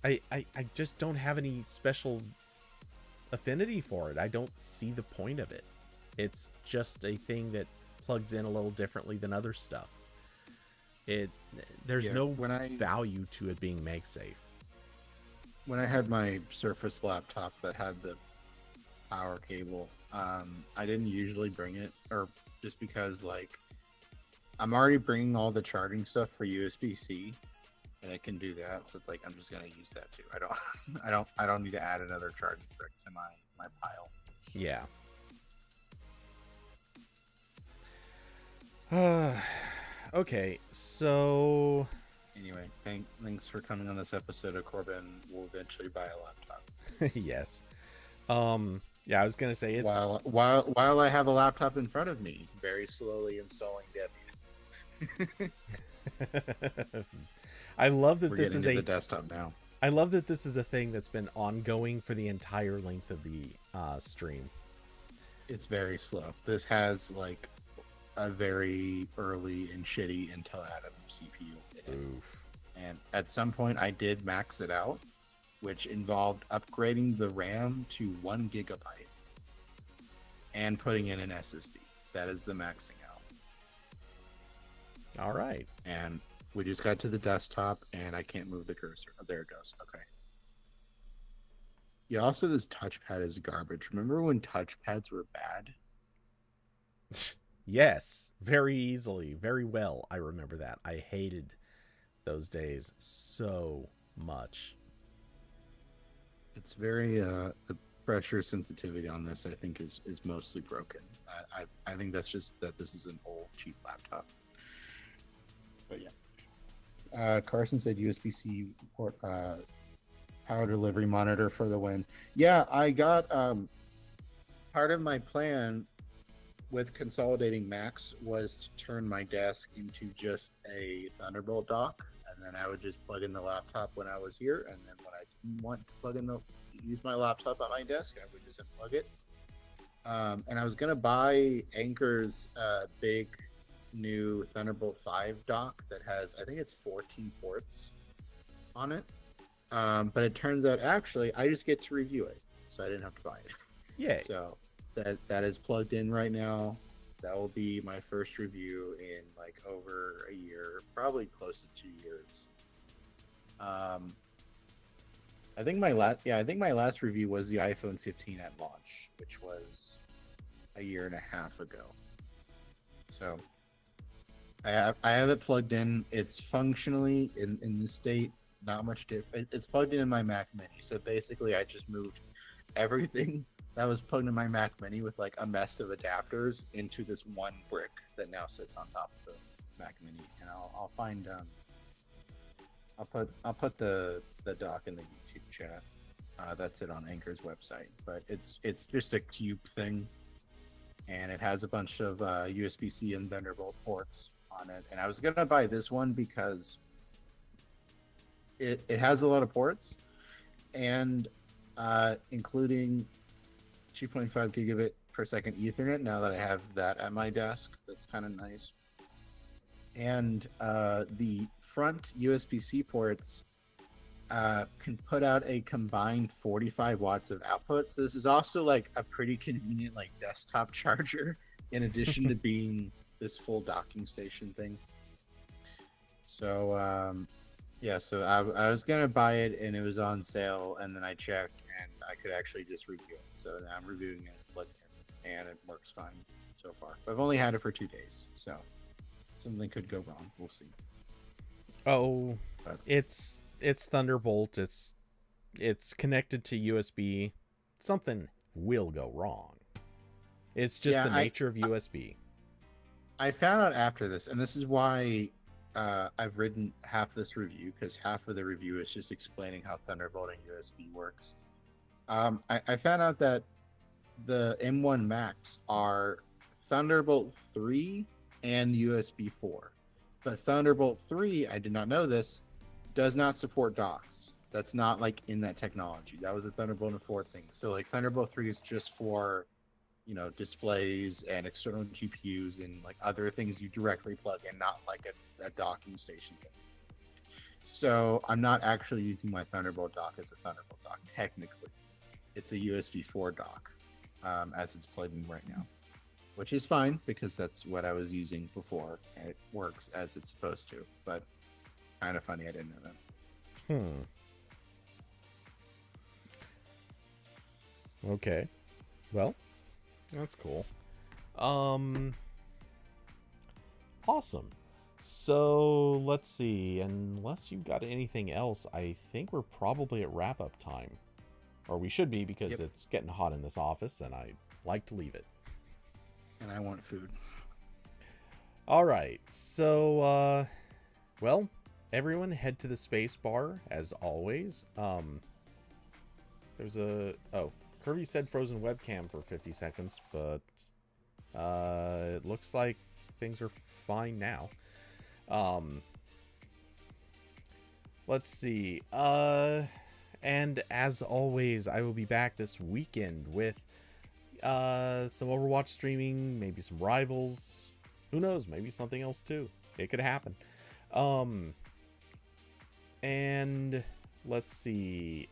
I just don't have any special affinity for it. I don't see the point of it. It's just a thing that plugs in a little differently than other stuff. There's no value to it being MagSafe. When I had my Surface laptop that had the power cable, I didn't usually bring it, or just because like I'm already bringing all the charging stuff for USB-C, and it can do that. So it's like I'm just gonna use that too. I don't need to add another charging brick to my pile. Yeah. Okay, so anyway, thanks for coming on this episode of Corbin. We'll eventually buy a laptop. Yes. Yeah, I was gonna say it's while I have a laptop in front of me, very slowly installing Debian. I love that We're this is a the desktop now. I love that this is a thing that's been ongoing for the entire length of the stream. It's very slow. This has like a very early and shitty Intel Atom CPU in it. Oof. And at some point I did max it out, which involved upgrading the RAM to 1 gigabyte and putting in an SSD. That is the maxing out. All right. And we just got to the desktop and I can't move the cursor. Oh, there it goes. Okay. Yeah, also this touchpad is garbage. Remember when touchpads were bad? Yes, very easily, very well. I remember that. I hated those days so much. It's very the pressure sensitivity on this I think is mostly broken. I think that's just that this is an old cheap laptop. But yeah. Carson said USB-C port power delivery monitor for the win. Yeah, I got part of my plan with consolidating Macs was to turn my desk into just a Thunderbolt dock, and then I would just plug in the laptop when I was here, and then when I didn't want to use my laptop at my desk, I would just unplug it. And I was gonna buy Anker's big new Thunderbolt 5 dock that has, I think it's 14 ports on it. But it turns out actually I just get to review it, so I didn't have to buy it. Yay. So that is plugged in right now. That will be my first review in like over a year, probably close to 2 years. I think my last review was the iPhone 15 at launch, which was a year and a half ago. So I have it plugged in. It's functionally in this state, not much different. It's plugged in my Mac Mini. So basically, I just moved everything that was plugged in my Mac Mini with like a mess of adapters into this one brick that now sits on top of the Mac Mini. And I'll find I'll put the doc in the YouTube chat. That's it on Anchor's website, but it's just a cube thing, and it has a bunch of USB-C and Thunderbolt ports on it. And I was gonna buy this one because it has a lot of ports, and including 2.5 gigabit per second Ethernet. Now that I have that at my desk, that's kind of nice. And the front USB-C ports can put out a combined 45 watts of output. So this is also like a pretty convenient like desktop charger, in addition to being this full docking station thing. So yeah, so I was gonna buy it and it was on sale, and then I checked and I could actually just review it. So now I'm reviewing it, and it works fine so far. But I've only had it for 2 days, so something could go wrong. We'll see. Oh, but it's Thunderbolt. It's connected to USB. Something will go wrong. It's just the nature of USB. I found out after this, and this is why I've written half this review, because half of the review is just explaining how Thunderbolt and USB works. I found out that the M1 Max are Thunderbolt 3 and USB 4. But Thunderbolt 3, I did not know this, does not support docks. That's not like in that technology. That was a Thunderbolt 4 thing. So like Thunderbolt 3 is just for, displays and external GPUs and like other things you directly plug in, not like a docking station thing. So I'm not actually using my Thunderbolt dock as a Thunderbolt dock. Technically, it's a USB 4 dock as it's plugged in right now, which is fine because that's what I was using before, and it works as it's supposed to. But kind of funny, I didn't know that. Okay. Well, that's cool. Awesome. So let's see. Unless you've got anything else, I think we're probably at wrap-up time. Or we should be, because it's getting hot in this office, and I like to leave it. And I want food. All right. So, well, everyone head to the space bar, as always. There's a... Oh, Kirby said frozen webcam for 50 seconds, but it looks like things are fine now. Let's see. And as always, I will be back this weekend with some Overwatch streaming, maybe some Rivals. Who knows? Maybe something else too. It could happen. And let's see.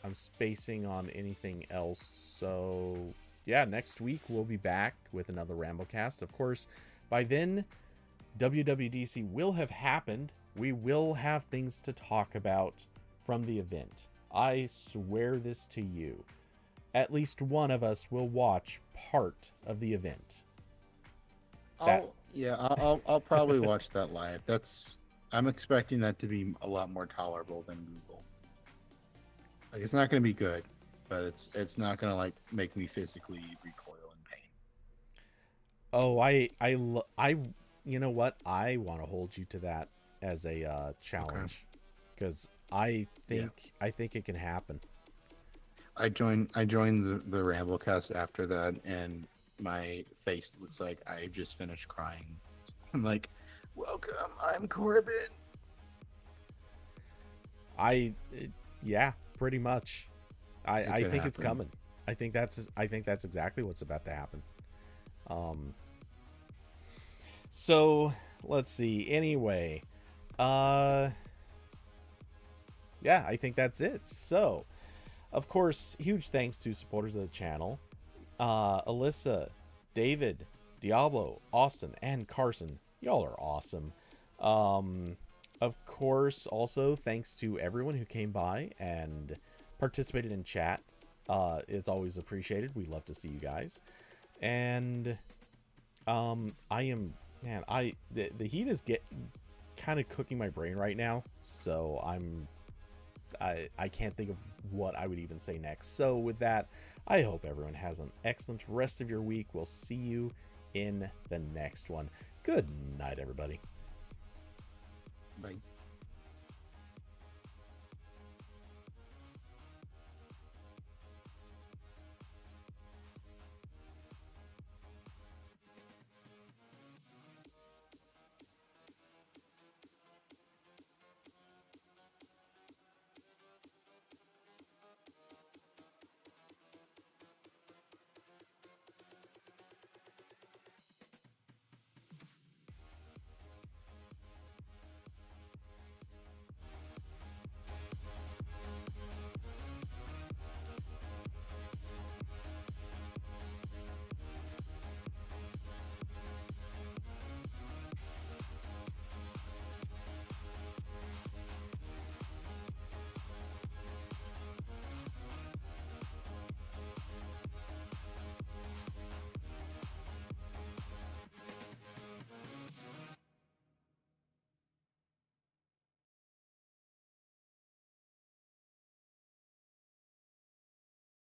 I'm spacing on anything else. So yeah, next week we'll be back with another RambleCast. Of course, by then, WWDC will have happened. We will have things to talk about from the event. I swear this to you. At least one of us will watch part of the event. I'll probably watch that live. I'm expecting that to be a lot more tolerable than Google. Like, it's not going to be good, but it's not going to like make me physically recoil in pain. Oh, I you know what? I want to hold you to that as a challenge, because I think it can happen. I joined the RambleCast after that, and my face looks like I just finished crying. I'm like, "Welcome, I'm Corbin." Yeah, pretty much. I think it's coming. I think that's exactly what's about to happen. So let's see. Anyway, yeah, I think that's it. So, of course, huge thanks to supporters of the channel, Alyssa, David, Diablo, Austin, and Carson. Y'all are awesome. Of course, also thanks to everyone who came by and participated in chat. It's always appreciated. We love to see you guys. And the heat is kind of cooking my brain right now, so I'm I can't think of what I would even say next. So with that, I hope everyone has an excellent rest of your week. We'll see you in the next one. Good night, everybody. Bye.